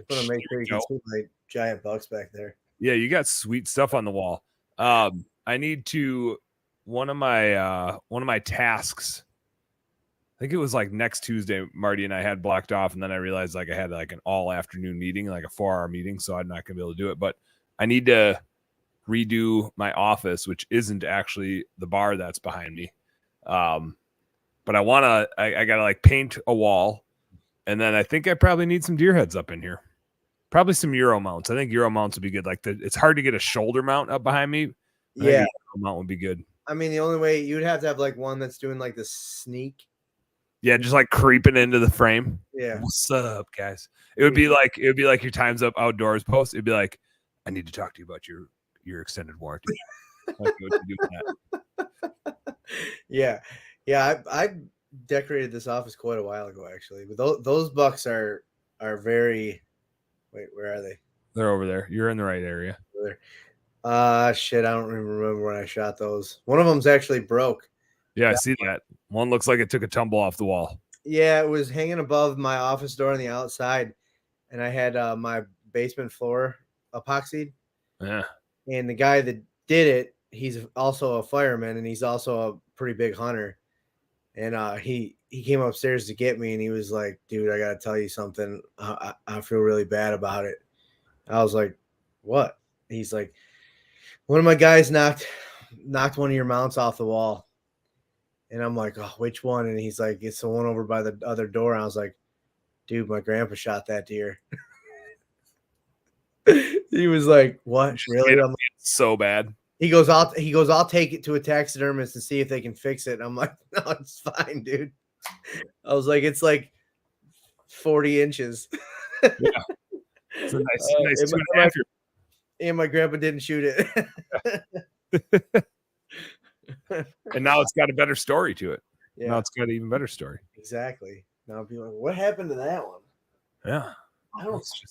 Just want to make sure you can see my giant bucks back there. Yeah, you got sweet stuff on the wall. I need to one of my tasks. I think it was like next Tuesday, Marty and I had blocked off, and then I realized like I had like an all afternoon meeting, like a 4-hour meeting, so I'm not gonna be able to do it. But I need to redo my office, which isn't actually the bar that's behind me. But I gotta like paint a wall, and then I think I probably need some deer heads up in here. Probably some Euro mounts. I think Euro mounts would be good. Like it's hard to get a shoulder mount up behind me. Yeah, Euro mount would be good. I mean, the only way you'd have to have like one that's doing like the sneak. Yeah, just like creeping into the frame. Yeah. What's up, guys? It would be like your Time's Up outdoors post. It'd be like, I need to talk to you about your extended warranty. Like, what you do that. Yeah. I decorated this office quite a while ago, actually. But those bucks are very. Wait, where are they? They're over there. You're in the right area. Shit, I don't even remember when I shot those. One of them's actually broke. Yeah, I see that. One looks like it took a tumble off the wall. Yeah, it was hanging above my office door on the outside, and I had my basement floor epoxied. Yeah. And the guy that did it, he's also a fireman, and he's also a pretty big hunter. And he came upstairs to get me, and he was like, "Dude, I gotta tell you something. I feel really bad about it." I was like, "What?" He's like, "One of my guys knocked one of your mounts off the wall." And I'm like, "Oh, which one?" And he's like, "It's the one over by the other door." And I was like, "Dude, my grandpa shot that deer." He was like, "What? Really?" I'm like, so bad. He goes, I'll take it to a taxidermist and see if they can fix it. And I'm like, "No, it's fine, dude." I was like, "It's like 40 inches." Yeah. It's a nice 2.5 year. And my grandpa didn't shoot it. And now it's got a better story to it. Yeah. Now it's got an even better story. Exactly. Now people are like, what happened to that one? Yeah.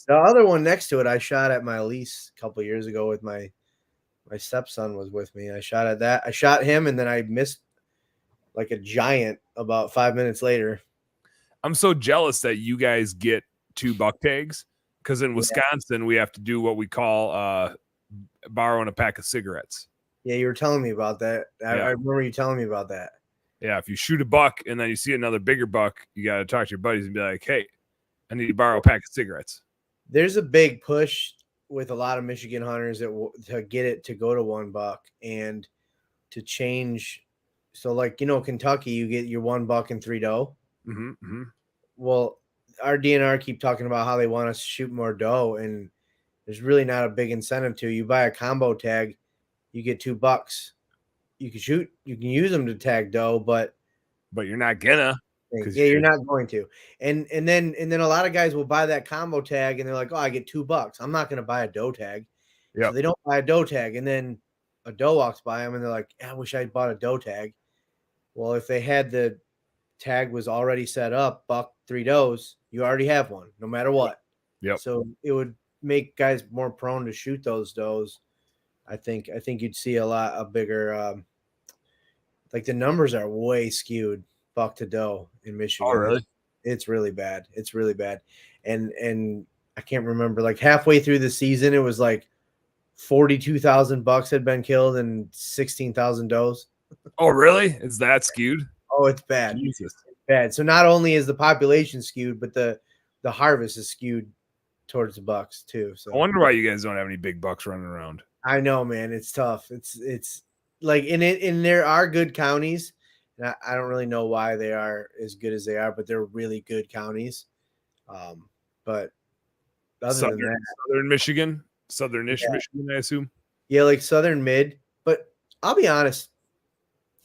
The other one next to it, I shot at my lease a couple of years ago with my stepson was with me. I shot at that. I shot him, and then I missed like a giant about 5 minutes later. I'm so jealous that you guys get 2 buck tags, because in Wisconsin we have to do what we call borrowing a pack of cigarettes. Yeah, you were telling me about that. I remember you telling me about that. Yeah, if you shoot a buck and then you see another bigger buck, you got to talk to your buddies and be like, "Hey, I need to borrow a pack of cigarettes." There's a big push with a lot of Michigan hunters to get it to go to 1 buck and to change. So, like, Kentucky, you get your 1 buck and 3 doe. Mm-hmm. Well, our DNR keep talking about how they want us to shoot more doe, and there's really not a big incentive to. You buy a combo tag, you get 2 bucks. You can use them to tag doe, but you're not gonna. Yeah, you're not going to. And then a lot of guys will buy that combo tag, and they're like, "Oh, I get 2 bucks. I'm not going to buy a doe tag." Yep. So they don't buy a doe tag, and then a doe walks by them, and they're like, "I wish I bought a doe tag." Well, if they had the tag was already set up, buck 3 does, you already have one, no matter what. Yep. So it would make guys more prone to shoot those does. I think you'd see a bigger, like the numbers are way skewed. Buck to doe in Michigan. Oh, really? It's really bad. It's really bad. And I can't remember, like halfway through the season, it was like 42,000 bucks had been killed and 16,000 does. Oh, really? Is that skewed? Oh, it's bad. Jesus. It's bad. So not only is the population skewed, but the harvest is skewed towards the bucks too. So I wonder why you guys don't have any big bucks running around. I know, man. It's tough. It's like and there are good counties. And I don't really know why they are as good as they are, but they're really good counties. But other than that, Southern Michigan, Southern-ish Michigan, I assume. Yeah, like Southern Mid. But I'll be honest,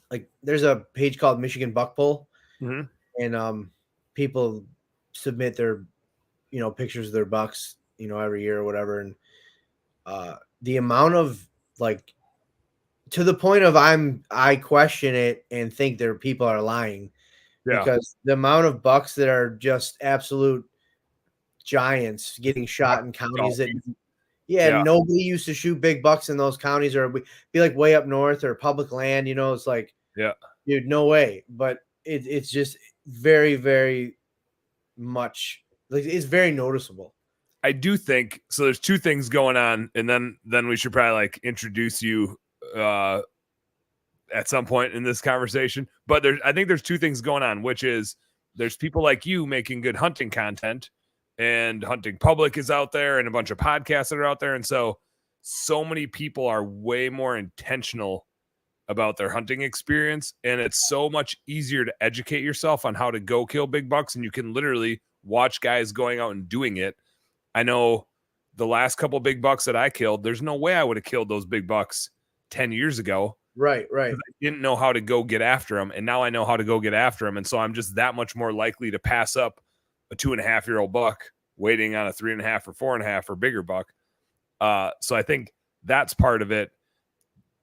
like there's a page called Michigan Buck Poll, and people submit their, pictures of their bucks, every year or whatever, and the amount of like. To the point of I question it and think their people are lying, because the amount of bucks that are just absolute giants getting shot in counties that nobody used to shoot big bucks in those counties, or be like way up north or public land, it's like, dude, no way. But it's just very, very much like it's very noticeable. I do think so. There's two things going on, and then we should probably like introduce you at some point in this conversation. But I think there's two things going on, which is there's people like you making good hunting content, and Hunting Public is out there, and a bunch of podcasts that are out there, and so many people are way more intentional about their hunting experience, and it's so much easier to educate yourself on how to go kill big bucks, and you can literally watch guys going out and doing it. I know the last couple big bucks that I killed, there's no way I would have killed those big bucks 10 years ago. Right. I didn't know how to go get after them, and now I know how to go get after them, and so I'm just that much more likely to pass up a 2.5-year-old buck waiting on a 3.5 or 4.5 or bigger buck. So I think that's part of it.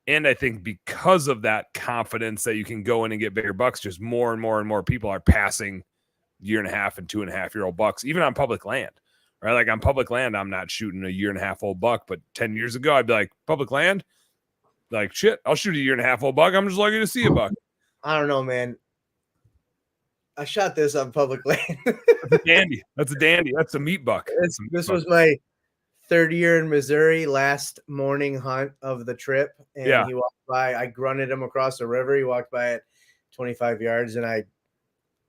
And I think because of that confidence that you can go in and get bigger bucks, just more and more and more people are passing 1.5 and 2.5-year-old bucks, even on public land, right? Like on public land, I'm not shooting a 1.5-year-old buck, but 10 years ago, I'd be like, public land, like shit, I'll shoot a 1.5-year-old buck. I'm just lucky to see a buck. I don't know, man. I shot this on public land. That's a dandy. That's a meat buck. This was my third year in Missouri, last morning hunt of the trip, and he walked by. I grunted him across the river. He walked by at 25 yards, and I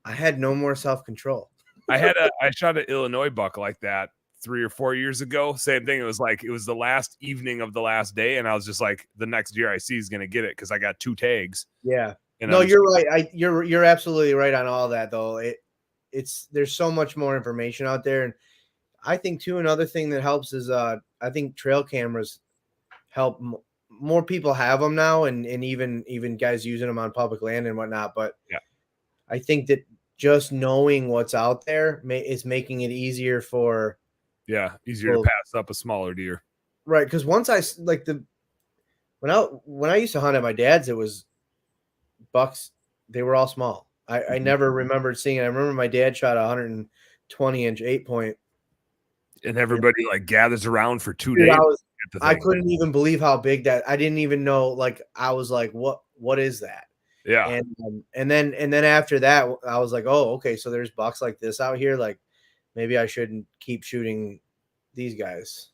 had no more self-control. I shot an Illinois buck like that 3 or 4 years ago. Same thing. It was the last evening of the last day, and I was just like, the next deer I see is gonna get it because I got 2 tags. Yeah. No, you're right. You're absolutely right on all that, though. There's so much more information out there, and I think too another thing that helps is I think trail cameras help. More people have them now, and even guys using them on public land and whatnot. But yeah, I think that just knowing what's out there is making it easier to pass up a smaller deer. Right, because once when I used to hunt at my dad's, it was bucks. They were all small. I never remembered seeing it. I remember my dad shot a 120-inch 8-point. And everybody like gathers around for 2 days. I couldn't even believe how big that. I didn't even know. Like I was like, what is that? Yeah. And then after that, I was like, oh, okay. So there's bucks like this out here. Like maybe I shouldn't keep shooting these guys.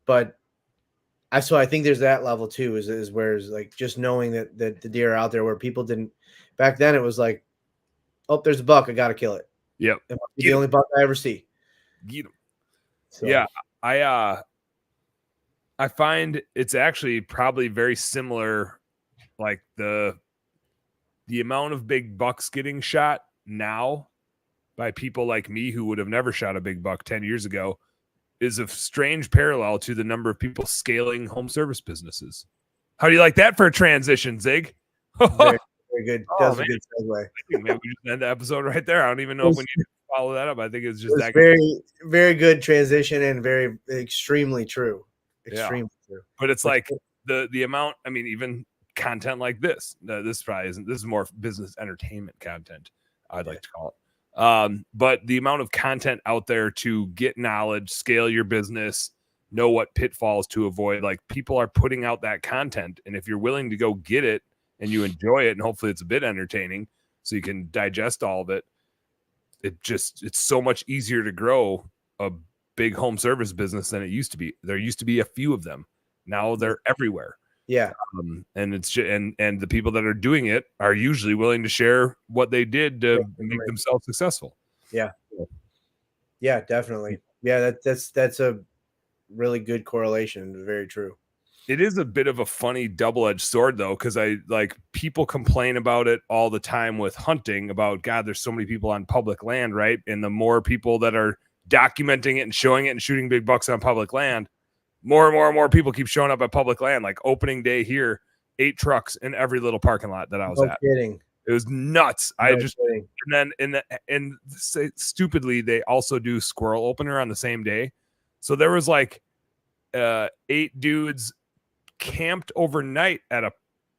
But I think there's that level too. Is where it's like just knowing that the deer are out there where people didn't. Back then it was like, oh, there's a buck. I got to kill it. Yep. It might be the only buck I ever see. Get him. So. Yeah, I find it's actually probably very similar, like the amount of big bucks getting shot now by people like me who would have never shot a big buck 10 years ago is a strange parallel to the number of people scaling home service businesses. How do you like that for a transition, Zig? Very, very good. That's a good segue. Maybe we just end the episode right there. I don't even know if we need to follow that up. I think it's just that very, very good transition and very extremely true. Extremely true. But it's like the amount. I mean, even content like this. This probably isn't. This is more business entertainment content, I'd like to call it. But the amount of content out there to get knowledge, scale your business, know what pitfalls to avoid. Like people are putting out that content, and if you're willing to go get it and you enjoy it, and hopefully it's a bit entertaining, so you can digest all of it. It's so much easier to grow a big home service business than it used to be. There used to be a few of them. Now they're everywhere. Yeah. And it's just, and the people that are doing it are usually willing to share what they did to make themselves successful. Yeah. Yeah, definitely. Yeah. That's a really good correlation. Very true. It is a bit of a funny double-edged sword though, because people complain about it all the time with hunting about, God, there's so many people on public land, right? And the more people that are documenting it and showing it and shooting big bucks on public land, more and more and more people keep showing up at public land. Like opening day here, 8 trucks in every little parking lot that I was at. Kidding. It was nuts. And stupidly, they also do squirrel opener on the same day. So there was 8 dudes camped overnight at a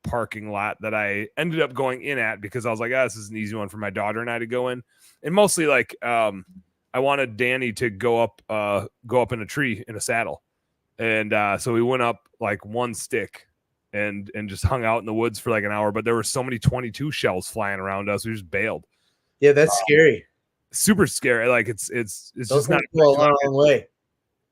parking lot that I ended up going in at because I was like, this is an easy one for my daughter and I to go in. And mostly I wanted Danny to go up in a tree in a saddle. And so we went up one stick and just hung out in the woods for an hour. But there were so many 22 shells flying around us. We just bailed. Yeah, that's scary. super scary. Like it's just not go a long way.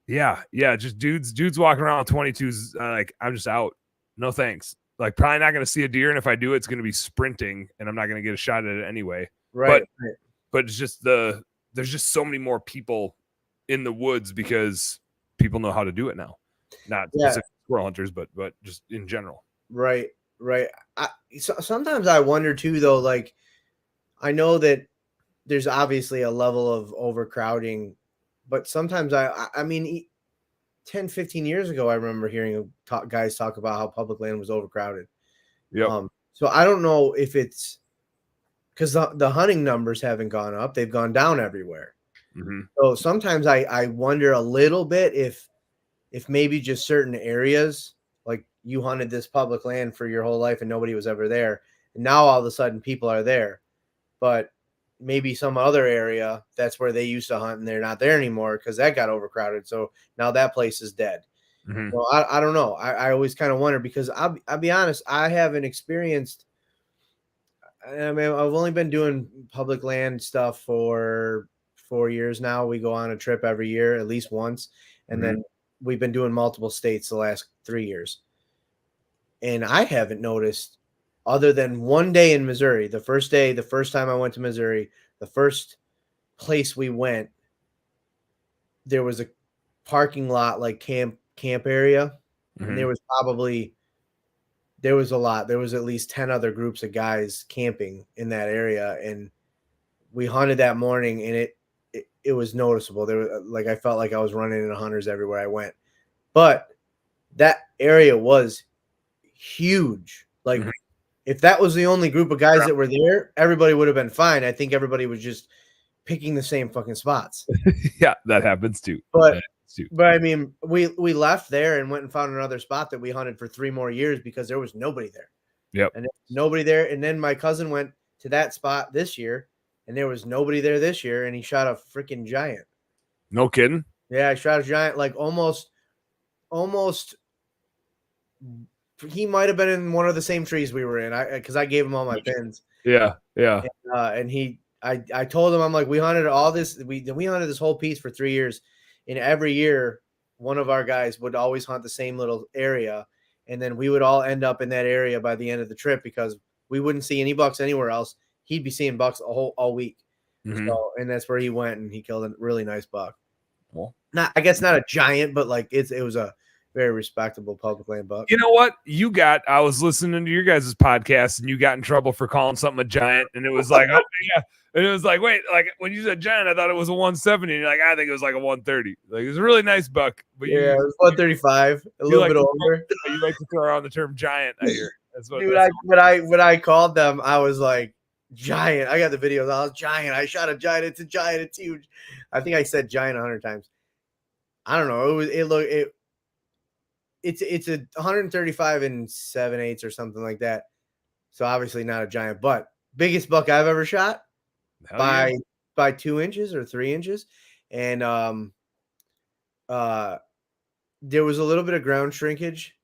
Yeah, just dudes walking around with 22s. Like I'm just out. No thanks. Like probably not going to see a deer, and if I do, it's going to be sprinting, and I'm not going to get a shot at it anyway. Right. But it's just there's just so many more people in the woods because people know how to do it now. Not specific squirrel hunters, but just in general. Right. Sometimes I wonder too, though. Like I know that there's obviously a level of overcrowding, but sometimes I mean, 10, 15 years ago, I remember hearing guys talk about how public land was overcrowded. Yeah. So I don't know if it's because the hunting numbers haven't gone up; they've gone down everywhere. Mm-hmm. So sometimes I wonder a little bit if maybe just certain areas, like you hunted this public land for your whole life and nobody was ever there, and now all of a sudden people are there, but maybe some other area that's where they used to hunt and they're not there anymore because that got overcrowded. So now that place is dead. Mm-hmm. So I don't know. I always kind of wonder because I'll be honest, I haven't experienced. I mean, I've only been doing public land stuff for 4 years now. We go on a trip every year, at least once. And then we've been doing multiple states the last 3 years. And I haven't noticed other than one day in Missouri, the first time I went to Missouri, the first place we went, there was a parking lot, like camp area. And there was a lot. There was at least 10 other groups of guys camping in that area. And we hunted that morning and it was noticeable. There was like, I felt like I was running into hunters everywhere I went, but that area was huge. Like if that was the only group of guys that were there, everybody would have been fine. I think everybody was just picking the same fucking spots. Yeah, that happens too. But I mean, we left there and went and found another spot that we hunted for 3 more years because there was nobody there. Yep. And nobody there. And then my cousin went to that spot this year and there was nobody there this year. And he shot a freaking giant. No kidding. Yeah. I shot a giant, like almost, he might've been in one of the same trees we were in. Cause I gave him all my pins. Yeah. And I told him, I'm like, we hunted all this. We hunted this whole piece for 3 years. And every year, one of our guys would always hunt the same little area. And then we would all end up in that area by the end of the trip because we wouldn't see any bucks anywhere else. He'd be seeing bucks all week. So, and that's where he went and he killed a really nice buck. Well, I guess not a giant, but like it was a very respectable public land buck. You know what? I was listening to your guys' podcast and you got in trouble for calling something a giant. And it was like, oh, yeah. And it was like, wait, like when you said giant, I thought it was a 170. And you're like, I think it was like a 130. Like it was a really nice buck. But yeah, it was 135, a little bit older. You like to throw around the term giant, I hear. That's what. Dude, when I called them, I was like, giant. I got the videos. I was giant. I shot a giant. It's a giant. It's huge. I think I said giant 100 times. I don't know. It's a 135 and 7/8 or something like that. So obviously not a giant, but biggest buck I've ever shot by 2 inches or 3 inches. And there was a little bit of ground shrinkage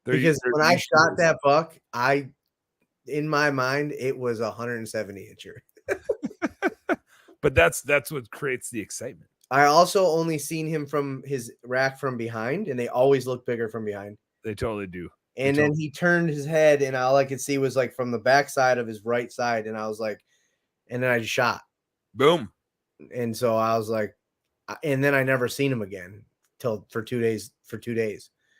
because when I shot that buck, in my mind, it was a 170 incher. But that's what creates the excitement. I also only seen him from his rack from behind, and they always look bigger from behind. They totally do. And then he turned his head, and all I could see was like from the back side of his right side, and I was like, and then I just shot. Boom. And so I was like, and then I never seen him again for 2 days.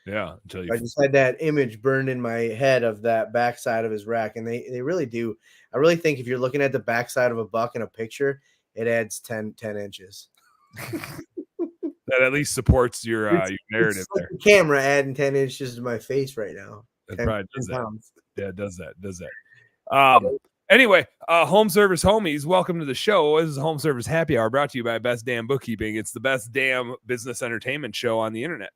Yeah, I just had that image burned in my head of that backside of his rack, and they really do. I really think if you're looking at the backside of a buck in a picture, it adds 10 inches. That at least supports your narrative it's like there. The camera adding 10 inches to my face right now. It probably does that. Yeah, it does that. Anyway, Home Service Homies, welcome to the show. This is Home Service Happy Hour brought to you by Best Damn Bookkeeping. It's the best damn business entertainment show on the internet.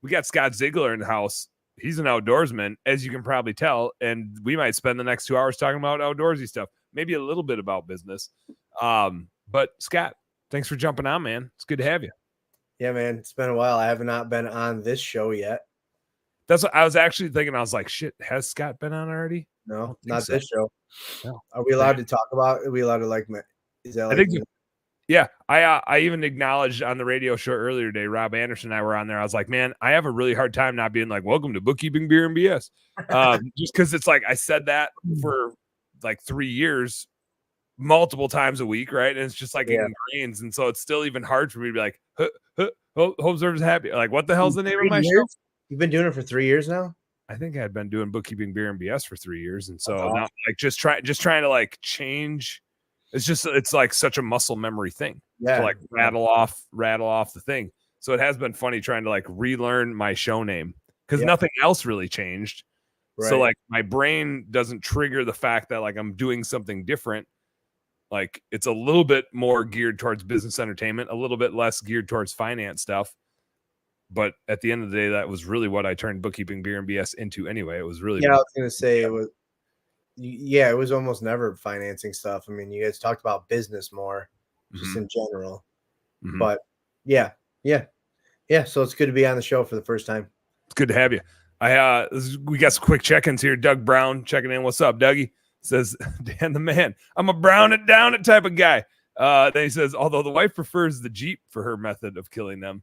We got Scott Ziegler in the house. He's an outdoorsman, as you can probably tell, and we might spend the next 2 hours talking about outdoorsy stuff, maybe a little bit about business. But Scott, thanks for jumping on, man. It's good to have you. Yeah, man. It's been a while. I have not been on this show yet. That's what I was actually thinking. I was like, shit, has Scott been on already? No, not this show. No. Are we allowed to talk about? Are we allowed to like Is that I like? think yeah, I even acknowledged on the radio show earlier today, Rob Anderson and I were on there. I was like, man, I have a really hard time not being like, welcome to Bookkeeping, Beer, and BS. Just because it's like I said that for like 3 years, multiple times a week, right? And it's just like ingrained. And so it's still even hard for me to be like, Home Service Happy. Like, what the hell's the name of my show? You've been doing it for 3 years now? I think I had been doing Bookkeeping, Beer, and BS for 3 years. And so now like just trying to like change. It's like such a muscle memory thing to like rattle off the thing. So it has been funny trying to like relearn my show name because nothing else really changed. Right. So like my brain doesn't trigger the fact that like I'm doing something different. Like it's a little bit more geared towards business entertainment, a little bit less geared towards finance stuff. But at the end of the day, that was really what I turned Bookkeeping, Beer, and BS into anyway. It was really I was going to say it was. Yeah, it was almost never financing stuff. I mean, you guys talked about business more, just in general. But yeah. So it's good to be on the show for the first time. It's good to have you. We got some quick check-ins here. Doug Brown checking in. What's up, Dougie? Says Dan the man. I'm a brown it down it type of guy. Then he says, although the wife prefers the Jeep for her method of killing them.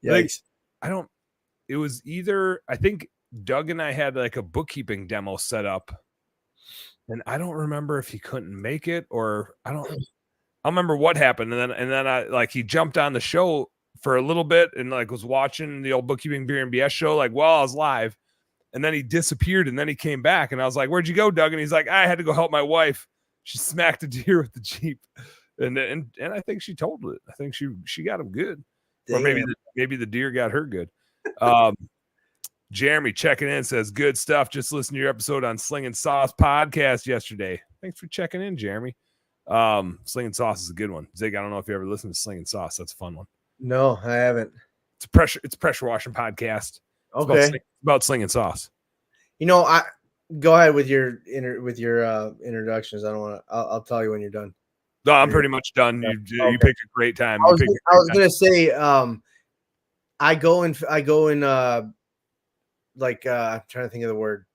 It was either I think Doug and I had like a bookkeeping demo set up. And I don't remember if he couldn't make it or I don't remember what happened. And then I like he jumped on the show for a little bit and like was watching the old Bookkeeping, Beer, and BS show like while I was live. And then he disappeared and then he came back and I was like, where'd you go, Doug? And he's like, I had to go help my wife. She smacked a deer with the Jeep. And I think she told it. I think she got him good. Damn. Or maybe the deer got her good. Jeremy checking in says, good stuff. Just listened to your episode on Sling and Sauce podcast yesterday. Thanks for checking in, Jeremy. Sling and Sauce is a good one. Zig, I don't know if you ever listened to Sling and Sauce. That's a fun one. No, I haven't. It's a pressure washing podcast. Okay. It's about Sling and Sauce. You know, I go ahead with your introductions. I don't want to. I'll tell you when you're done. No, I'm pretty much done. You picked a great time. I was gonna say, I go in like I'm trying to think of the word,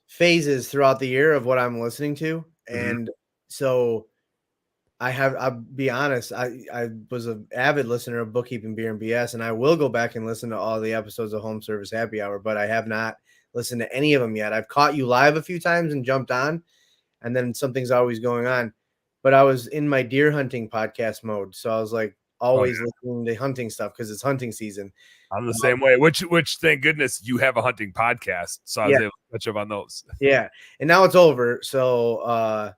phases throughout the year of what I'm listening to, and so I'll be honest, I was an avid listener of Bookkeeping, Beer, and BS, and I will go back and listen to all the episodes of Home Service Happy Hour, but I have not listened to any of them yet. I've caught you live a few times and jumped on, and then something's always going on. But I was in my deer hunting podcast mode, so I was like always listening to hunting stuff because it's hunting season. I'm the same way. Which thank goodness you have a hunting podcast, so I was able to catch up on those. Yeah, and now it's over. So,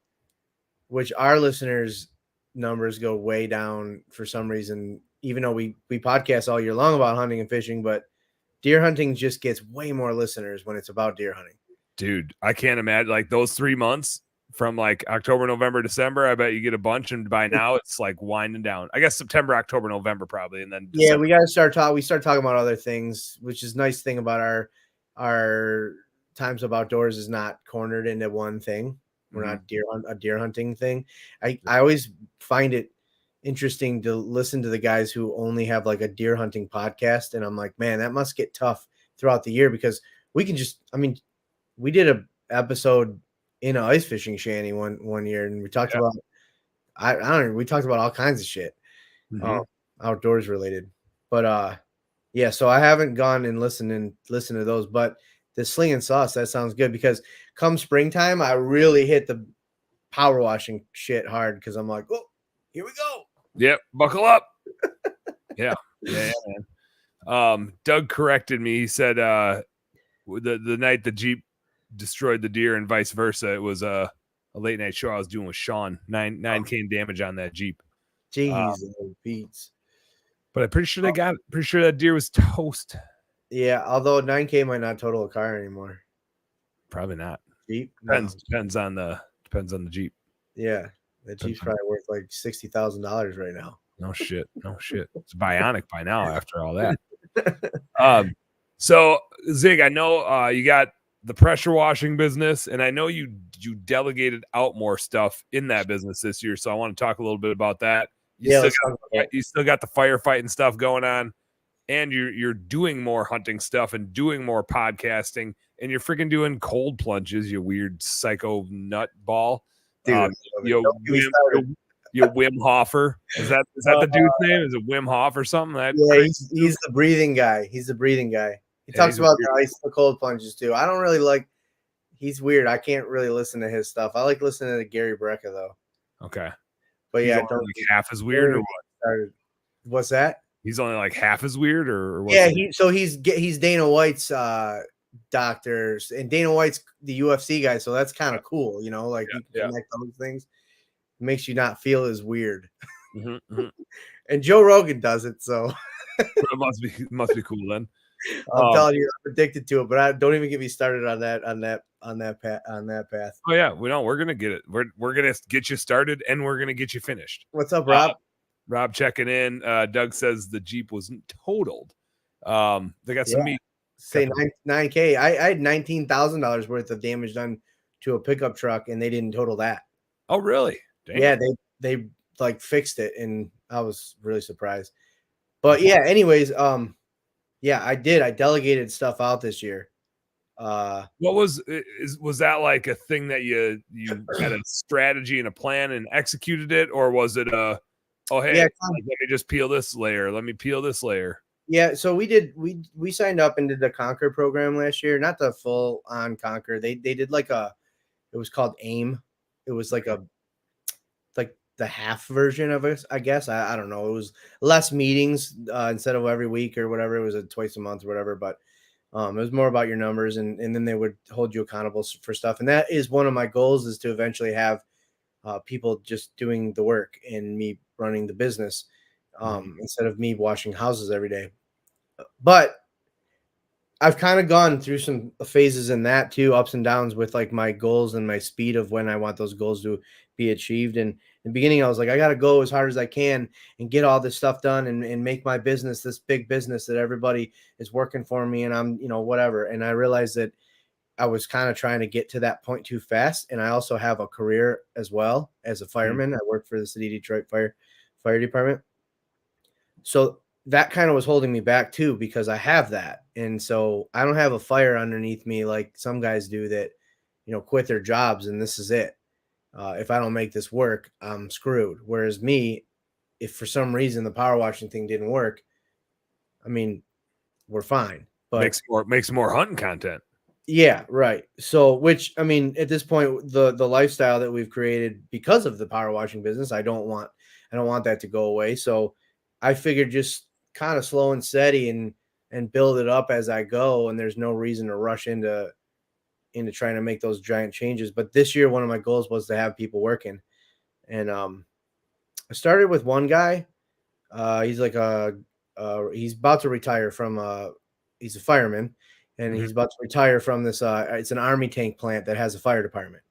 which our listeners' numbers go way down for some reason, even though we podcast all year long about hunting and fishing, but deer hunting just gets way more listeners when it's about deer hunting. Dude, I can't imagine like those 3 months. From like October, November, December, I bet you get a bunch, and by now it's like winding down. I guess September, October, November, probably, and then December. We got to start talking. We start talking about other things, which is nice thing about our times of outdoors is not cornered into one thing. We're not a deer hunting thing. I always find it interesting to listen to the guys who only have like a deer hunting podcast, and I'm like, man, that must get tough throughout the year because we can just. I mean, we did a episode in an ice fishing shanty one year, and we talked about I don't know, we talked about all kinds of shit, outdoors related. But so I haven't gone and listened to those. But the Sling and Sauce, that sounds good because come springtime, I really hit the power washing shit hard because I'm like, oh, here we go. Yep, buckle up. yeah, man. Doug corrected me. He said the night the Jeep destroyed the deer and vice versa. It was a late night show I was doing with Sean. 9K damage on that Jeep. Jeez, beats. But I'm pretty sure they got it. Pretty sure that deer was toast. Yeah, although 9K might not total a car anymore. Probably not. Jeep depends on the Jeep. Yeah, that Jeep's probably worth like $60,000 right now. No shit. It's bionic by now after all that. So Zig, I know you got the pressure washing business, and I know you delegated out more stuff in that business this year. So I want to talk a little bit about that. You still got the firefighting stuff going on, and you're doing more hunting stuff and doing more podcasting, and you're freaking doing cold plunges, you weird psycho nut ball. Dude, Yo, Wim Hofer. Is that the dude's name? Is it Wim Hof or something? He's the breathing guy. He's the breathing guy. He talks about the ice, the cold plunges too. I don't really like. He's weird. I can't really listen to his stuff. I like listening to Gary Brecka though. Okay, but he's yeah, only like half as weird, or what? What's that? He's only like half as weird, or what's yeah. He's Dana White's doctors, and Dana White's the UFC guy, so that's kind of cool. You know, like you can connect those things. It makes you not feel as weird. And Joe Rogan does it, so it must be cool then. I'm telling you, I'm addicted to it. But don't even get me started on that path. Oh yeah, we're gonna get it. We're gonna get you started, and we're gonna get you finished. What's up, Rob? Rob checking in. Doug says the Jeep wasn't totaled. They got some meat. Say $9K. I had $19,000 worth of damage done to a pickup truck, and they didn't total that. Oh really? Dang. Yeah, they like fixed it, and I was really surprised. But yeah, anyways, yeah, I did. I delegated stuff out this year. What was that like a thing that you had a strategy and a plan and executed it, or was it let me just peel this layer. Let me peel this layer. Yeah, so we signed up and did the Conquer program last year, not the full on Conquer. They did like it was called AIM. It was like the half version of it, I guess. I don't know. It was less meetings instead of every week or whatever. It was twice a month or whatever, but it was more about your numbers, and then they would hold you accountable for stuff. And that is one of my goals, is to eventually have people just doing the work and me running the business instead of me washing houses every day. But I've kind of gone through some phases in that too, ups and downs with like my goals and my speed of when I want those goals to be achieved. And in the beginning, I was like, I got to go as hard as I can and get all this stuff done and make my business this big business that everybody is working for me. And I'm, whatever. And I realized that I was kind of trying to get to that point too fast. And I also have a career as well as a fireman. I work for the city of Detroit fire department. So that kind of was holding me back too, because I have that. And so I don't have a fire underneath me like some guys do that, quit their jobs and this is it. If I don't make this work, I'm screwed. Whereas me, if for some reason the power washing thing didn't work, I mean, we're fine. But makes more hunting content. Yeah, right. So, which, I mean, at this point, the lifestyle that we've created because of the power washing business, I don't want that to go away. So I figured just kind of slow and steady and build it up as I go. And there's no reason to rush into trying to make those giant changes. But this year, one of my goals was to have people working. And I started with one guy. He's like he's about to retire from he's a fireman, and he's about to retire from this. It's an army tank plant that has a fire department.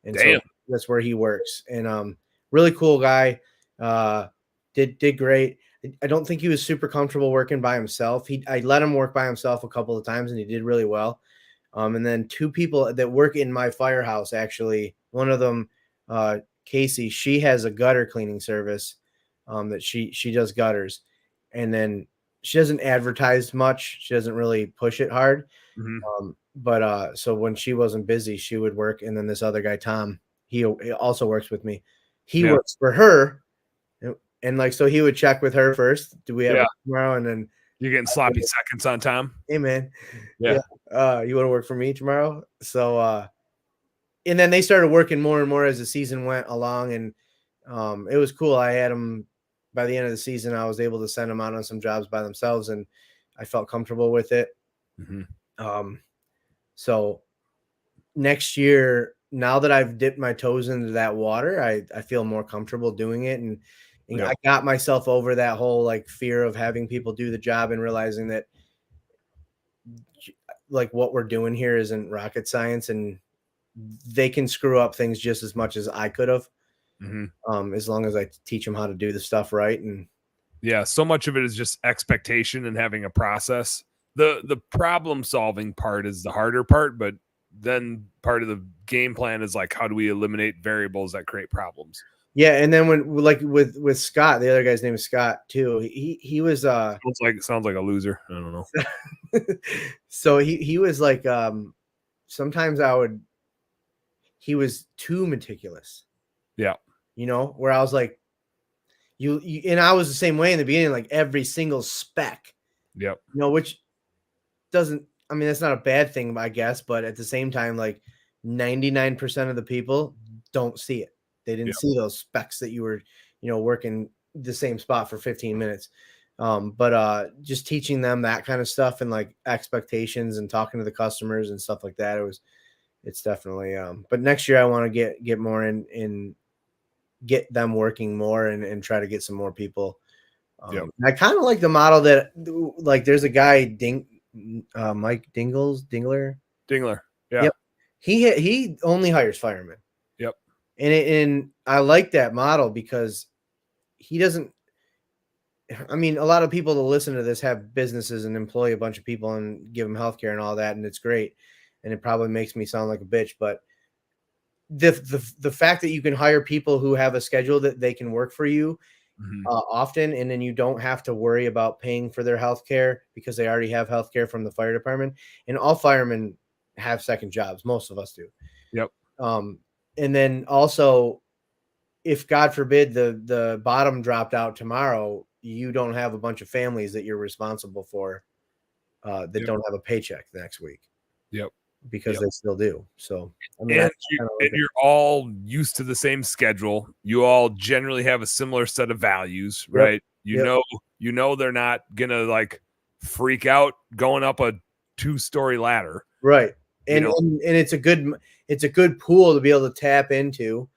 And so that's where he works. And really cool guy. Did great. I don't think he was super comfortable working by himself. I let him work by himself a couple of times, and he did really well. And then two people that work in my firehouse, actually, one of them, Casey, she has a gutter cleaning service that she does gutters. And then she doesn't advertise much. She doesn't really push it hard. But so when she wasn't busy, she would work. And then this other guy, Tom, he also works with me. He works for her. And like, so he would check with her first. Do we have it tomorrow? And then you're getting sloppy seconds on Tom. Hey man. Yeah. You want to work for me tomorrow? So, and then they started working more and more as the season went along. And it was cool. I had them by the end of the season. I was able to send them out on some jobs by themselves, and I felt comfortable with it. So next year, now that I've dipped my toes into that water, I feel more comfortable doing it. And I got myself over that whole like fear of having people do the job and realizing that like what we're doing here isn't rocket science, and they can screw up things just as much as I could have. As long as I teach them how to do the stuff right. And so much of it is just expectation and having a process. The problem solving part is the harder part, but then part of the game plan is like, how do we eliminate variables that create problems? Yeah. And then when like with Scott, the other guy's name is Scott too. He was sounds like a loser. I don't know. So he was like sometimes he was too meticulous. Yeah. You know, where I was like, you and I was the same way in the beginning, like every single spec. Yep. You know, which doesn't, I mean, that's not a bad thing, I guess, but at the same time, like 99% of the people don't see it. They didn't Yep. see those specs that you were, you know, working the same spot for 15 minutes. But just teaching them that kind of stuff and like expectations and talking to the customers and stuff like that. It's definitely, but next year I want to get more in get them working more and try to get some more people. Yep. And I kind of like the model that, like, there's a guy, Mike Dingler. Yeah. Yep. He only hires firemen. Yep. And I like that model because he doesn't, I mean, a lot of people that listen to this have businesses and employ a bunch of people and give them healthcare and all that, and it's great. And it probably makes me sound like a bitch, but the fact that you can hire people who have a schedule that they can work for you often, and then you don't have to worry about paying for their health care because they already have health care from the fire department. And all firemen have second jobs. Most of us do. Yep. And then also, if God forbid the bottom dropped out tomorrow, you don't have a bunch of families that you're responsible for that don't have a paycheck the next week. Yep. Because they still do. So, I mean, and you're all used to the same schedule. You all generally have a similar set of values, right? You know they're not gonna like freak out going up a 2-story ladder, right? And it's a good pool to be able to tap into.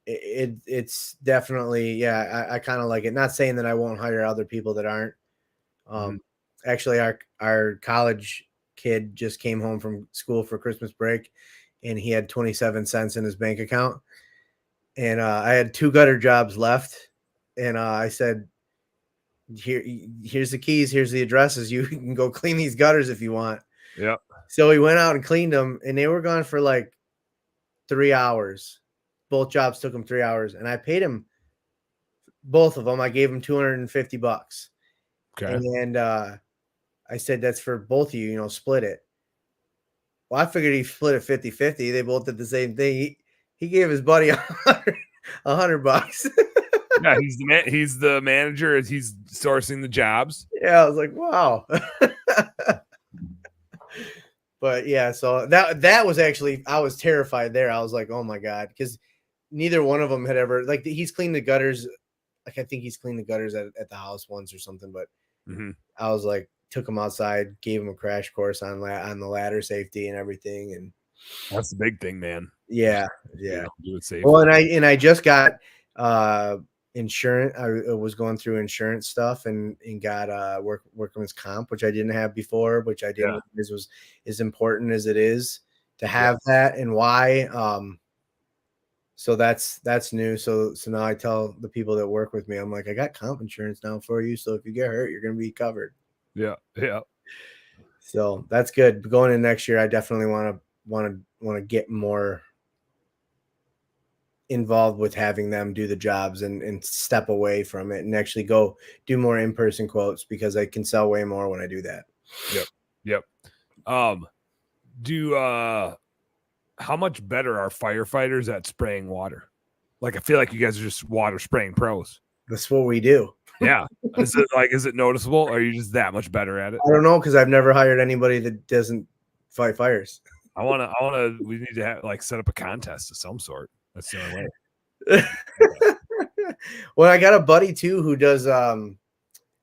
It's definitely, I kind of like it. Not saying that I won't hire other people that aren't. Actually, our college kid just came home from school for Christmas break, and he had 27 cents in his bank account. And I had 2 gutter jobs left, and I said, here's the keys, here's the addresses. You can go clean these gutters if you want. Yeah. So he went out and cleaned them, and they were gone for like 3 hours. Both jobs took him 3 hours, and I paid him both of them. I gave him $250. Okay. And I said, that's for both of you, split it. Well, I figured he split it 50-50. They both did the same thing. He gave his buddy $100. Yeah, he's the manager. He's sourcing the jobs. Yeah, I was like, wow. But yeah, so that was actually, I was terrified there. I was like, oh my God, because neither one of them had ever, like, he's cleaned the gutters. Like, I think he's cleaned the gutters at the house once or something, but I was like, took him outside, gave him a crash course on the ladder safety and everything. And that's the big thing, man. Yeah. Do it safe. Well, and I just got insurance. I was going through insurance stuff and got working with comp, which I didn't have before, which I didn't was as important as it is to have that. And why? So that's new. So now I tell the people that work with me, I'm like, I got comp insurance now for you. So if you get hurt, you're going to be covered. Yeah. So that's good. But going in next year, I definitely want to get more involved with having them do the jobs and step away from it and actually go do more in-person quotes, because I can sell way more when I do that. Yep. How much better are firefighters at spraying water? Like, I feel like you guys are just water spraying pros. That's what we do. Yeah. Is it noticeable, or are you just that much better at it? I don't know, because I've never hired anybody that doesn't fight fires. We need to have, set up a contest of some sort. That's the only way. Well, I got a buddy too who does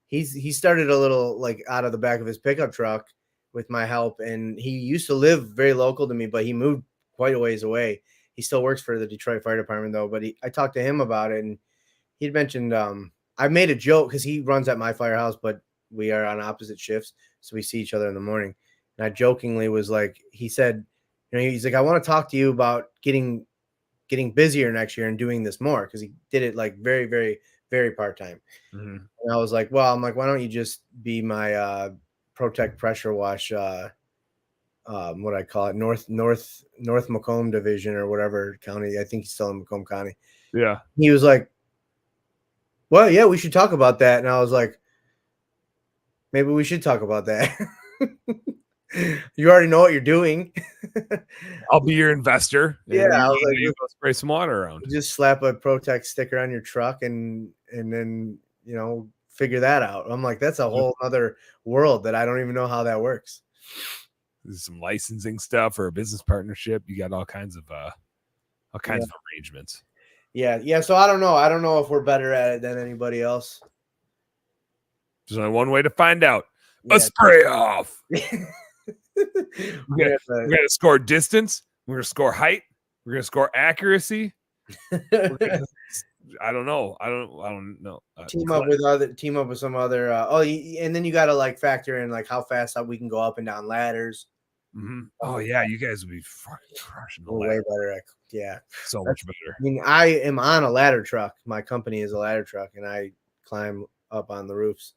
he started a little, like, out of the back of his pickup truck with my help, and he used to live very local to me, but he moved quite a ways away. He still works for the Detroit Fire Department though, but I talked to him about it, and he'd mentioned I made a joke because he runs at my firehouse, but we are on opposite shifts, so we see each other in the morning. And I jokingly was like, he said, he's like, I want to talk to you about getting busier next year and doing this more, because he did it like very, very, very part-time. And I was like, well, I'm like, why don't you just be my Protect pressure wash, what I call it, North Macomb division or whatever county. I think he's still in Macomb County. Yeah. He was like, well, yeah, we should talk about that. And I was like, maybe we should talk about that. You already know what you're doing. I'll be your investor. Yeah, And I was like, you go spray some water around. just slap a Protect sticker on your truck and then figure that out. I'm like, that's a whole other world that I don't even know how that works. There's some licensing stuff or a business partnership. You got all kinds of arrangements. Yeah. So I don't know if we're better at it than anybody else. There's only one way to find out. Yeah. A spray off. We're gonna score distance. We're gonna score height. We're gonna score accuracy. I don't know. I don't know. Team up with some other. And then you got to like factor in like how fast we can go up and down ladders. Mm-hmm. Oh yeah, you guys would be fucking crushing the ladder. Way better. Yeah, so much better. I mean, I am on a ladder truck. My company is a ladder truck, and I climb up on the roofs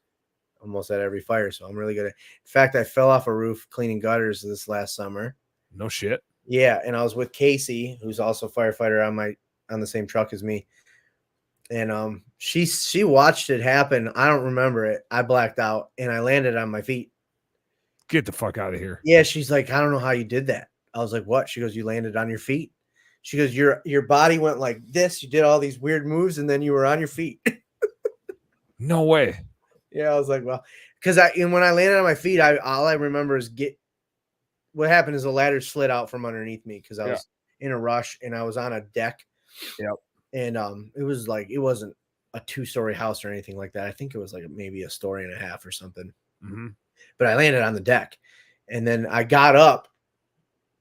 almost at every fire. So I'm really good at. In fact, I fell off a roof cleaning gutters this last summer. No shit. Yeah, and I was with Casey, who's also a firefighter on the same truck as me. And she watched it happen. I don't remember it. I blacked out and I landed on my feet. Get the fuck out of here. Yeah, she's like, I don't know how you did that. I was like, what? She goes, you landed on your feet. She goes, your body went like this. You did all these weird moves and then you were on your feet. No way. Yeah, I was like, well, because when I landed on my feet, all I remember is what happened is the ladder slid out from underneath me because I was in a rush and I was on a deck. Yep. And it was like, it wasn't a 2-story house or anything like that. I think it was like maybe a story and a half or something. Mm-hmm. But I landed on the deck. And then I got up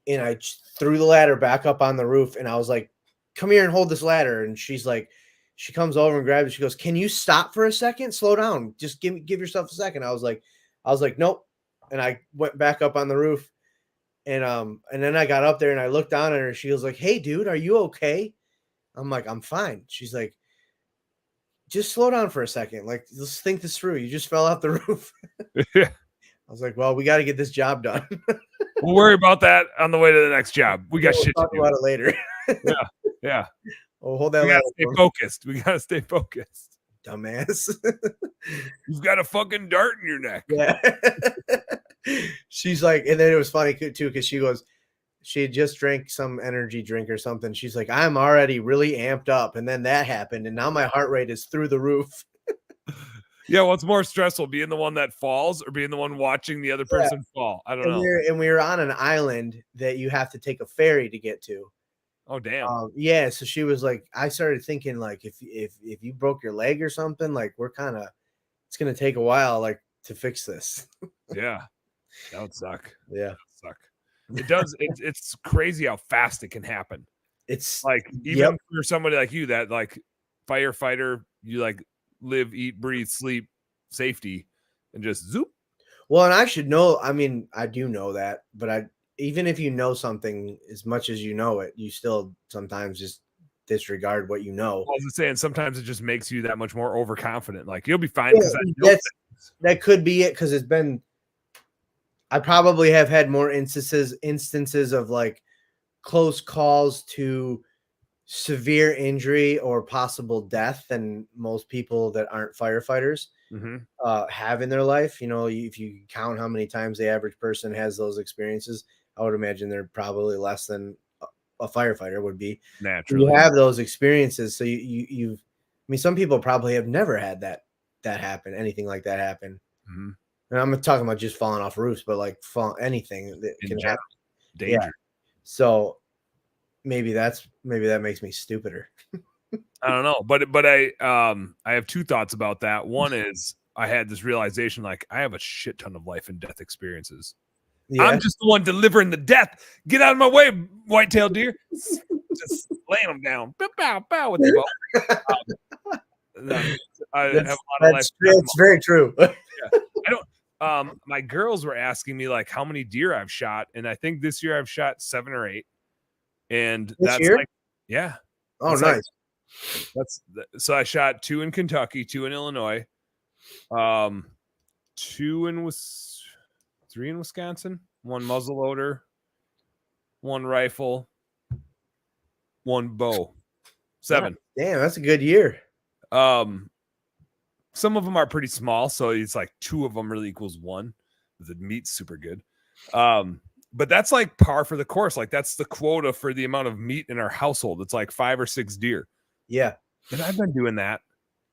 and I threw the ladder back up on the roof. And I was like, come here and hold this ladder. And she's like, she comes over and grabs it. She goes, can you stop for a second? Slow down. Just give yourself a second. I was like, nope. And I went back up on the roof. And then I got up there and I looked down at her. She was like, hey, dude, are you okay? I'm like, I'm fine. She's like, just slow down for a second. Like, let's think this through. You just fell off the roof. Yeah. I was like, well, we got to get this job done. We'll worry about that on the way to the next job. We got shit to do. Talk about it later. Yeah. Well, hold that. We gotta stay focused. Dumbass. You've got a fucking dart in your neck. Yeah. She's like, and then it was funny too because she had just drank some energy drink or something. She's like, I'm already really amped up. And then that happened. And now my heart rate is through the roof. Yeah. What's more stressful, being the one that falls or being the one watching the other person fall? I don't know. We were on an island that you have to take a ferry to get to. Oh, damn. Yeah. So she was like, I started thinking like, if you broke your leg or something, like it's going to take a while, like to fix this. Yeah. That would suck. Yeah. That would suck. It does. It's crazy how fast it can happen. It's like, even for somebody like you, that like firefighter, you like live, eat, breathe, sleep, safety, and just zoop. Well, and I should know. I mean, I do know that, but even if you know something as much as you know it, you still sometimes just disregard what you know. I was saying, sometimes it just makes you that much more overconfident. Like, you'll be fine because that could be it. Because I probably have had more instances of like close calls to severe injury or possible death than most people that aren't firefighters have in their life. You know, if you count how many times the average person has those experiences, I would imagine they're probably less than a firefighter would be. Naturally, you have those experiences. So I mean, some people probably have never had that happen, anything like that happen. Mm-hmm. And I'm not talking about just falling off roofs, but like anything that can happen. Danger. Yeah. So maybe that makes me stupider. I don't know, but I have two thoughts about that. One is I had this realization, like, I have a shit ton of life and death experiences. Yeah. I'm just the one delivering the death. Get out of my way, white-tailed deer. Just laying them down. Bow, bow with the bow. I have a lot of life. It's very true. Yeah. I don't. My girls were asking me like how many deer I've shot, and I think this year I've shot 7 or 8. And that's like, yeah. Oh, nice. So I shot 2 in Kentucky, 2 in Illinois, 3 in Wisconsin, 1 muzzleloader, 1 rifle, 1 bow. 7. Damn, that's a good year. Some of them are pretty small, so it's like 2 of them really equals 1. The meat's super good. But that's like par for the course. Like that's the quota for the amount of meat in our household. It's like 5 or 6 deer. Yeah. And I've been doing that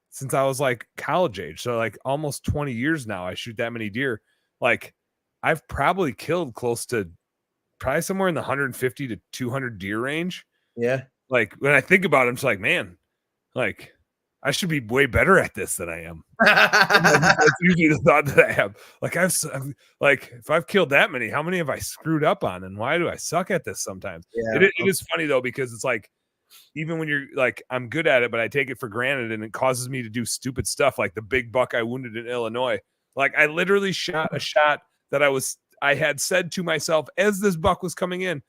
since I was like college age. So like almost 20 years now, I shoot that many deer. Like I've probably killed close to probably somewhere in the 150 to 200 deer range. Yeah. Like when I think about it, I'm just like, man, like I should be way better at this than I am. That's usually the thought that I have. Like I'm like, if I've killed that many, how many have I screwed up on? And why do I suck at this sometimes? Yeah. It is funny though, because it's like, even when you're like, I'm good at it, but I take it for granted and it causes me to do stupid stuff. Like the big buck I wounded in Illinois. Like I literally shot a shot that I had said to myself as this buck was coming in,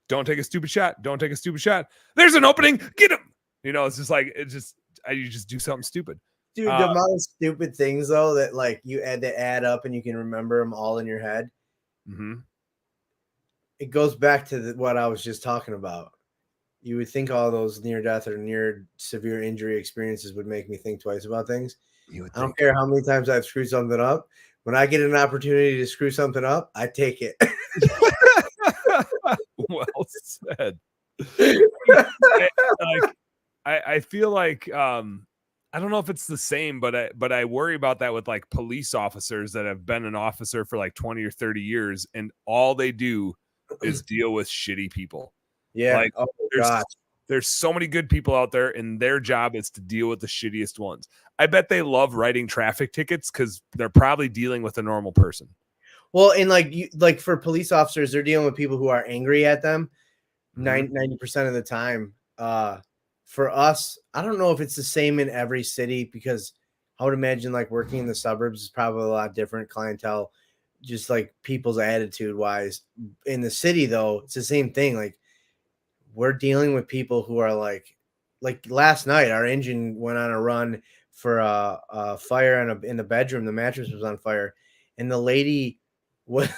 don't take a stupid shot. Don't take a stupid shot. There's an opening. Get him. You know, it's just like, you just do something stupid. Dude, the amount of stupid things though that like you had to add up and you can remember them all in your head. Mm-hmm. It goes back to what I was just talking about. You would think all those near death or near severe injury experiences would make me think twice about things. I don't care how many times I've screwed something up. When I get an opportunity to screw something up, I take it. Well said. I feel like I don't know if it's the same, but I worry about that with like police officers that have been an officer for like 20 or 30 years, and all they do is deal with shitty people. Yeah. Like there's so many good people out there, and their job is to deal with the shittiest ones. I bet they love writing traffic tickets because they're probably dealing with a normal person. Well, and like for police officers, they're dealing with people who are angry at them 90% of the time. For us, I don't know if it's the same in every city, because I would imagine like working in the suburbs is probably a lot different clientele, just like people's attitude wise. In the city though, it's the same thing. Like we're dealing with people who are like last night, our engine went on a run for a fire in the bedroom. The mattress was on fire, and the lady went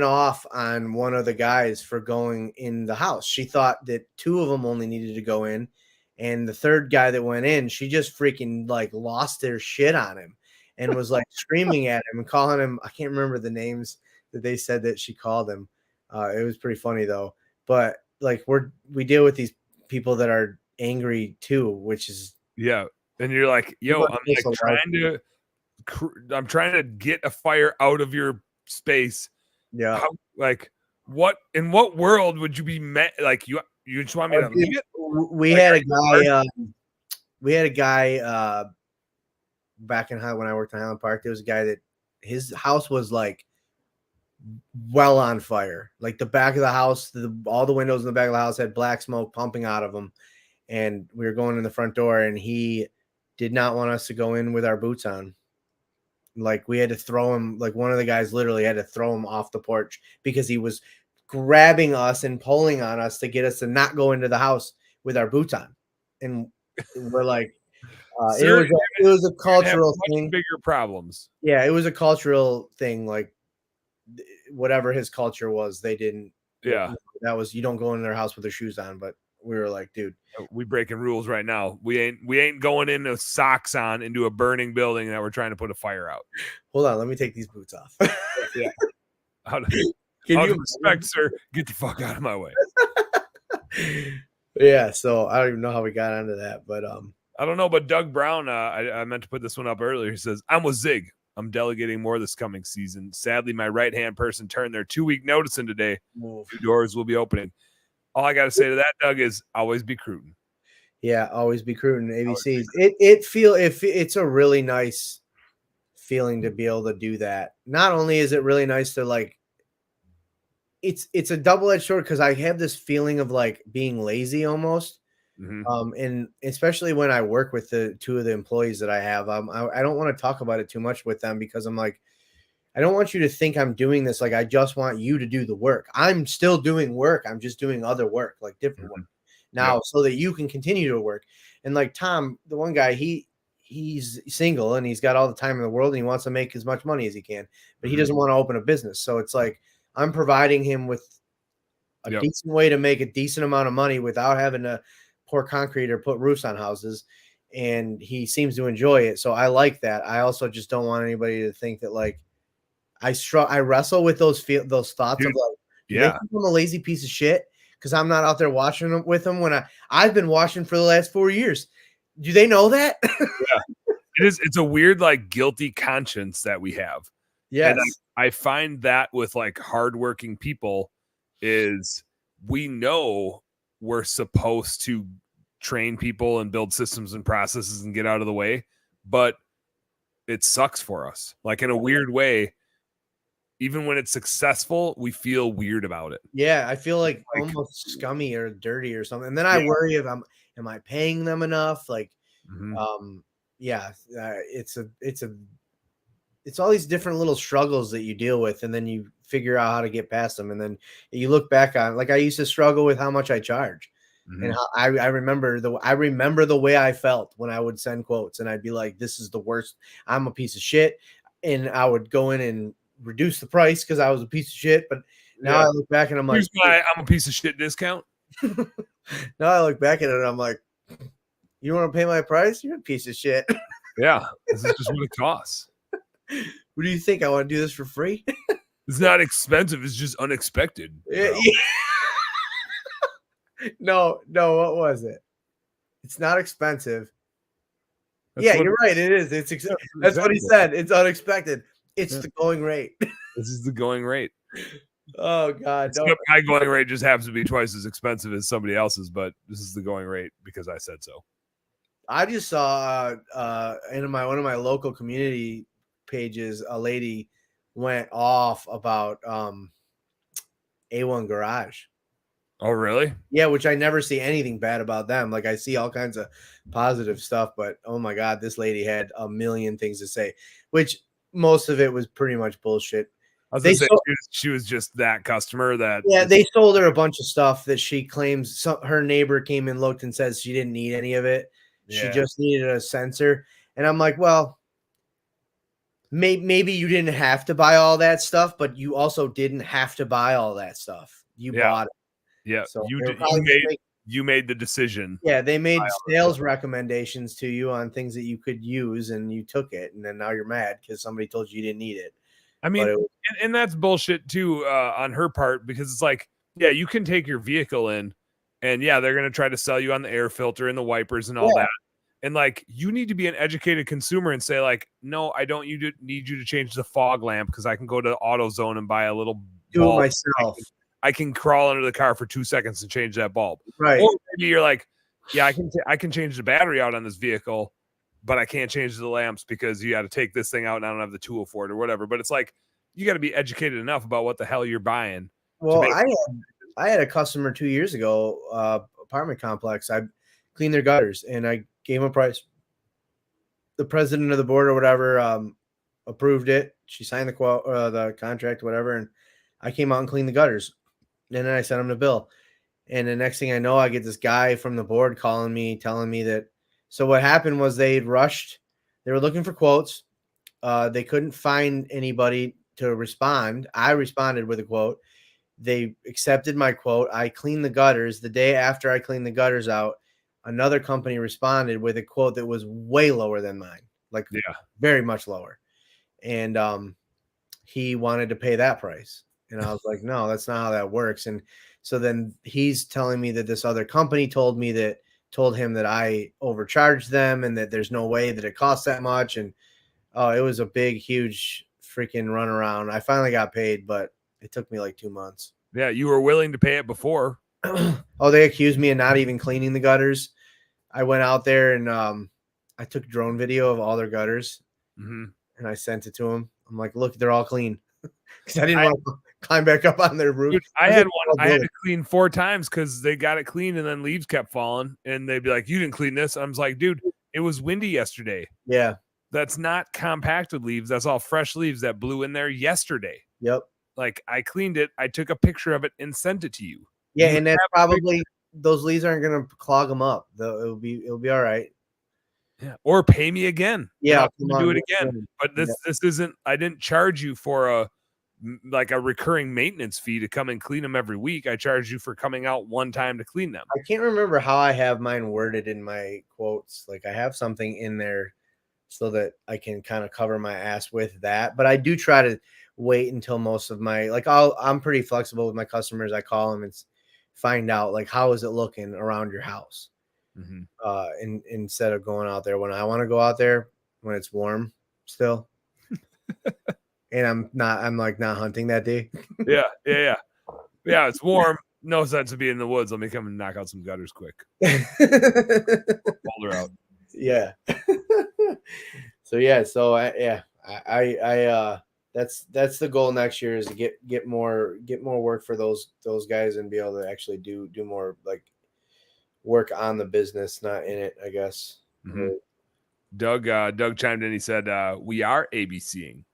off on one of the guys for going in the house. She thought that 2 of them only needed to go in, and the third guy that went in, she just freaking like lost their shit on him and was like screaming at him and calling him. I can't remember the names that they said that she called him. It was pretty funny though. But like we deal with these people that are angry too, which is and you're like, yo, I'm trying to get a fire out of your space. Yeah. What in what world would you be met? Like you just want me to leave it? We had a guy back in when I worked in Highland Park. There was a guy that his house was like well on fire. Like the back of the house, all the windows in the back of the house had black smoke pumping out of them. And we were going in the front door, and he did not want us to go in with our boots on. Like we had to throw him, like one of the guys literally had to throw him off the porch because he was grabbing us and pulling on us to get us to not go into the house with our boots on. And we're like, it was a cultural thing. Bigger problems. Yeah, it was a cultural thing. Like whatever his culture was, they didn't. Yeah, that was, you don't go in their house with their shoes on. But we were like, dude, we breaking rules right now. We ain't going in with socks on into a burning building that we're trying to put a fire out. Hold on, let me take these boots off. Yeah. Out of respect, sir, get the fuck out of my way. Yeah, so I don't even know how we got onto that, but I don't know. But Doug Brown, I meant to put this one up earlier. He says, I'm with Zig. I'm delegating more this coming season. Sadly, my right-hand person turned their 2-week notice in today. 2 doors will be opening. All I got to say to that, Doug, is always be Cruton. Yeah, always be Cruton. ABCs. It's a really nice feeling to be able to do that. Not only is it really nice to like, it's a double-edged sword because I have this feeling of like being lazy almost. And especially when I work with the 2 of the employees that I have, I don't want to talk about it too much with them because I'm like, I don't want you to think I'm doing this. Like, I just want you to do the work. I'm still doing work. I'm just doing other work, like different work now, so that you can continue to work. And like Tom, the one guy, he's single and he's got all the time in the world and he wants to make as much money as he can, but he doesn't want to open a business. So it's like, I'm providing him with a decent way to make a decent amount of money without having to pour concrete or put roofs on houses. And he seems to enjoy it. So I like that. I also just don't want anybody to think that like I wrestle with those thoughts Dude, of like, do they yeah. think I'm a lazy piece of shit because I'm not out there watching them with them when I've been watching for the last 4 years? Do they know that? Yeah. It's a weird, like, guilty conscience that we have. And Yes. I find that with like hardworking people is we know we're supposed to train people and build systems and processes and get out of the way, but it sucks for us. Like in a weird way, even when it's successful, we feel weird about it. Yeah, I feel like almost scummy or dirty or something. And then I worry if am I paying them enough? Like, yeah, it's all these different little struggles that you deal with, and then you figure out how to get past them. And then you look back on, like, I used to struggle with how much I charge. And how I remember the way I felt when I would send quotes and I'd be like, this is the worst. I'm a piece of shit. And I would go in and reduce the price because I was a piece of shit. But now I look back and I'm like, here's my I'm a piece of shit discount. now I look back at it and I'm like, you want to pay my price? You're a piece of shit. Yeah, this is just what it costs. What do you think? I want to do this for free? It's not expensive. It's just unexpected. Yeah. No, what was it? It's not expensive. You're right. It is. That's what he said. It's unexpected. It's the going rate. This is the going rate. Oh God! My going rate just happens to be twice as expensive as somebody else's, but this is the going rate because I said so. I just saw in one of my local community pages, a lady went off about A1 Garage. Oh, really? Yeah, which I never see anything bad about them. Like, I see all kinds of positive stuff, but oh my God, this lady had a million things to say, which most of it was pretty much bullshit. I was gonna say she was just that customer that. Yeah, they sold her a bunch of stuff that she claims her neighbor came and looked and says she didn't need any of it. Yeah. She just needed a sensor. And I'm like, well, maybe you didn't have to buy all that stuff, but you also didn't have to buy all that stuff. You bought it. Yeah, so you made the decision. Yeah, they made sales recommendations to you on things that you could use, and you took it, and then now you're mad because somebody told you didn't need it. I mean, and that's bullshit too on her part, because it's like, yeah, you can take your vehicle in, and yeah, they're gonna try to sell you on the air filter and the wipers and all that, and like, you need to be an educated consumer and say like, no, I don't need you to change the fog lamp because I can go to AutoZone and buy a little do it myself. I can crawl under the car for 2 seconds and change that bulb. Right. Or maybe you're like, yeah, I can change the battery out on this vehicle, but I can't change the lamps because you got to take this thing out and I don't have the tool for it or whatever. But it's like, you got to be educated enough about what the hell you're buying. Well, I had a customer 2 years ago, apartment complex. I cleaned their gutters and I gave them a price. The president of the board or whatever approved it. She signed the contract, whatever, and I came out and cleaned the gutters. And then I sent him the bill. And the next thing I know, I get this guy from the board calling me, telling me that. So what happened was they rushed. They were looking for quotes. They couldn't find anybody to respond. I responded with a quote. They accepted my quote. I cleaned the gutters. The day after I cleaned the gutters out, another company responded with a quote that was way lower than mine, like very much lower. And he wanted to pay that price. And I was like, no, that's not how that works. And so then he's telling me that this other company told him that I overcharged them and that there's no way that it costs that much. And it was a big, huge freaking runaround. I finally got paid, but it took me like 2 months. Yeah, you were willing to pay it before. Oh, they accused me of not even cleaning the gutters. I went out there and I took drone video of all their gutters and I sent it to them. I'm like, look, they're all clean. Because I didn't want to climb back up on their roof. Dude, I had to clean 4 times because they got it clean and then leaves kept falling. And they'd be like, you didn't clean this. I was like, dude, it was windy yesterday. Yeah. That's not compacted leaves. That's all fresh leaves that blew in there yesterday. Yep. Like, I cleaned it. I took a picture of it and sent it to you. Yeah, and that's probably those leaves aren't going to clog them up. It'll be all right. Yeah, or pay me again. Yeah, I'll do it again. But this isn't. I didn't charge you for a recurring maintenance fee to come and clean them every week. I charged you for coming out one time to clean them. I can't remember how I have mine worded in my quotes. Like, I have something in there so that I can kind of cover my ass with that. But I do try to wait until most of my, like, I'm pretty flexible with my customers. I call them and find out, like, how is it looking around your house? Instead of going out there when I want to go out there when it's warm still. And I'm like not hunting that day. Yeah. It's warm. No sense of being in the woods. Let me come and knock out some gutters quick. Hold her out. Yeah. So that's the goal next year, is to get more work for those guys and be able to actually do more, like, work on the business, not in it, I guess. Mm-hmm. Doug chimed in. He said, we are ABCing.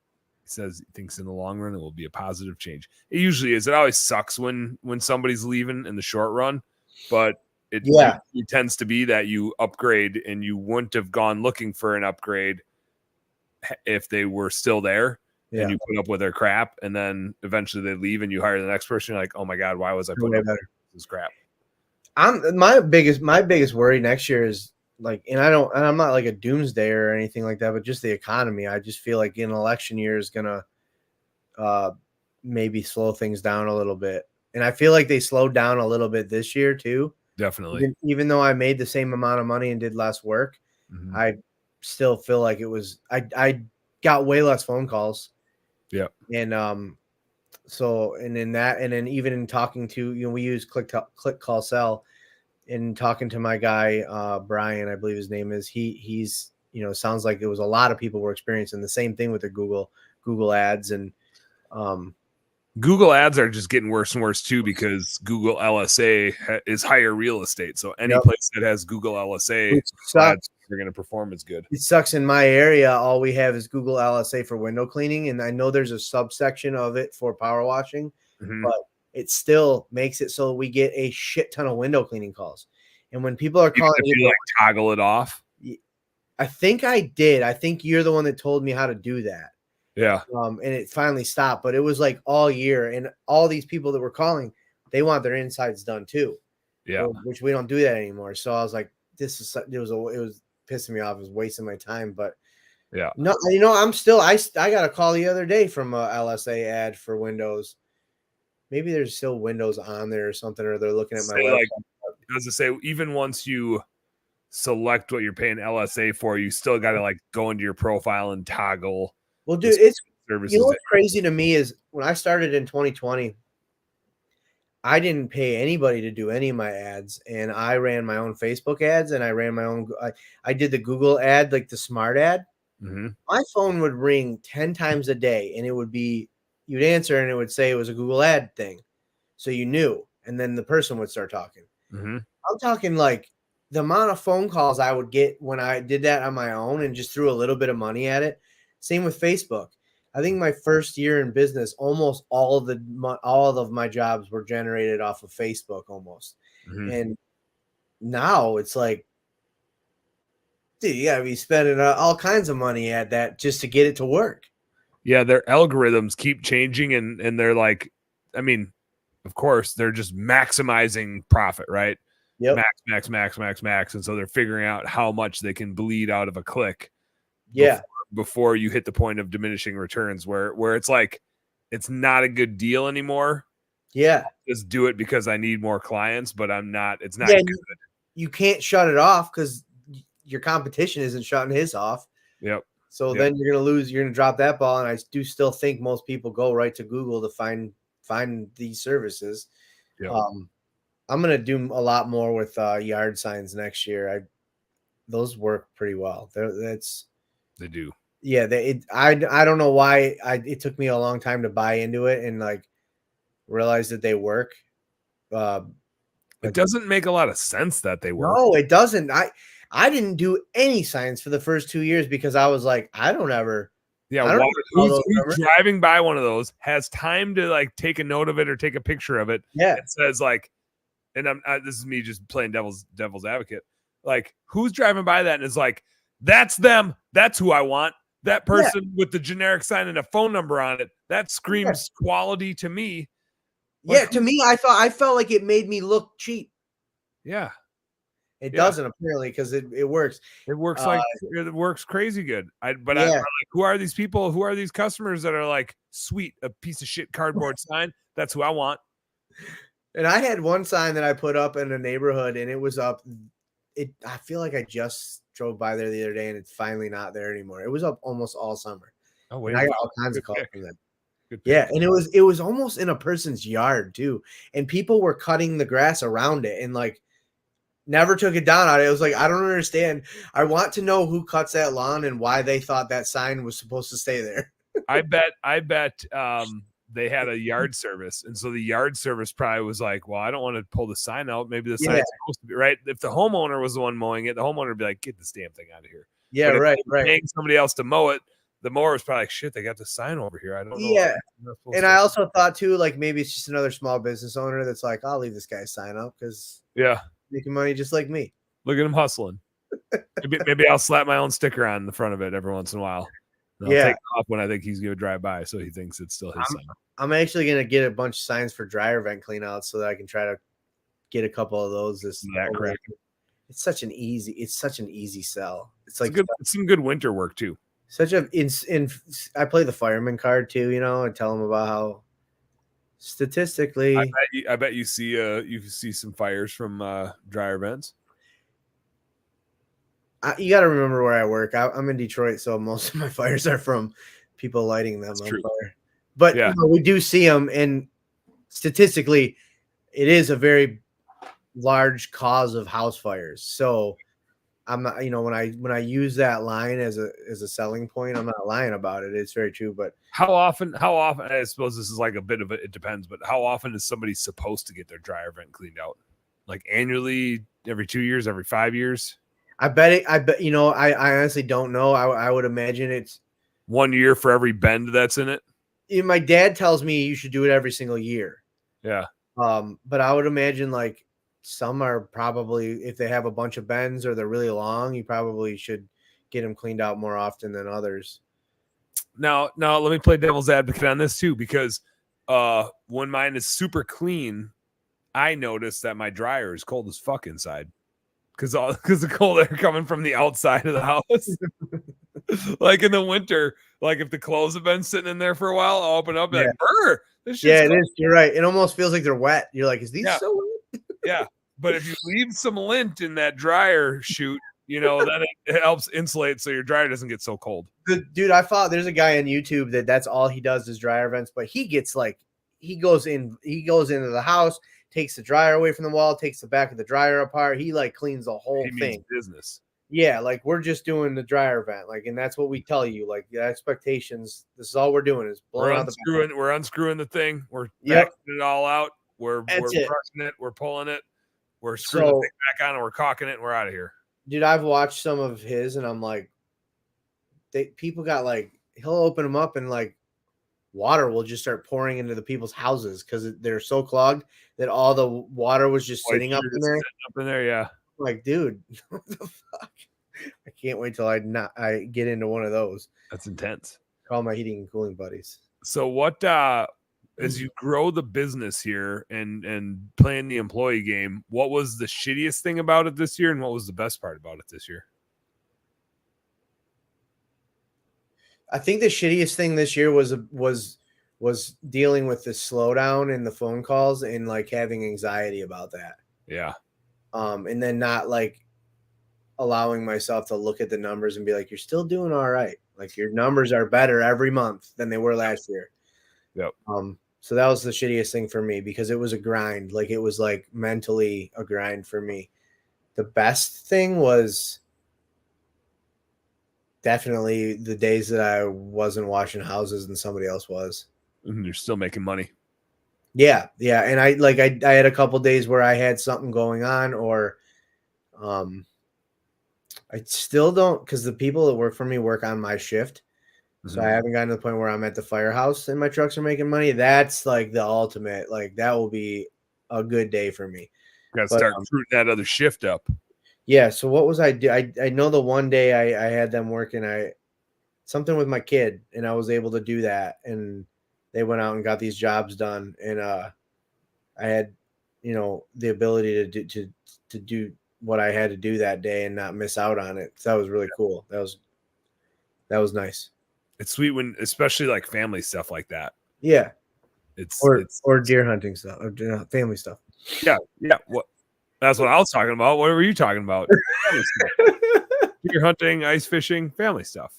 He says he thinks in the long run it will be a positive change. It usually is. It always sucks when somebody's leaving in the short run, but it tends to be that you upgrade, and you wouldn't have gone looking for an upgrade if they were still there. And you put up with their crap, and then eventually they leave and you hire the next person. You're like, oh my God, why was I putting up with this crap? My biggest worry next year is, like, and I'm not like a doomsdayer or anything like that, but just the economy. I just feel like an election year is gonna maybe slow things down a little bit. And I feel like they slowed down a little bit this year too. Definitely. Even though I made the same amount of money and did less work, I still feel like it was, I got way less phone calls. Yeah. And so, and then even in talking to, we use click call sell, and talking to my guy, Brian, I believe his name is, he's, sounds like it was a lot of people were experiencing the same thing with their Google ads. And Google ads are just getting worse and worse too, because Google LSA is higher real estate. So any place that has Google LSA ads are going to perform as good. It sucks. In my area, all we have is Google LSA for window cleaning. And I know there's a subsection of it for power washing, but it still makes it so we get a shit ton of window cleaning calls. And when people are calling, you like toggle it off. I think I did. I think you're the one that told me how to do that. Yeah. And it finally stopped, but it was like all year, and all these people that were calling, they want their insides done too. Yeah. Which we don't do that anymore. So I was like, it was pissing me off. It was wasting my time. But yeah, no, I got a call the other day from a LSA ad for Windows. Maybe there's still Windows on there or something, or they're looking at my website. As I say, even once you select what you're paying LSA for, you still got to like go into your profile and toggle. Well, dude, it's services. What's crazy to me is when I started in 2020, I didn't pay anybody to do any of my ads, and I ran my own Facebook ads, and I ran my own. I did the Google ad, like the smart ad. My phone would ring 10 times a day, and it would be, you'd answer, and it would say it was a Google ad thing, so you knew, and then the person would start talking. I'm talking like the amount of phone calls I would get when I did that on my own and just threw a little bit of money at it. Same with Facebook. I think my first year in business, almost all of my jobs were generated off of Facebook almost. And now it's like, dude, you gotta be spending all kinds of money at that just to get it to work. Yeah, their algorithms keep changing, and they're like, I mean, of course, they're just maximizing profit, right? Yep. Max. And so they're figuring out how much they can bleed out of a click. Yeah. Before you hit the point of diminishing returns where it's like, it's not a good deal anymore. Yeah. Just do it because I need more clients, but it's not good. You can't shut it off because your competition isn't shutting his off. Yep. So then you're going to lose, you're going to drop that ball. And I do still think most people go right to Google to find these services. Yep. I'm going to do a lot more with yard signs next year. Those work pretty well. They do. Yeah. I don't know why it took me a long time to buy into it and like realize that they work. It doesn't make a lot of sense that they work. No, it doesn't. I didn't do any signs for the first 2 years because I was like, I don't ever. Yeah, who's driving by one of those has time to like take a note of it or take a picture of it? Yeah, it says like, and this is me just playing devil's advocate. Like, who's driving by that and is like, that's them. That's who I want. That person with the generic sign and a phone number on it. That screams quality to me. Like, to me, I felt like it made me look cheap. Yeah. It doesn't apparently because it works. It works it works crazy good. I'm Yeah. like, who are these people? Who are these customers that are like, sweet, a piece of shit cardboard sign? That's who I want. And I had one sign that I put up in a neighborhood, and it was up. I feel like I just drove by there the other day, and it's finally not there anymore. It was up almost all summer. Oh wait, and I got all kinds of calls from them. Yeah, and it was almost in a person's yard too, and people were cutting the grass around it, and like never took it down on it. It was like, I don't understand. I want to know who cuts that lawn and why they thought that sign was supposed to stay there. I bet they had a yard service, and so the yard service probably was like, well, I don't want to pull the sign out. Maybe the sign's supposed to be right. If the homeowner was the one mowing it, the homeowner would be like, get this damn thing out of here. Yeah, right. Paying somebody else to mow it, the mower was probably like, shit, they got the sign over here. I don't know. Yeah. And I also thought too, like maybe it's just another small business owner that's like, I'll leave this guy's sign up because making money just like me. Look at him hustling. maybe I'll slap my own sticker on the front of it every once in a while. I'll take it off when I think he's going to drive by, so he thinks it's still his sign. I'm actually going to get a bunch of signs for dryer vent clean out so that I can try to get a couple of those. It's such an easy sell. It's like some good winter work too. I play the fireman card too, and tell them about how statistically I bet you see some fires from dryer vents. You got to remember where I work. I'm in Detroit, so most of my fires are from people lighting them on fire. But we do see them, and statistically, it is a very large cause of house fires. So I'm not, when I use that line as a selling point, I'm not lying about it. It's very true. But how often? I suppose this is like a bit of it depends. But how often is somebody supposed to get their dryer vent cleaned out? Like annually, every 2 years, every 5 years? I bet, I honestly don't know. I would imagine it's 1 year for every bend that's in it. My dad tells me you should do it every single year. Yeah. But I would imagine like some are probably, if they have a bunch of bends or they're really long, you probably should get them cleaned out more often than others. Now let me play devil's advocate on this too, because when mine is super clean, I notice that my dryer is cold as fuck inside. Because the cold air coming from the outside of the house. Like in the winter, like if the clothes have been sitting in there for a while, I'll open up and this shit's it is. You're right. It almost feels like they're wet. You're like, is these so wet? Yeah. But if you leave some lint in that dryer chute, then it helps insulate so your dryer doesn't get so cold. Dude, I thought there's a guy on YouTube that's all he does is dryer vents, but he gets like he goes into the house, takes the dryer away from the wall, takes the back of the dryer apart. He like cleans the whole thing. Business. Yeah, like we're just doing the dryer vent, like, and that's what we tell you. Like the expectations. This is all we're doing is blowing out the. We're unscrewing the thing. We're backing it all out. We're brushing it. We're pulling it. We're screwing the thing back on, and we're caulking it. And we're out of here. Dude, I've watched some of his, and I'm like, people got like he'll open them up and like water will just start pouring into the people's houses because they're so clogged that all the water was just sitting up in there. Up in there, yeah. Like, dude, what the fuck? I can't wait till I get into one of those. That's intense. Call my heating and cooling buddies. So what as you grow the business here and playing the employee game, what was the shittiest thing about it this year, and what was the best part about it this year? I think the shittiest thing this year was dealing with the slowdown in the phone calls and like having anxiety about that. Yeah. And then not like allowing myself to look at the numbers and be like, you're still doing all right. Like your numbers are better every month than they were last year. Yep. So that was the shittiest thing for me because it was a grind. Like it was like mentally a grind for me. The best thing was definitely the days that I wasn't washing houses and somebody else was. And you're still making money. Yeah. And I had a couple days where I had something going on, or I still don't, because the people that work for me work on my shift. So I haven't gotten to the point where I'm at the firehouse and my trucks are making money. That's like the ultimate. Like that will be a good day for me. Got to start recruiting that other shift up. Yeah. So what was I do? I know the one day I had them working, something with my kid, and I was able to do that. And they went out and got these jobs done. And I had, the ability to do what I had to do that day and not miss out on it. So that was really cool. That was nice. It's sweet when, especially like family stuff like that. Yeah. It's or deer hunting stuff, or family stuff. Yeah. What? That's what I was talking about. What were you talking about? Deer hunting, ice fishing, family stuff.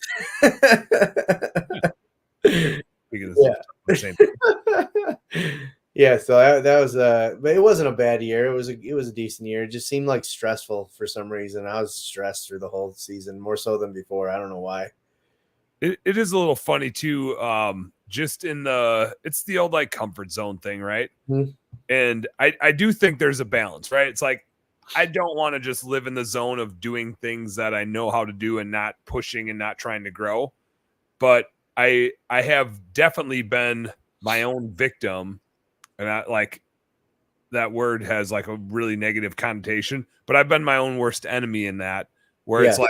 Yeah, so that was but it wasn't a bad year. It was a decent year. It just seemed like stressful for some reason. I was stressed through the whole season, more so than before. I don't know why. It is a little funny too. Just it's the old like comfort zone thing, right? Mm-hmm. And I do think there's a balance, right? It's like I don't want to just live in the zone of doing things that I know how to do and not pushing and not trying to grow. But I have definitely been my own victim, and I like that word has like a really negative connotation, but I've been my own worst enemy in that, where it's like,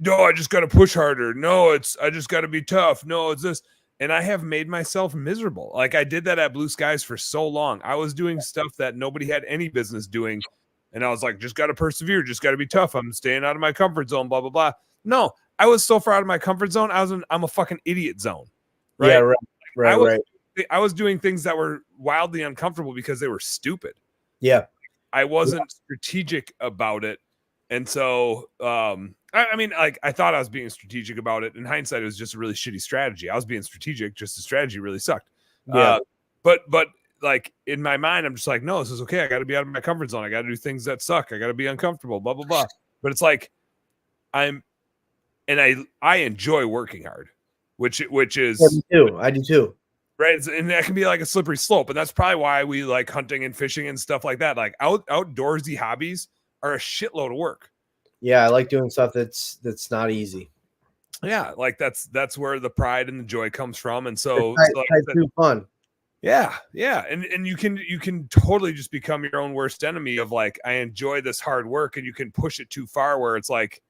no, I just got to push harder. No, I just got to be tough. No, it's this. And I have made myself miserable. Like I did that at Blue Skies for so long. I was doing stuff that nobody had any business doing. And I was like, just got to persevere. Just got to be tough. I'm staying out of my comfort zone, blah, blah, blah. No, I was so far out of my comfort zone. I'm a fucking idiot zone. Right. Yeah, right. I was doing things that were wildly uncomfortable because they were stupid. Yeah. I wasn't strategic about it. And so, I mean, like I thought I was being strategic about it. In hindsight, it was just a really shitty strategy. I was being strategic, just the strategy really sucked. Yeah. But like in my mind, I'm just like, no, this is okay. I got to be out of my comfort zone. I got to do things that suck. I got to be uncomfortable, blah, blah, blah. But it's like, I enjoy working hard, which is I do too. Right. And that can be like a slippery slope. And that's probably why we like hunting and fishing and stuff like that. Like outdoorsy hobbies are a shitload of work. Yeah, I like doing stuff that's not easy. Yeah, like that's where the pride and the joy comes from. And so it's too fun. Yeah. And you can totally just become your own worst enemy of like, I enjoy this hard work, and you can push it too far where it's like,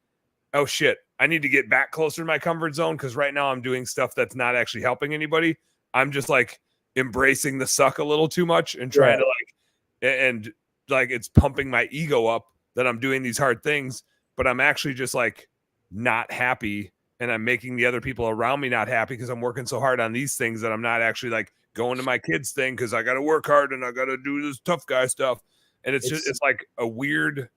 oh shit, I need to get back closer to my comfort zone because right now I'm doing stuff that's not actually helping anybody. I'm just like embracing the suck a little too much and trying to like it's pumping my ego up that I'm doing these hard things, but I'm actually just like not happy, and I'm making the other people around me not happy because I'm working so hard on these things that I'm not actually like going to my kids' thing because I got to work hard and I got to do this tough guy stuff. And it's like a weird,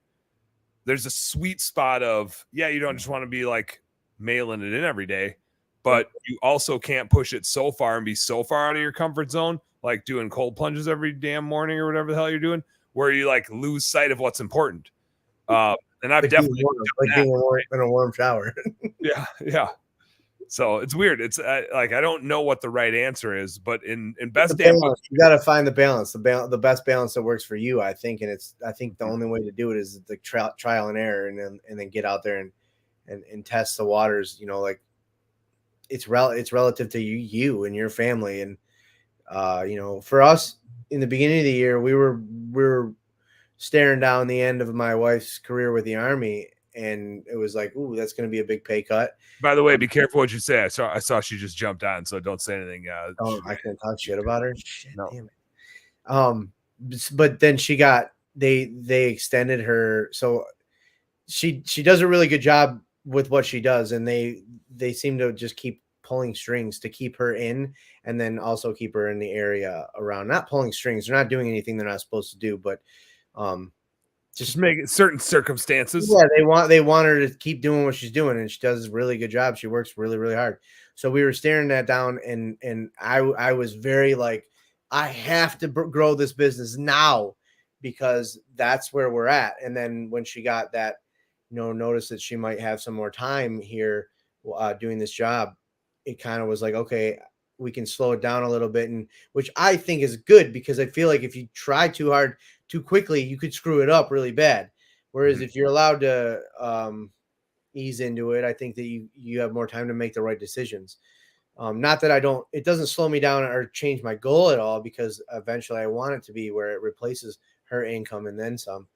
there's a sweet spot of, yeah, you don't just want to be like mailing it in every day, but you also can't push it so far and be so far out of your comfort zone, like doing cold plunges every damn morning or whatever the hell you're doing, where you like lose sight of what's important. And I've definitely being in a warm shower. Yeah. So it's weird. It's like I don't know what the right answer is, but in best balance, you got to find the balance, the best balance that works for you, I think. And I think the only way to do it is the trial and error, and then get out there and test the waters. You know, like it's relative to you and your family. And you know, for us in the beginning of the year, we were staring down the end of my wife's career with the Army, and it was like, ooh, that's going to be a big pay cut. By the way, be careful what you say. I saw she just jumped on, so don't say anything. I can't talk shit about her. Shit, no. Damn it. But then they extended her, so she does a really good job with what she does, and they seem to just keep pulling strings to keep her in, and then also keep her in the area around. Not pulling strings, they're not doing anything they're not supposed to do, but just make it certain circumstances. Yeah, they want her to keep doing what she's doing, and she does a really good job. She works really, really hard. So we were staring that down, and I was very like, I have to grow this business now because that's where we're at. And then when she got that, notice that she might have some more time here doing this job, it kind of was like, okay, we can slow it down a little bit, and which I think is good, because I feel like if you try too hard too quickly, you could screw it up really bad. Whereas if you're allowed to ease into it, I think that you have more time to make the right decisions. Not that it doesn't slow me down or change my goal at all, because eventually I want it to be where it replaces her income and then some.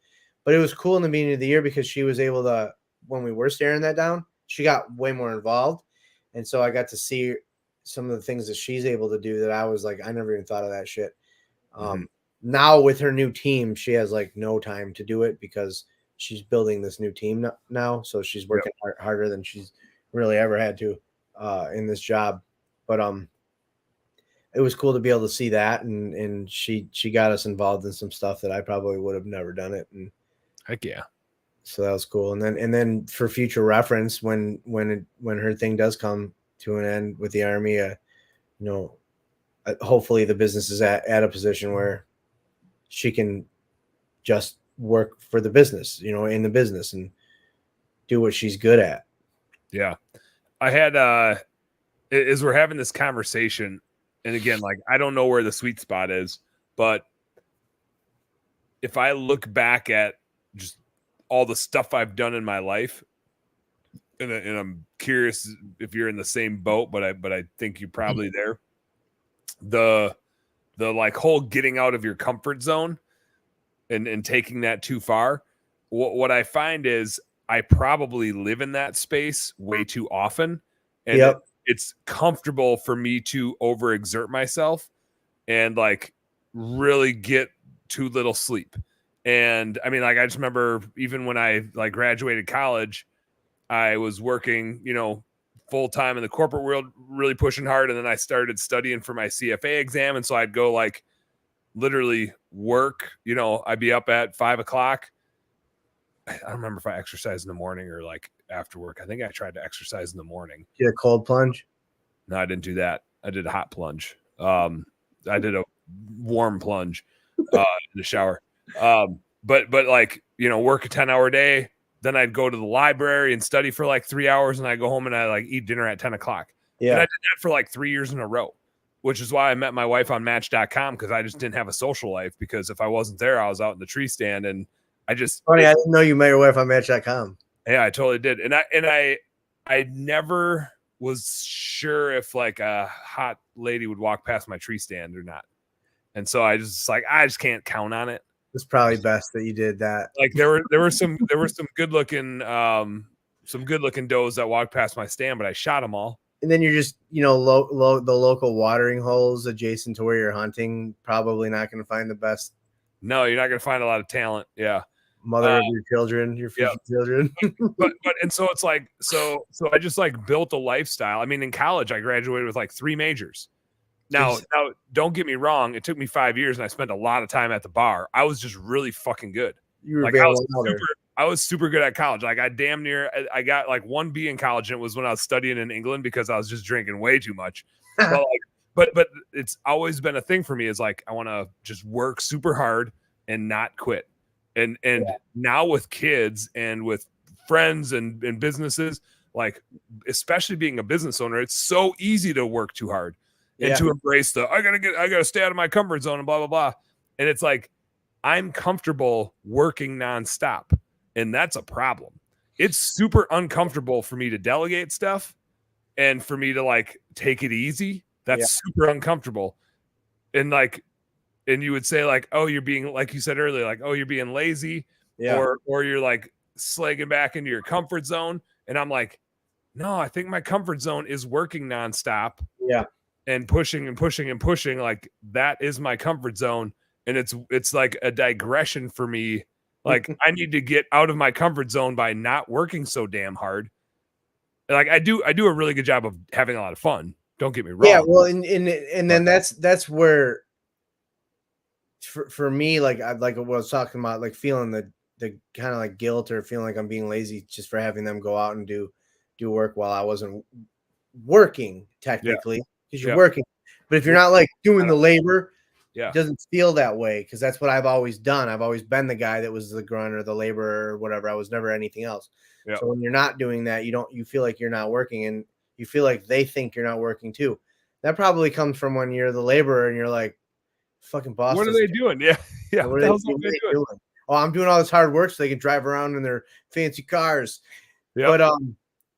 But it was cool in the beginning of the year because she was able to, when we were staring that down, she got way more involved. And so I got to see some of the things that she's able to do that I was like, I never even thought of that shit. Now with her new team, she has like no time to do it because she's building this new team now, so she's working harder than she's really ever had to in this job. But it was cool to be able to see that, and she got us involved in some stuff that I probably would have never done it. And heck yeah. So that was cool. And then for future reference, when her thing does come to an end with the Army, hopefully the business is at a position where she can just work for the business, in the business and do what she's good at. Yeah. I had, as we're having this conversation, and again, like, I don't know where the sweet spot is, but if I look back at just all the stuff I've done in my life, and I'm curious if you're in the same boat, but I think you're probably there. The like whole getting out of your comfort zone and taking that too far. What I find is I probably live in that space way too often, and it's comfortable for me to overexert myself and like really get too little sleep. And I mean, like, I just remember even when I like graduated college, I was working, full time in the corporate world, really pushing hard. And then I started studying for my CFA exam. And so I'd go like literally work, I'd be up at 5 o'clock. I don't remember if I exercised in the morning or like after work. I think I tried to exercise in the morning. Did a cold plunge? No, I didn't do that. I did a hot plunge. I did a warm plunge in the shower. But like, work a 10-hour day. Then I'd go to the library and study for like 3 hours, and I go home and I like eat dinner at 10 o'clock. Yeah. And I did that for like 3 years in a row, which is why I met my wife on Match.com, because I just didn't have a social life, because if I wasn't there, I was out in the tree stand. And I just funny, I didn't know you met your wife on Match.com. Yeah, I totally did. And I never was sure if like a hot lady would walk past my tree stand or not. And so I just can't count on it. It's probably best that you did that. Like there were some good looking does that walked past my stand, but I shot them all. And then you're just, the local watering holes adjacent to where you're hunting, probably not going to find the best. No, you're not going to find a lot of talent. Yeah. Mother of your children, your future children. but and so it's like, so I just like built a lifestyle. I mean, in college, I graduated with like 3 majors. Now, don't get me wrong. It took me 5 years, and I spent a lot of time at the bar. I was just really fucking good. Like I was super good at college. Like I got like 1B in college, and it was when I was studying in England because I was just drinking way too much. But it's always been a thing for me. Is like I want to just work super hard and not quit. And now with kids and with friends and businesses, like especially being a business owner, it's so easy to work too hard. And to embrace I gotta stay out of my comfort zone and blah, blah, blah. And it's like, I'm comfortable working nonstop. And that's a problem. It's super uncomfortable for me to delegate stuff and for me to like take it easy. That's super uncomfortable. And like, and you would say like, oh, you're being, like you said earlier, like, oh, you're being lazy or you're like slagging back into your comfort zone. And I'm like, no, I think my comfort zone is working nonstop. Yeah. And pushing and pushing and pushing, like that is my comfort zone. And it's like a digression for me. Like I need to get out of my comfort zone by not working so damn hard. Like I do a really good job of having a lot of fun. Don't get me wrong. Yeah, well, and then that's where for me, like what I was talking about, like feeling the kind of like guilt or feeling like I'm being lazy just for having them go out and do work while I wasn't working technically. Because you're working, but if you're not like doing the labor, it doesn't feel that way. Because that's what I've always done. I've always been the guy that was the grunt or the laborer or whatever. I was never anything else. So when you're not doing that, you feel like you're not working, and you feel like they think you're not working too. That probably comes from when you're the laborer and you're like, "Fucking boss, what are they doing?" Yeah. What are they doing? Oh, I'm doing all this hard work so they can drive around in their fancy cars. But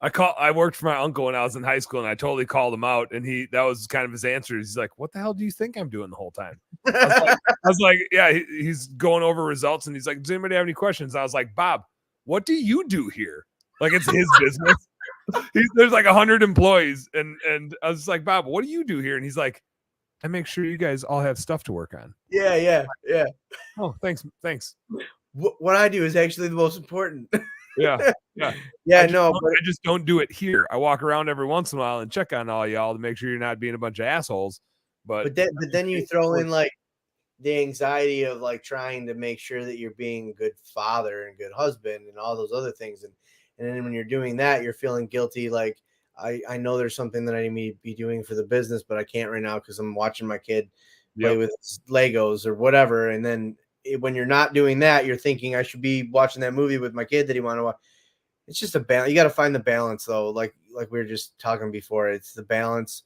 I worked for my uncle when I was in high school, and I totally called him out, and that was kind of his answer. He's like, "What the hell do you think I'm doing the whole time?" I was like, "Yeah." He's going over results, and he's like, "Does anybody have any questions?" I was like, "Bob, what do you do here?" Like it's his business. There's like 100 employees, and I was like, "Bob, what do you do here?" And he's like, "I make sure you guys all have stuff to work on." Yeah. Oh, thanks. what I do is actually the most important. Yeah. Yeah, I just don't do it here. I walk around every once in a while and check on all y'all to make sure you're not being a bunch of assholes. But then you throw in like the anxiety of like trying to make sure that you're being a good father and good husband and all those other things. And then when you're doing that, you're feeling guilty. Like I know there's something that I need to be doing for the business, but I can't right now because I'm watching my kid play with Legos or whatever. And then when you're not doing that, you're thinking I should be watching that movie with my kid that he want to watch. It's just a balance. You got to find the balance though. Like we were just talking before, it's the balance.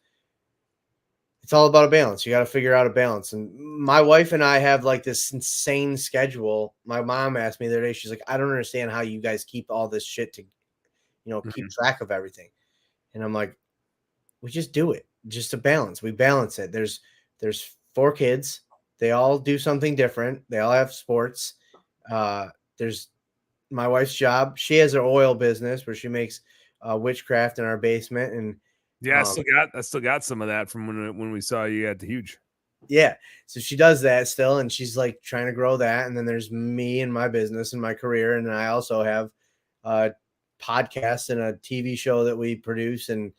It's all about a balance. You got to figure out a balance. And my wife and I have like this insane schedule. My mom asked me the other day, she's like, I don't understand how you guys keep all this shit to, keep track of everything. And I'm like, we just do it. Just a balance. We balance it. There's 4 kids. They all do something different. They all have sports. There's my wife's job. She has her oil business where she makes witchcraft in our basement. And yeah, I still got some of that from when we saw you at the Huge. Yeah. So she does that still, and she's like trying to grow that. And then there's me and my business and my career. And then I also have a podcast and a TV show that we produce and,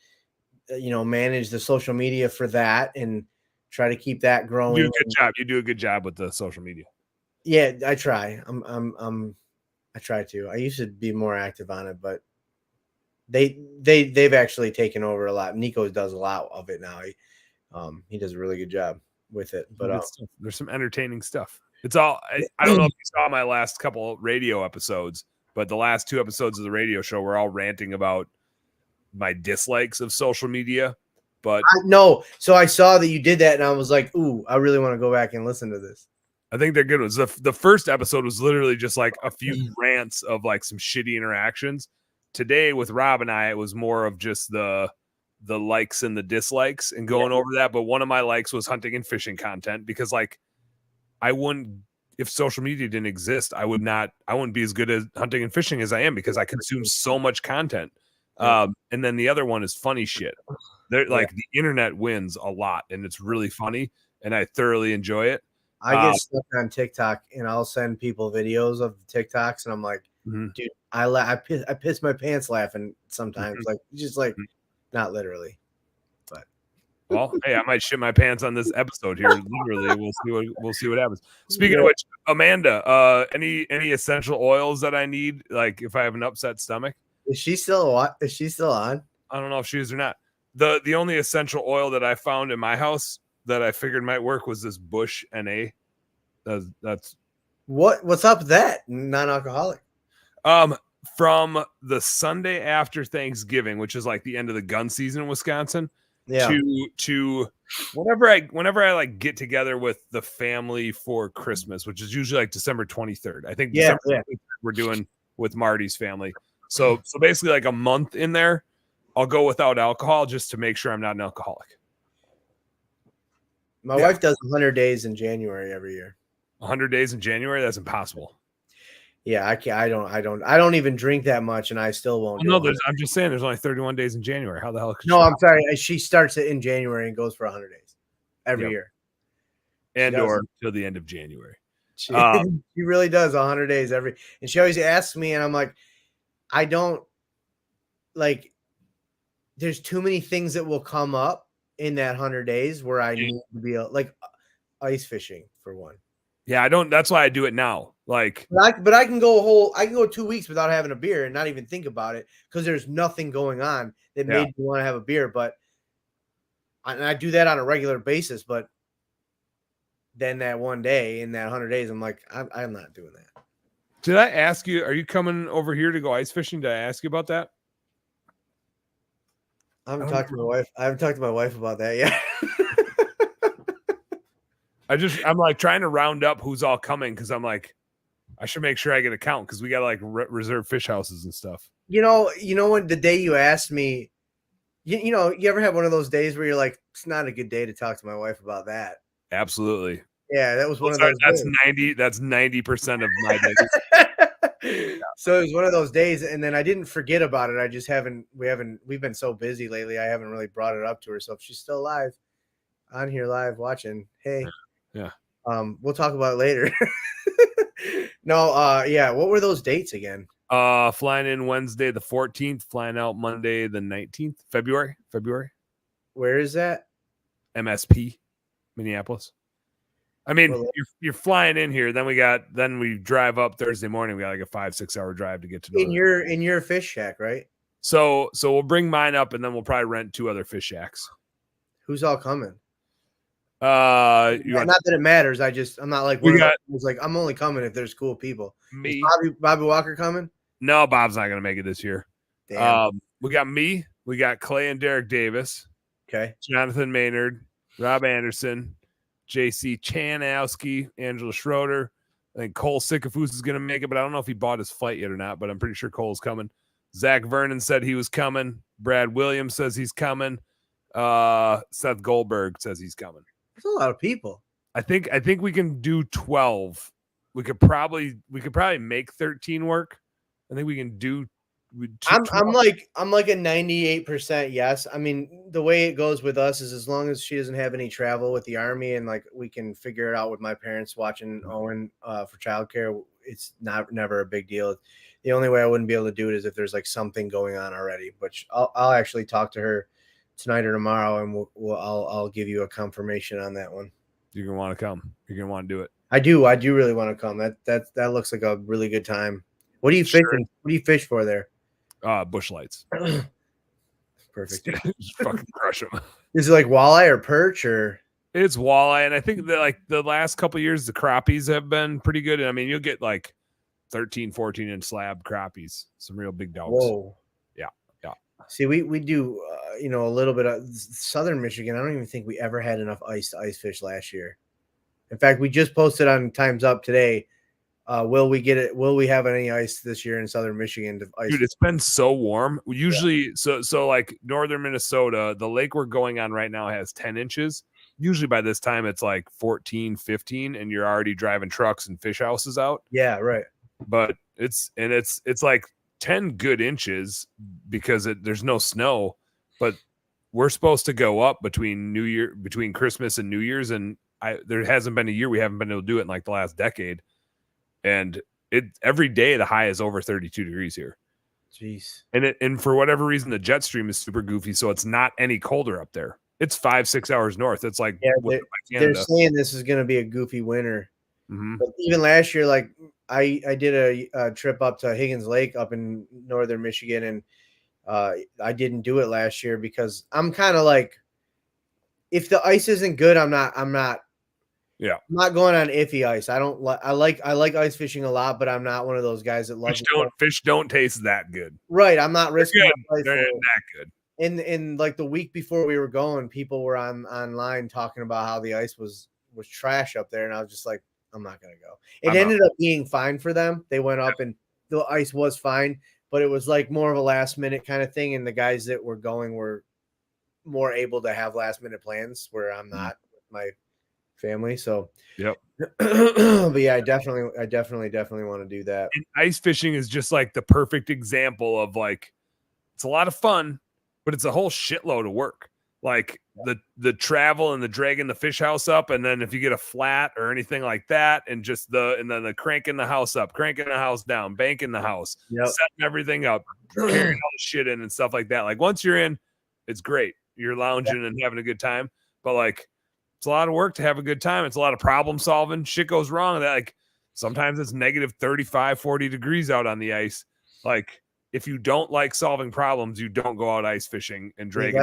manage the social media for that and try to keep that growing. You do a good job. You do a good job with the social media. Yeah, I try. I try to. I used to be more active on it, but they've actually taken over a lot. Nico does a lot of it now. He does a really good job with it. But there's some entertaining stuff. It's all I don't know if you saw my last couple radio episodes, but the last 2 episodes of the radio show were all ranting about my dislikes of social media. But no, so I saw that you did that, and I was like, "Ooh, I really want to go back and listen to this." I think they're good ones. The first episode was literally just like a few rants of like some shitty interactions. Today with Rob and I, it was more of just the likes and the dislikes and going over that. But one of my likes was hunting and fishing content because like I wouldn't, if social media didn't exist, I wouldn't be as good at hunting and fishing as I am because I consume so much content. And then the other one is funny shit. They're like the internet wins a lot and it's really funny and I thoroughly enjoy it. I get stuck on TikTok and I'll send people videos of TikToks and I'm like, dude, I piss my pants laughing sometimes. Like just like not literally, but well, hey, I might shit my pants on this episode here. Literally, we'll see what happens. Speaking of which, Amanda, any essential oils that I need, like if I have an upset stomach? Is she still on? I don't know if she is or not. The only essential oil that I found in my house that I figured might work was this Busch NA. That's what's up with that non-alcoholic. From the Sunday after Thanksgiving, which is like the end of the gun season in Wisconsin, to whenever I like get together with the family for Christmas, which is usually like December 23rd. I think December 23rd we're doing with Marty's family. So basically like a month in there, I'll go without alcohol just to make sure I'm not an alcoholic. My wife does 100 days in January every year. 100 days in January? That's impossible. Yeah, I can't. I don't even drink that much, and I still won't. No, I'm just saying there's only 31 days in January. How the hell? No, I'm sorry. She starts it in January and goes for 100 days every year, and or till the end of January. She really does 100 days every. And she always asks me, and I'm like, I don't like. There's too many things that will come up in that 100 days where I need to be like ice fishing for one. Yeah, I don't. That's why I do it now. Like, but I can go 2 weeks without having a beer and not even think about it because there's nothing going on that made me want to have a beer. But I do that on a regular basis. But then that one day in that 100 days, I'm like, I'm not doing that. Did I ask you? Are you coming over here to go ice fishing? Did I ask you about that? I haven't talked to my wife about that yet. I'm like trying to round up who's all coming because I'm like, I should make sure I get a count because we got to like reserve fish houses and stuff. You know when the day you asked me, you ever have one of those days where you're like, it's not a good day to talk to my wife about that. Absolutely. Yeah, that was one of those. That's 90% of my days. So it was one of those days, and then I didn't forget about it. I just we've been so busy lately. I haven't really brought it up to her. So if she's still live, on here live watching, hey, yeah, we'll talk about it later. No, yeah. What were those dates again? Flying in Wednesday the 14th, flying out Monday the 19th, February. Where is that? MSP, Minneapolis. I mean, Well, you're flying in here, then we drive up Thursday morning. We got like a 5-6 hour drive to get to in your fish shack, right? So we'll bring mine up, and then we'll probably rent 2 other fish shacks. Who's all coming? Not that it matters. I'm not like I'm only coming if there's cool people. Me, is Bobby Walker coming? No, Bob's not gonna make it this year. Damn. We got me, we got Clay and Derek Davis, okay, Jonathan Maynard, Rob Anderson, JC Chanowski, Angela Schroeder. I think Cole Sikafus is gonna make it, but I don't know if he bought his flight yet or not. But I'm pretty sure Cole's coming. Zach Vernon said he was coming. Brad Williams says he's coming. Seth Goldberg says he's coming. There's a lot of people. I think we can do 12. We could probably make 13 work. I think we can do. I'm like a 98% yes. I mean, the way it goes with us is as long as she doesn't have any travel with the Army and like we can figure it out with my parents watching Owen for childcare, it's never a big deal. The only way I wouldn't be able to do it is if there's like something going on already. But I'll actually talk to her tonight or tomorrow, and I'll give you a confirmation on that one. You're gonna want to come. You're gonna want to do it. I do really want to come. That looks like a really good time. What do you fish? What do you fish for there? Bush lights. Perfect. Just fucking crush them. Is it like walleye or perch or? It's walleye, and I think that like the last couple of years the crappies have been pretty good. I mean, you'll get like 13, 14 inch slab crappies, some real big dogs. Whoa. Yeah. See, we do a little bit of Southern Michigan. I don't even think we ever had enough ice to ice fish last year. In fact, we just posted on Time's Up today. Will we get it? Will we have any ice this year in Southern Michigan? Dude, it's been so warm. Usually, so like northern Minnesota, the lake we're going on right now has 10 inches. Usually by this time it's like 14, 15, and you're already driving trucks and fish houses out. Yeah, right. But it's like 10 good inches because there's no snow. But we're supposed to go up between Christmas and New Year's, and there hasn't been a year we haven't been able to do it in like the last decade. And every day the high is over 32 degrees here. Jeez. And for whatever reason, the jet stream is super goofy, so it's not any colder up there. It's 5-6 hours north. It's like they're saying this is going to be a goofy winter. Mm-hmm. But even last year, like I did a trip up to Higgins Lake up in northern Michigan, and I didn't do it last year because I'm kind of like, if the ice isn't good, I'm not. Yeah, I'm not going on iffy ice. I like ice fishing a lot, but I'm not one of those guys that loves fish don't taste that good. Right, I'm not risking my life. They're not that good. In like the week before we were going, people were online talking about how the ice was trash up there, and I was just like, I'm not gonna go. It ended up being fine for them. They went up and the ice was fine, but it was like more of a last minute kind of thing, and the guys that were going were more able to have last minute plans where I'm not with my family. So but yeah, I definitely want to do that. And ice fishing is just like the perfect example of like, it's a lot of fun, but it's a whole shitload of work. Like the travel and the dragging the fish house up, and then if you get a flat or anything like that, and then the cranking the house up, cranking the house down, banking the house, setting everything up, carrying all the shit in and stuff like that. Like once you're in, it's great. You're lounging and having a good time, but like, it's a lot of work to have a good time. It's a lot of problem solving. Shit goes wrong. That like sometimes it's negative 35, 40 degrees out on the ice. Like if you don't like solving problems, you don't go out ice fishing and dragging.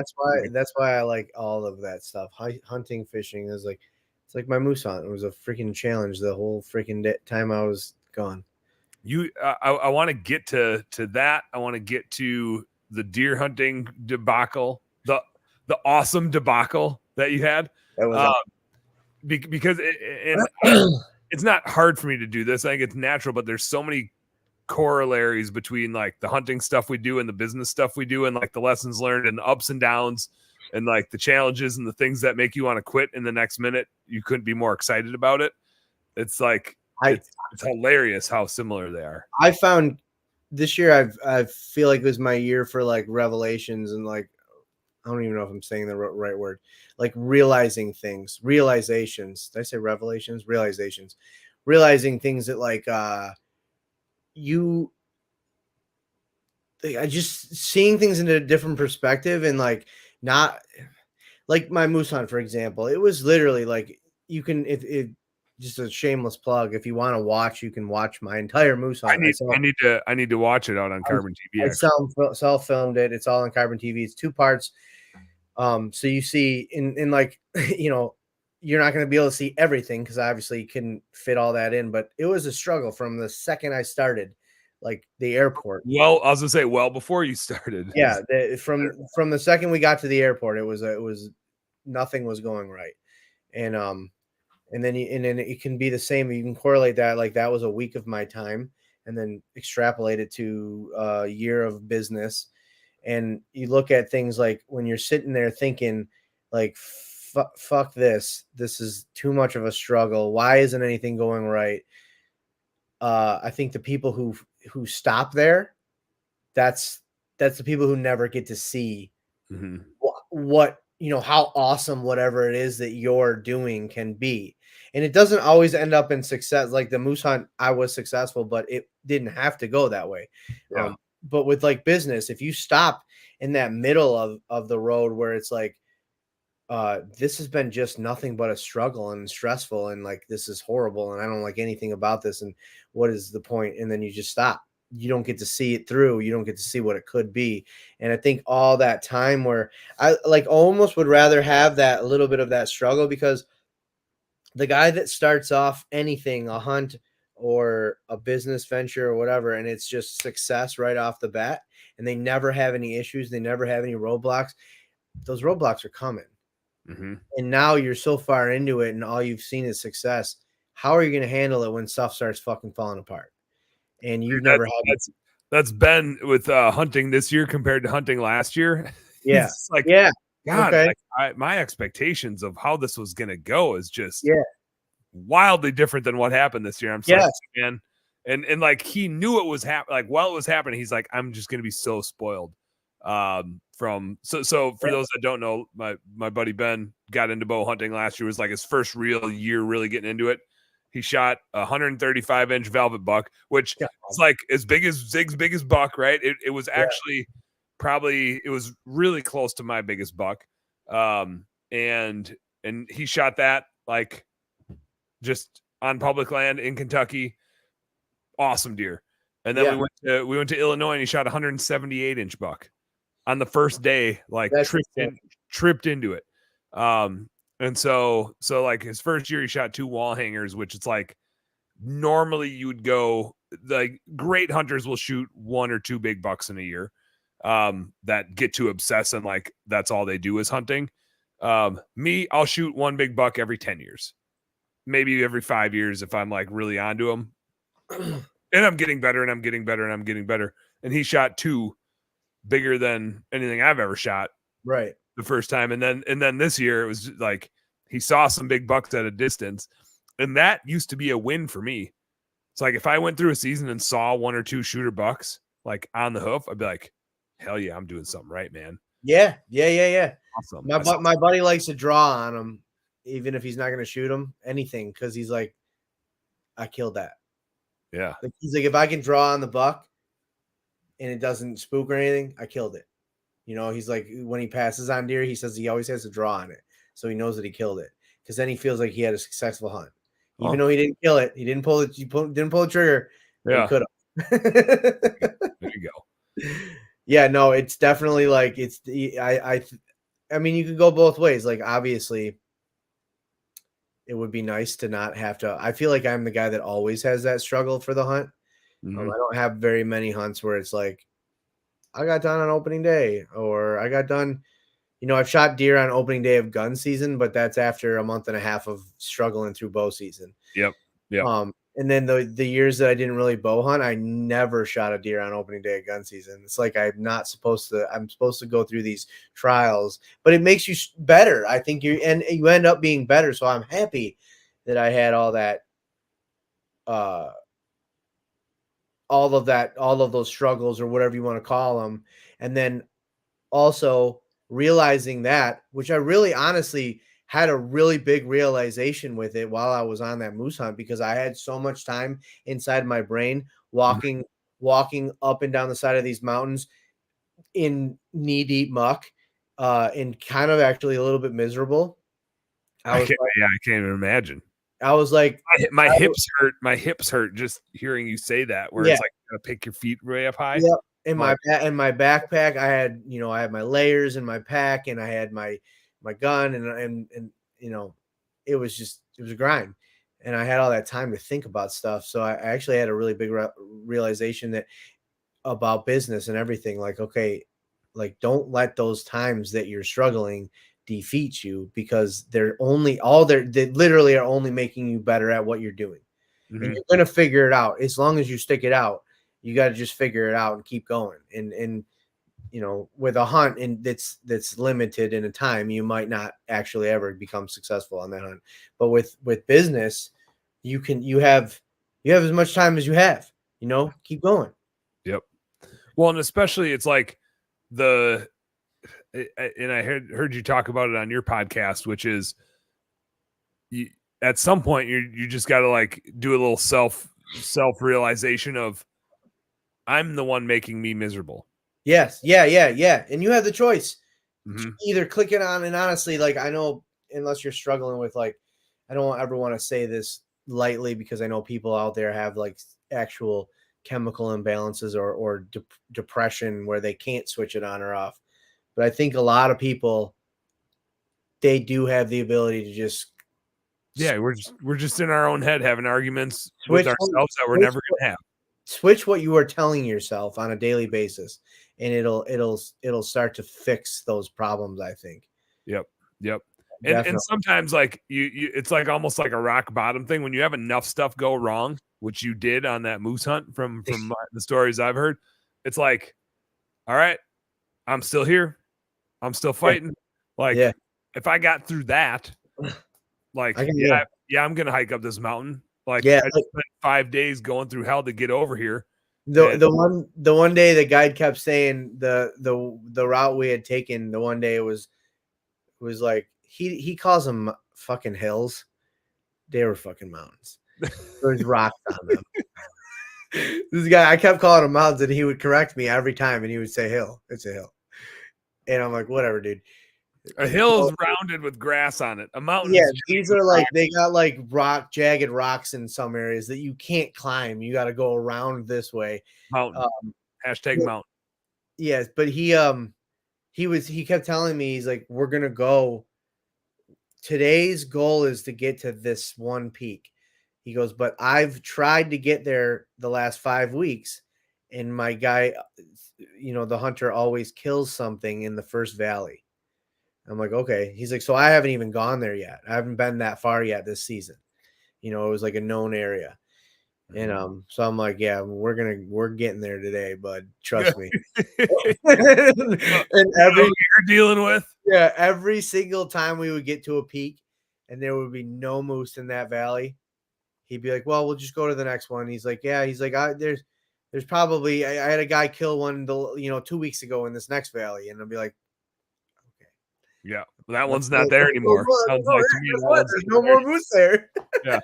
That's why I like all of that stuff. Hunting, fishing is like, it's like my moose hunt. It was a freaking challenge the whole freaking time I was gone. I want to get to that. I want to get to the deer hunting debacle, the awesome debacle that you had. That was because it's not hard for me to do this. I think it's natural, but there's so many corollaries between like the hunting stuff we do and the business stuff we do, and like the lessons learned and the ups and downs and like the challenges and the things that make you want to quit in the next minute. You couldn't be more excited about it. It's like it's hilarious how similar they are. I found this year I feel like it was my year for like revelations, and like I don't even know if I'm saying the right word, like realizing things, realizations. Did I say revelations? Realizations, realizing things that like I just seeing things in a different perspective, and like not like my moose hunt, for example. It was literally like you can if just a shameless plug. If you want to watch, you can watch my entire moose hunt. I need to watch it out on Carbon TV. I self filmed it. It's all on Carbon TV. It's 2 parts. So you see in like you know, you're not going to be able to see everything because obviously you couldn't fit all that in. But it was a struggle from the second I started, like the airport. Well, I was gonna say, well, before you started, Yeah, from the second we got to the airport, it was nothing was going right, and then it can be the same. You can correlate that, like that was a week of my time, and then extrapolate it to a year of business, and you look at things like when you're sitting there thinking, like, fuck this is too much of a struggle. Why isn't anything going right? I think the people who stop there, that's the people who never get to see what you know, how awesome whatever it is that you're doing can be. And it doesn't always end up in success. Like the moose hunt, I was successful, but it didn't have to go that way. Yeah. But with like business, if you stop in that middle of the road where it's like, this has been just nothing but a struggle and stressful, and like this is horrible, and I don't like anything about this, and what is the point? And then you just stop. You don't get to see it through. You don't get to see what it could be. And I think all that time where I like almost would rather have that a little bit of that struggle, because the guy that starts off anything, a hunt or a business venture or whatever, and it's just success right off the bat, and they never have any issues, they never have any roadblocks, those roadblocks are coming. And now you're so far into it and all you've seen is success. How are you going to handle it when stuff starts fucking falling apart? And you've never had that's been with hunting this year compared to hunting last year. Yeah. It's like, yeah. God, Okay. like my expectations of how this was going to go is just Yeah. wildly different than what happened this year. I'm sorry, man. And like he knew it was happening. Like while it was happening, he's like, I'm just going to be so spoiled. So for those that don't know, my buddy Ben got into bow hunting last year. It was like his first real year really getting into it. He shot a 135-inch velvet buck, which is like as big as Zig's biggest buck, right? It was actually probably, it was really close to my biggest buck. And he shot that like just on public land in Kentucky. Awesome deer. And then we went to Illinois and he shot a 178-inch buck on the first day, like tripped into it. And so like his first year, he shot 2 wall hangers, which it's like normally you would go, like great hunters will shoot 1 or 2 big bucks in a year, that get to obsess and like that's all they do is hunting. Me, I'll shoot 1 big buck every 10 years, maybe every 5 years if I'm like really onto him. And I'm getting better and I'm getting better and I'm getting better. And he shot 2 bigger than anything I've ever shot. Right. The first time. And then this year it was like he saw some big bucks at a distance. And that used to be a win for me. It's like if I went through a season and saw 1 or 2 shooter bucks like on the hoof, I'd be like, hell yeah, I'm doing something right, man. Yeah. Awesome. My buddy likes to draw on him, even if he's not going to shoot him, anything, because he's like, I killed that. Yeah. Like, he's like, if I can draw on the buck and it doesn't spook or anything, I killed it. You know, he's like, when he passes on deer, he says he always has to draw on it, so he knows that he killed it, because then he feels like he had a successful hunt, even though he didn't kill it. He didn't pull it. Didn't pull the trigger. Yeah, he could have. There you go. Yeah, no, it's definitely like it's. I mean, you could go both ways. Like, obviously, it would be nice to not have to. I feel like I'm the guy that always has that struggle for the hunt. I don't have very many hunts where it's like, I got done on opening day, or I got done, you know, I've shot deer on opening day of gun season, but that's after a month and a half of struggling through bow season. Yep. And then the years that I didn't really bow hunt, I never shot a deer on opening day of gun season. It's like I'm supposed to go through these trials, but it makes you better. I think you end up being better. So I'm happy that I had all of those struggles, or whatever you want to call them. And then also realizing that, which I really honestly had a really big realization with it while I was on that moose hunt, because I had so much time inside my brain walking up and down the side of these mountains in knee deep muck, and kind of actually a little bit miserable. I can't even imagine. I was like, my hips hurt. My hips hurt just hearing you say that. Where it's like gonna pick your feet way up high. Yeah. In my backpack, I had my layers in my pack, and I had my gun, and it was a grind, and I had all that time to think about stuff. So I actually had a really big realization that about business and everything. Like, okay, like, don't let those times that you're struggling defeat you, because they literally are only making you better at what you're doing. And you're going to figure it out. As long as you stick it out, you got to just figure it out and keep going. And with a hunt and that's limited in a time, you might not actually ever become successful on that hunt. But with business, you have as much time as you have, keep going. Yep. Well, and especially it's like and I heard you talk about it on your podcast, which is at some point you just got to like do a little self realization of, I'm the one making me miserable. Yes. Yeah. And you have the choice to either click it on. And honestly, like, I know, unless you're struggling with, like, I don't ever want to say this lightly, because I know people out there have like actual chemical imbalances or depression where they can't switch it on or off. But I think a lot of people, they do have the ability to just we're just in our own head having arguments with ourselves that we're never gonna have. Switch what you are telling yourself on a daily basis, and it'll start to fix those problems, I think. Yep. And sometimes, like, you it's like almost like a rock bottom thing when you have enough stuff go wrong, which you did on that moose hunt from the stories I've heard. It's like, all right, I'm still here. I'm still fighting. If I got through that, like, I'm going to hike up this mountain. Like, I just spent 5 days going through hell to get over here. The one day the guide kept saying the route we had taken, the one day it was like, he calls them fucking hills. They were fucking mountains. There's rocks on them. This guy, I kept calling them mountains, and he would correct me every time, and he would say hill. It's a hill. And I'm like, whatever, dude. A hill is rounded with grass on it. A mountain. Yeah, these are like, they got like jagged rocks in some areas that you can't climb. You got to go around this way. Mountain. Hashtag mountain. Yes, but he kept telling me, he's like, we're gonna go. Today's goal is to get to this one peak. He goes, but I've tried to get there the last 5 weeks, and my guy, the hunter always kills something in the first valley. I'm like, okay. He's like, so I haven't even gone there yet. I haven't been that far yet this season. It was like a known area. And so I'm like, yeah, we're getting there today, bud. Trust me. And you're dealing with. Yeah, every single time we would get to a peak and there would be no moose in that valley, he'd be like, well, we'll just go to the next one. He's like, yeah, he's like, there's probably, I had a guy kill one 2 weeks ago in this next valley, and I'll be like, okay. Yeah, well, that one's not there anymore. Sounds like to me there's no more moose there. Yeah.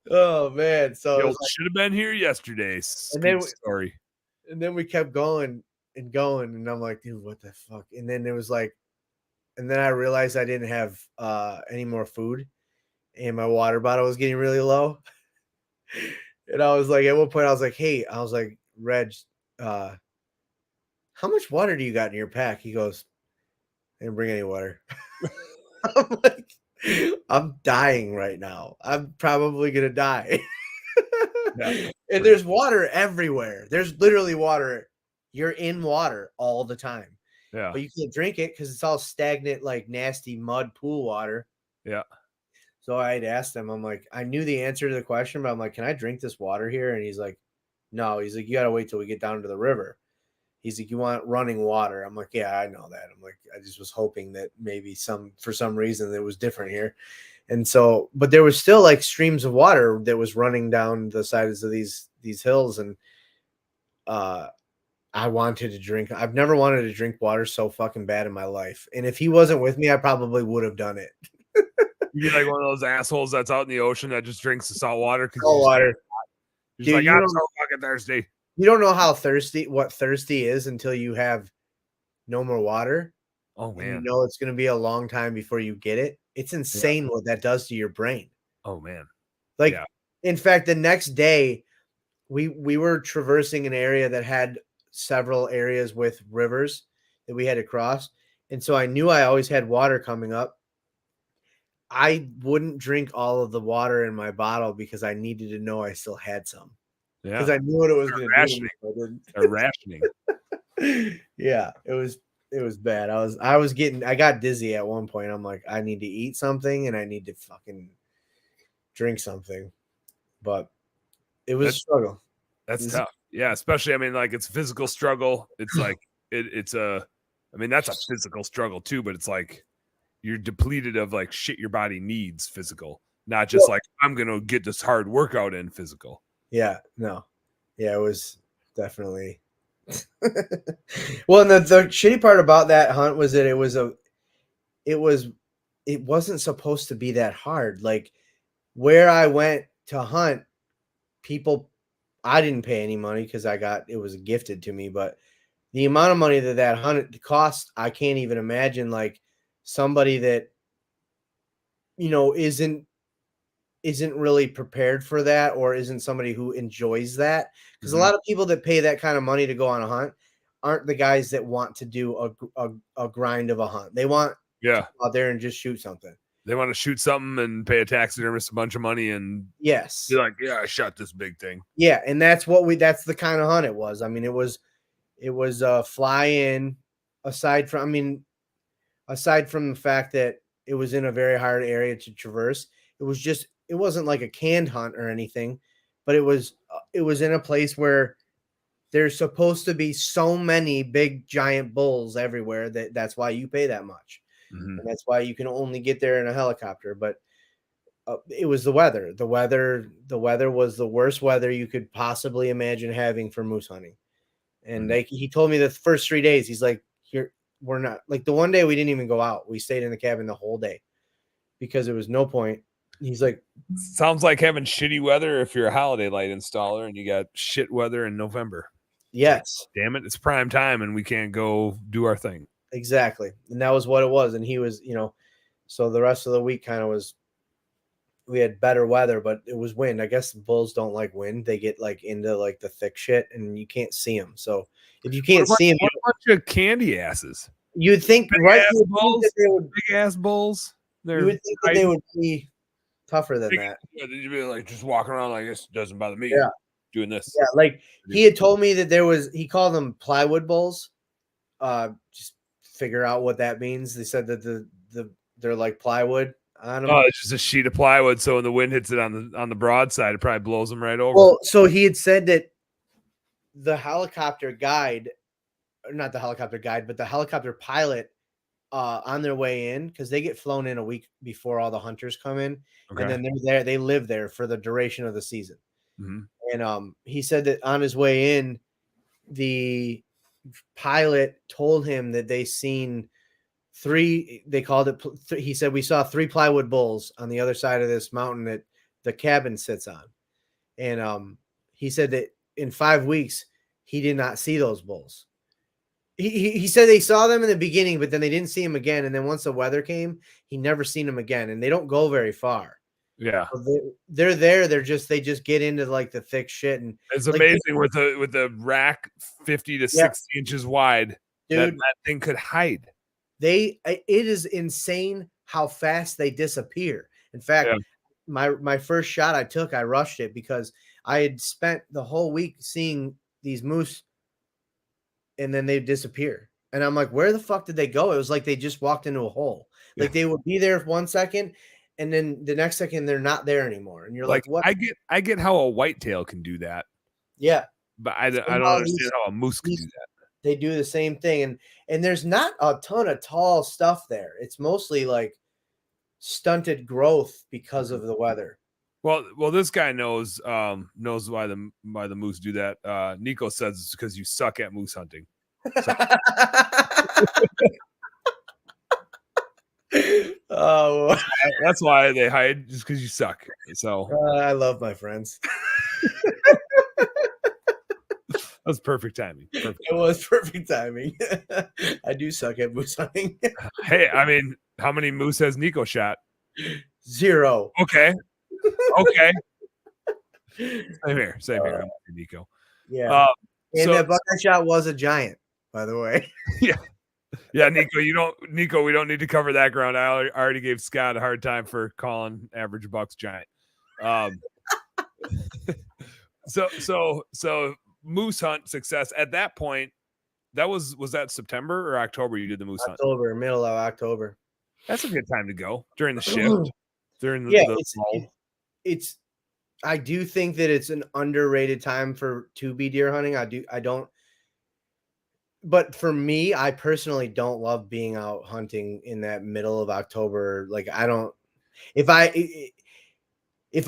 Oh man, so should have been here yesterday. Story. And then we kept going and going, and I'm like, dude, what the fuck? And then it was like, and then I realized I didn't have any more food, and my water bottle was getting really low. And I was like, at one point, I was like, hey, Reg, how much water do you got in your pack? He goes, I didn't bring any water. I'm like, I'm dying right now. I'm probably gonna die. And there's water everywhere. There's literally water. You're in water all the time. Yeah. But you can't drink it because it's all stagnant, like nasty mud pool water. Yeah. So I had asked him, I'm like, I knew the answer to the question, but I'm like, can I drink this water here? And he's like, no. He's like, you gotta wait till we get down to the river. He's like, you want running water? I'm like, yeah, I know that. I'm like, I just was hoping that maybe for some reason it was different here. And so, but there was still like streams of water that was running down the sides of these hills. And I wanted to drink. I've never wanted to drink water so fucking bad in my life. And if he wasn't with me, I probably would have done it. You'd be like one of those assholes that's out in the ocean that just drinks the salt water because Salt water. you're Dude, like, I'm so fucking thirsty. You don't know what thirsty is until you have no more water. Oh man. And you know it's going to be a long time before you get it. It's insane what that does to your brain. Oh man. Like, in fact, the next day we were traversing an area that had several areas with rivers that we had to cross. And so I knew I always had water coming up. I wouldn't drink all of the water in my bottle because I needed to know I still had some. Because I knew what it was going to do. Rationing. Yeah, it was bad. I got dizzy at one point. I'm like, I need to eat something and I need to fucking drink something. But it was a struggle. That's tough. Yeah, especially, I mean, like, it's a physical struggle. It's like that's a physical struggle too, but it's like you're depleted of like shit your body needs physical, not just like I'm gonna get this hard workout in physical. Yeah, no. Yeah, it was definitely well, and the shitty part about that hunt was that it wasn't supposed to be that hard. Like, where I went to hunt, I didn't pay any money because it was gifted to me, but the amount of money that hunt cost, I can't even imagine. Like, somebody that, you know, isn't really prepared for that, or isn't somebody who enjoys that, because a lot of people that pay that kind of money to go on a hunt aren't the guys that want to do a grind of a hunt. They want to go out there and just shoot something. They want to shoot something and pay a taxidermist a bunch of money and be like, yeah, I shot this big thing. Yeah, and that's the kind of hunt it was. I mean, it was fly in, aside from the fact that it was in a very hard area to traverse. It wasn't like a canned hunt or anything, but it was in a place where there's supposed to be so many big giant bulls everywhere that's why you pay that much. And that's why you can only get there in a helicopter. But it was the weather. The weather was the worst weather you could possibly imagine having for moose hunting. And he told me the first 3 days, he's like, we're not, like, the one day we didn't even go out. We stayed in the cabin the whole day because there was no point. He's like, sounds like having shitty weather if you're a holiday light installer and you got shit weather in November. Yes. Like, damn it, it's prime time and we can't go do our thing. Exactly. And that was what it was. And he was, so the rest of the week we had better weather, but it was wind. I guess the bulls don't like wind. They get like into like the thick shit and you can't see them. So if you can't see them, what a bunch of candy asses. You would think, big right? Big ass bulls. You would think that they would be tougher than that. Yeah, you'd be like just walking around like this doesn't bother me. Yeah. Doing this. Yeah, like he had told me that he called them plywood bulls. Just figure out what that means. They said that they're like plywood on them. Oh, it's just a sheet of plywood. So when the wind hits it on the broadside, it probably blows them right over. Well, so he had said that the helicopter guide, or not the helicopter guide, but the helicopter pilot, on their way in, because they get flown in a week before all the hunters come in, and then they're there. They live there for the duration of the season. And he said that on his way in, the pilot told him that they seen three. They called it. He said, we saw 3 plywood bulls on the other side of this mountain that the cabin sits on, and he said that in 5 weeks he did not see those bulls. He said they saw them in the beginning, but then they didn't see him again. And then once the weather came, he never seen them again. And they don't go very far. Yeah, so they're there. They just get into like the thick shit. And it's amazing with the rack 50 to 60 inches wide. Dude, that thing could hide. It is insane how fast they disappear. In fact, my first shot I rushed it because I had spent the whole week seeing these moose, and then they disappear. And I'm like, where the fuck did they go? It was like they just walked into a hole. Like they would be there for 1 second, and then the next second they're not there anymore. And you're like, what? I get how a whitetail can do that. Yeah. But I don't understand how a moose can do that. They do the same thing. And there's not a ton of tall stuff there. It's mostly like stunted growth because of the weather. Well, this guy knows why the moose do that. Nico says it's because you suck at moose hunting. So. Oh, that's why they hide, just because you suck. So I love my friends. That's perfect timing. Perfect. It was perfect timing. I do suck at moose hunting. Hey, I mean, how many moose has Nico shot? 0. Okay. Same here. I'm Nico. Yeah. And that buck I shot was a giant, by the way. Yeah, Nico, we don't need to cover that ground. I already gave Scott a hard time for calling average bucks giant. So moose hunt success at that point. That was that September or October you did the moose hunt? Middle of October. That's a good time to go during the shift. During it's I do think that it's an underrated time to be deer hunting. I don't. But for me, I personally don't love being out hunting in that middle of October. Like I don't. If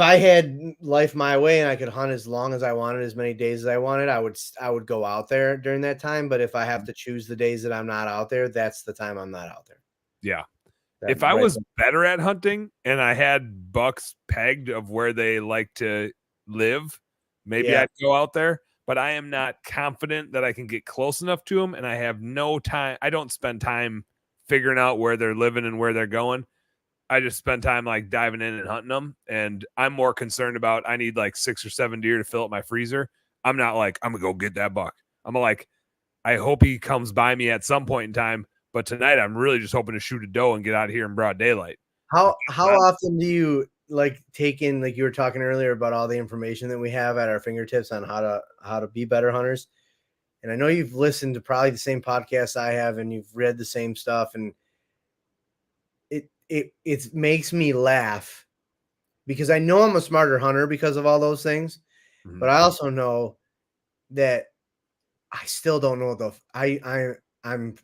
I had life my way and I could hunt as long as I wanted, as many days as I wanted, I would go out there during that time. But if I have to choose the days that I'm not out there, that's the time I'm not out there. Yeah. If I was better at hunting and I had bucks pegged of where they like to live, maybe I'd go out there. But I am not confident that I can get close enough to them, and I have no time. I don't spend time figuring out where they're living and where they're going. I just spend time like diving in and hunting them. And I'm more concerned about I need like 6 or 7 deer to fill up my freezer. I'm not like, I'm going to go get that buck. I'm like, I hope he comes by me at some point in time. But tonight I'm really just hoping to shoot a doe and get out of here in broad daylight. How often do you like take in, like you were talking earlier about all the information that we have at our fingertips on how to be better hunters? And I know you've listened to probably the same podcast I have, and you've read the same stuff, and it makes me laugh because I know I'm a smarter hunter because of all those things, but I also know that I still don't know I'm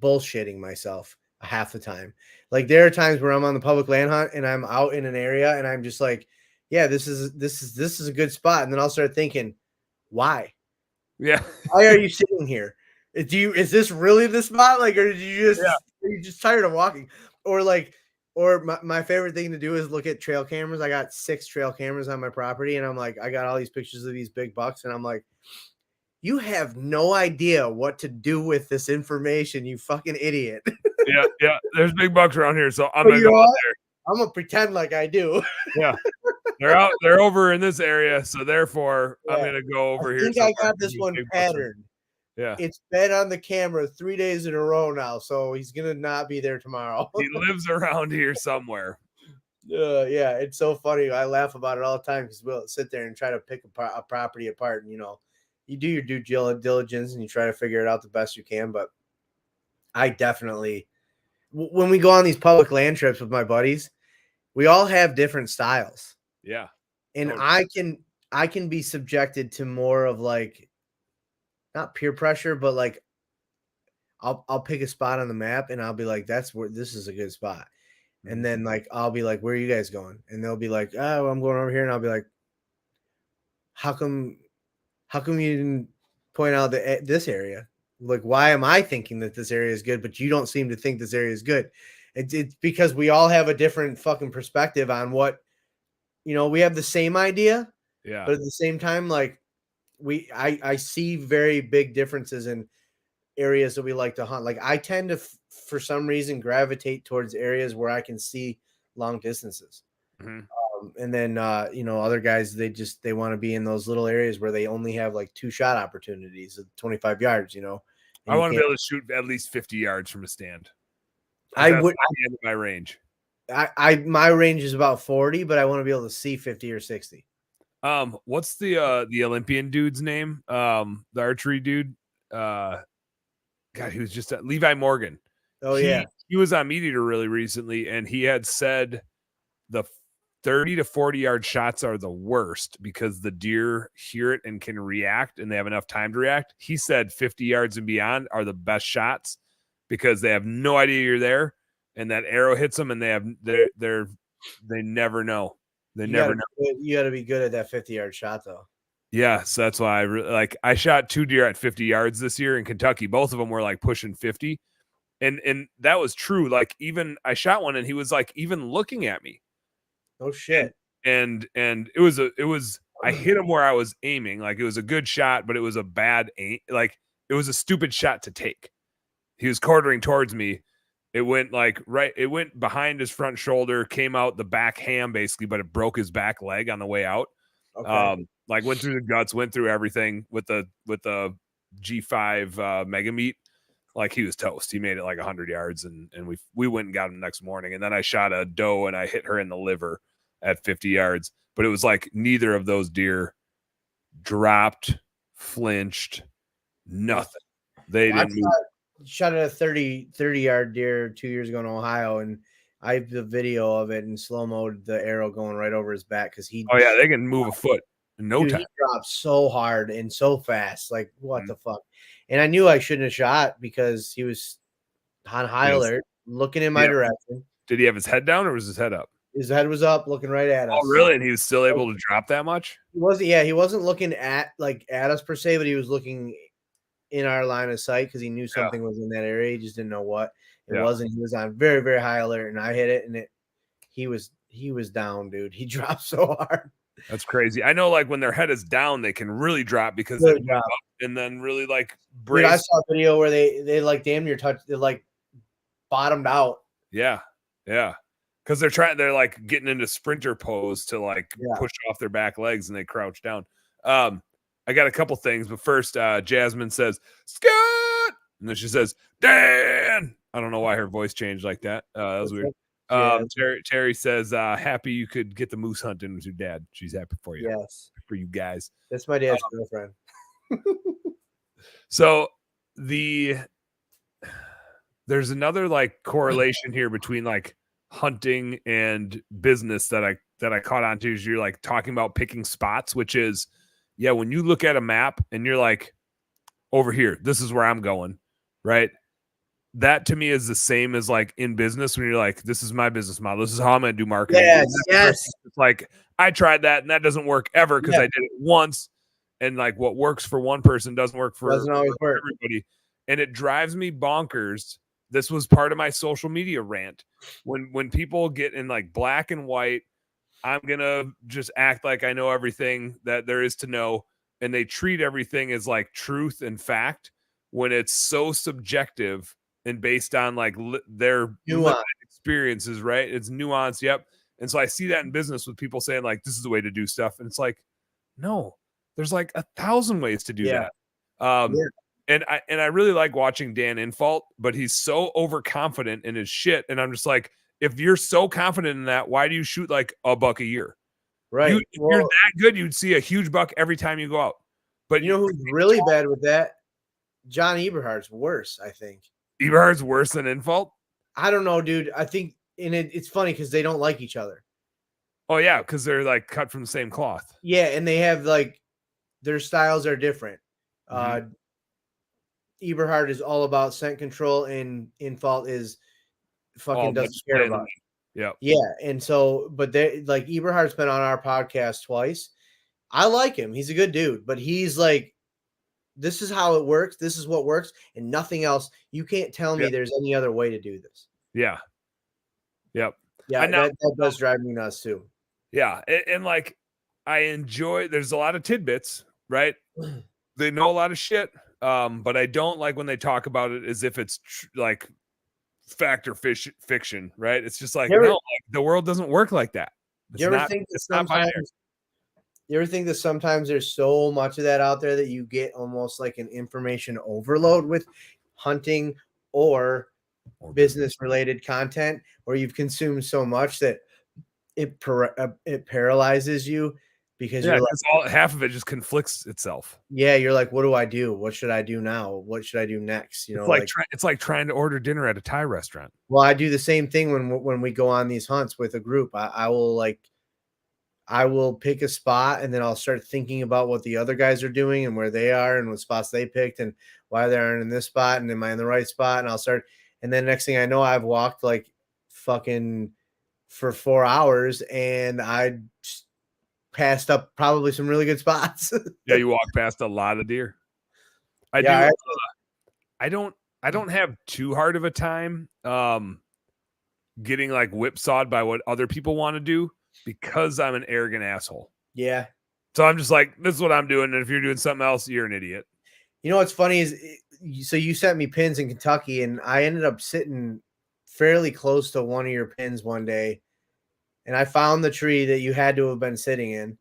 bullshitting myself half the time. Like there are times where I'm on the public land hunt and I'm out in an area and I'm just like, yeah, this is a good spot. And then I'll start thinking, why? Yeah. Why are you sitting here? Is this really the spot? Like, or are you just tired of walking? Or my favorite thing to do is look at trail cameras. I got 6 trail cameras on my property, and I'm like, I got all these pictures of these big bucks, and I'm like, you have no idea what to do with this information, you fucking idiot. Yeah. There's big bucks around here, so I'm gonna go out there. I'm gonna pretend like I do. Yeah. They're over in this area, so therefore I'm gonna go over here. I think I got this one patterned. Yeah. It's been on the camera 3 days in a row now, so he's gonna not be there tomorrow. He lives around here somewhere. Yeah, it's so funny. I laugh about it all the time because we'll sit there and try to pick a property apart, and you do your due diligence and you try to figure it out the best you can. But I definitely, when we go on these public land trips with my buddies, we all have different styles. Yeah. And totally. I can be subjected to more of like, not peer pressure, but like I'll pick a spot on the map and I'll be like, this is a good spot. And then like, I'll be like, where are you guys going? And they'll be like, oh, I'm going over here. And I'll be like, how come you didn't point out this area? Like, why am I thinking that this area is good, but you don't seem to think this area is good? It's because we all have a different fucking perspective on what, we have the same idea. Yeah. But at the same time, like I see very big differences in areas that we like to hunt. Like I tend to, for some reason, gravitate towards areas where I can see long distances. And then, other guys, they want to be in those little areas where they only have like 2 shot opportunities at 25 yards, I want to be able to shoot at least 50 yards from a stand. I would the end of my range. My range is about 40, but I want to be able to see 50 or 60. What's the Olympian dude's name? The archery dude. God, he was just Levi Morgan. Oh, yeah. He was on Meat Eater really recently, and he had said the 30 to 40 yard shots are the worst because the deer hear it and can react, and they have enough time to react. He said 50 yards and beyond are the best shots because they have no idea you're there, and that arrow hits them, and they never know. They never know. You got to be good at that 50-yard shot, though. Yeah, so that's why I shot 2 deer at 50 yards this year in Kentucky. Both of them were like pushing 50. And that was true. Like even I shot one and he was like even looking at me. Oh shit. And it was I hit him where I was aiming. Like it was a good shot, but it was a bad aim. Like it was a stupid shot to take. He was quartering towards me. It went it went behind his front shoulder, came out the back ham basically, but it broke his back leg on the way out. Okay. Like went through the guts, went through everything with the G5 mega meat. Like he was toast. He made it like 100 yards and we went and got him the next morning. And then I shot a doe and I hit her in the liver at 50 yards. But it was like neither of those deer dropped, flinched, nothing. They didn't move. Shot at a 30-yard deer 2 years ago in Ohio, and I have the video of it in slow-mo, the arrow going right over his back because he. Oh yeah, they can move a foot in no time. He dropped so hard and so fast, like what the fuck? And I knew I shouldn't have shot because he was on high alert, looking in my direction. Did he have his head down or was his head up? His head was up, looking right at us. Oh really? And he was still able to drop that much? He wasn't. Yeah, he wasn't looking at us per se, but he was looking in our line of sight because he knew something was in that area. He just didn't know what it wasn't. He was on very, very high alert, and I hit it, and he was down, dude. He dropped so hard. That's crazy. I know, like when their head is down, they can really drop because they drop and then really like brace. Dude, I saw a video where they like damn near touched, they like bottomed out. Yeah, because they're like getting into sprinter pose to like push off their back legs and they crouch down. I got a couple things, but first, Jasmine says, Scott! And then she says, Dan! I don't know why her voice changed like that. That was weird. Terry says, happy you could get the moose hunting with your dad. She's happy for you. Yes. For you guys. That's my dad's girlfriend. So there's another like correlation here between like hunting and business that I caught on to is you're like talking about picking spots, which is, yeah, when you look at a map and you're like, over here, this is where I'm going, right? That to me is the same as like in business when you're like, this is my business model. This is how I'm going to do marketing. Yes. It's like, I tried that and that doesn't work ever because I did it once. And like what works for one person doesn't work for everybody. And it drives me bonkers. This was part of my social media rant. When people get in like black and white, I'm going to just act like I know everything that there is to know. And they treat everything as like truth and fact when it's so subjective and based on like their experiences, right? It's nuance. Yep. And so I see that in business with people saying like, this is the way to do stuff. And it's like, no, there's like 1,000 ways to do that. And I really like watching Dan Infault, but he's so overconfident in his shit. And I'm just like, if you're so confident in that, why do you shoot like a buck a year? Right. If you're that good, you'd see a huge buck every time you go out. But you know who's really bad with that? John Eberhard's worse, I think. Eberhard's worse than Infault? I don't know, dude. I think, and it's funny because they don't like each other. Oh, yeah, because they're like cut from the same cloth. Yeah, and they have like their styles are different. Eberhard is all about scent control, and Infault is fucking doesn't care about it. Yeah, and so, but they like Eberhard's been on our podcast twice. I like him; he's a good dude, but he's like, this is how it works. This is what works, and nothing else. You can't tell me there's any other way to do this. Yeah. Yep. Yeah, that does drive me nuts too. Yeah, and like I enjoy. There's a lot of tidbits, right? They know a lot of shit. But I don't like when they talk about it as if it's like fact or fiction, right? It's just like, no, like, the world doesn't work like that. You ever think that sometimes there's so much of that out there that you get almost like an information overload with hunting or business related content, where you've consumed so much that it paralyzes you? Because you're like, half of it just conflicts itself. Yeah, you're like, what do I do? What should I do now? What should I do next? You know, it's like trying to order dinner at a Thai restaurant. Well, I do the same thing when we go on these hunts with a group. I will pick a spot and then I'll start thinking about what the other guys are doing and where they are and what spots they picked and why they aren't in this spot and am I in the right spot? And I'll start. And then next thing I know, I've walked like fucking for 4 hours, and I passed up probably some really good spots. Yeah, you walk past a lot of deer. I don't have too hard of a time getting like whipsawed by what other people want to do because I'm an arrogant asshole. Yeah. So I'm just like, this is what I'm doing, and if you're doing something else, you're an idiot. You know what's funny is, so you sent me pins in Kentucky, and I ended up sitting fairly close to one of your pins one day, and I found the tree that you had to have been sitting in,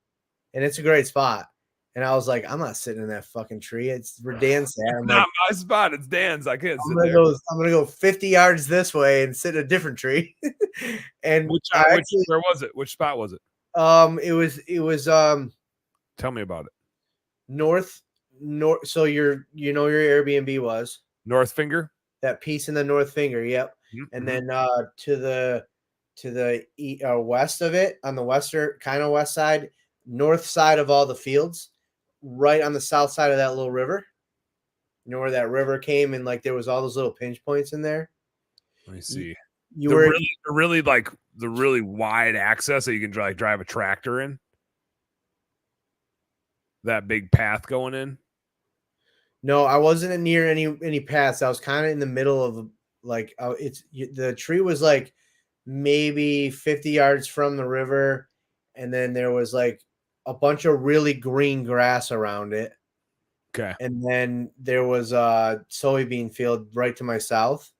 and it's a great spot. And I was like, I'm not sitting in that fucking tree. It's where Dan sat. It's not my spot. It's Dan's. I can't sit there. I'm gonna go 50 yards this way and sit in a different tree. And where was it? Which spot was it? It was Tell me about it. north. So your Airbnb was North Finger, that piece in the North Finger. Yep. Mm-hmm. And then to the west of it, on the west side, north side of all the fields, right on the south side of that little river. You know where that river came, and like there was all those little pinch points in there. Let me see. You were really like the really wide access that you can drive a tractor in. That big path going in. No, I wasn't near any paths. I was kind of in the middle of like the tree was like maybe 50 yards from the river, and then there was like a bunch of really green grass around it. Okay. And then there was a soybean field right to my south.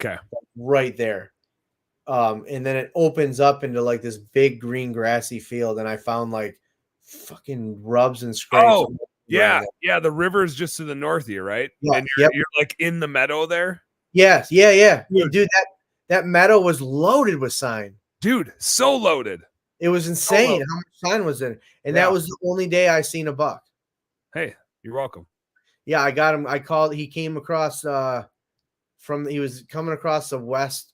Okay. Right there. And then it opens up into like this big green grassy field, and I found like fucking rubs and scrapes. Oh, yeah. Yeah. The river's just to the north of you, right? Yeah, and you're like in the meadow there. Yes. Yeah. Dude, that meadow was loaded with sign. Dude, so loaded. It was insane how much sign was in. And that was the only day I seen a buck. Hey, you're welcome. Yeah, I got him. I called. He came across he was coming across the west.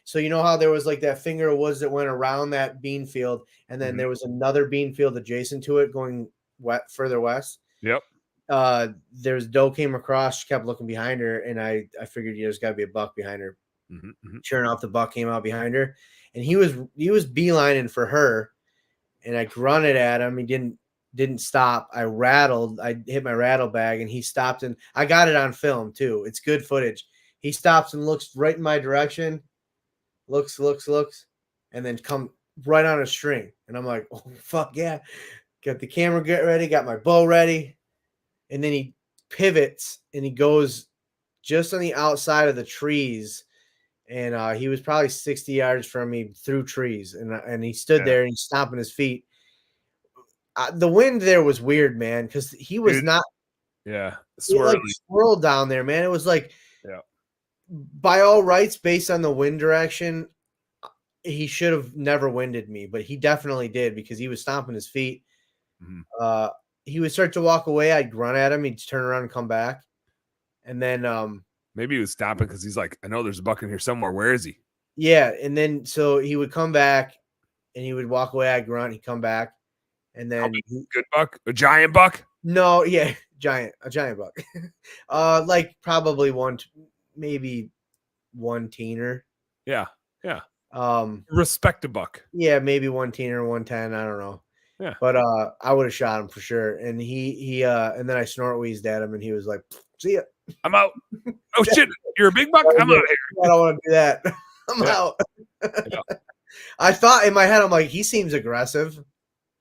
So you know how there was like that finger of woods that went around that bean field, and then there was another bean field adjacent to it going further west. Yep. There's doe came across. She kept looking behind her, and I figured there's got to be a buck behind her. Sure enough, the buck came out behind her, and he was beelining for her, and I grunted at him. He didn't stop. I hit my rattle bag, and he stopped, and I got it on film too. It's good footage. He stops and looks right in my direction, looks, and then come right on a string. And I'm like, oh, fuck yeah. Got the camera ready, got my bow ready. And then he pivots, and he goes just on the outside of the trees. And he was probably 60 yards from me through trees. And he stood there, and he's stomping his feet. The wind there was weird, man, because he was not. Yeah. Swirled down there, man. It was like, by all rights, based on the wind direction, he should have never winded me, but he definitely did because he was stomping his feet. He would start to walk away. I'd run at him. He'd turn around and come back. And then maybe he was stopping because he's like, I know there's a buck in here somewhere. Where is he? Yeah. And then so he would come back and he would walk away. I'd grunt. He'd come back. And then good buck? A giant buck? No, yeah, a giant buck. Like probably maybe one teener. Yeah. Respect a buck. Yeah, maybe one teener, 110. I don't know. Yeah. But I would have shot him for sure. And he and then I snort wheezed at him, and he was like, see ya. I'm out. Oh shit, you're a big buck? I'm out of here. I don't want to do that. I'm out. I thought in my head, I'm like, he seems aggressive.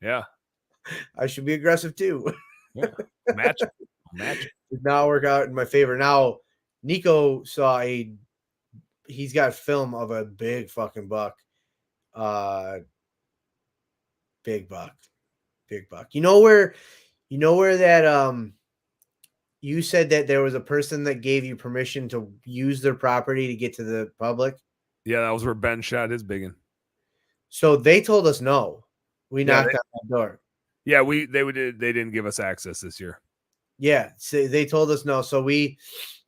Yeah. I should be aggressive too. Yeah. Match. Did not work out in my favor. Now, Nico saw he's got film of a big fucking buck. Big buck. You know where that you said that there was a person that gave you permission to use their property to get to the public? Yeah, that was where Ben shot his biggin. So they told us no. We knocked on that door. Yeah, they didn't give us access this year. Yeah, so they told us no. So we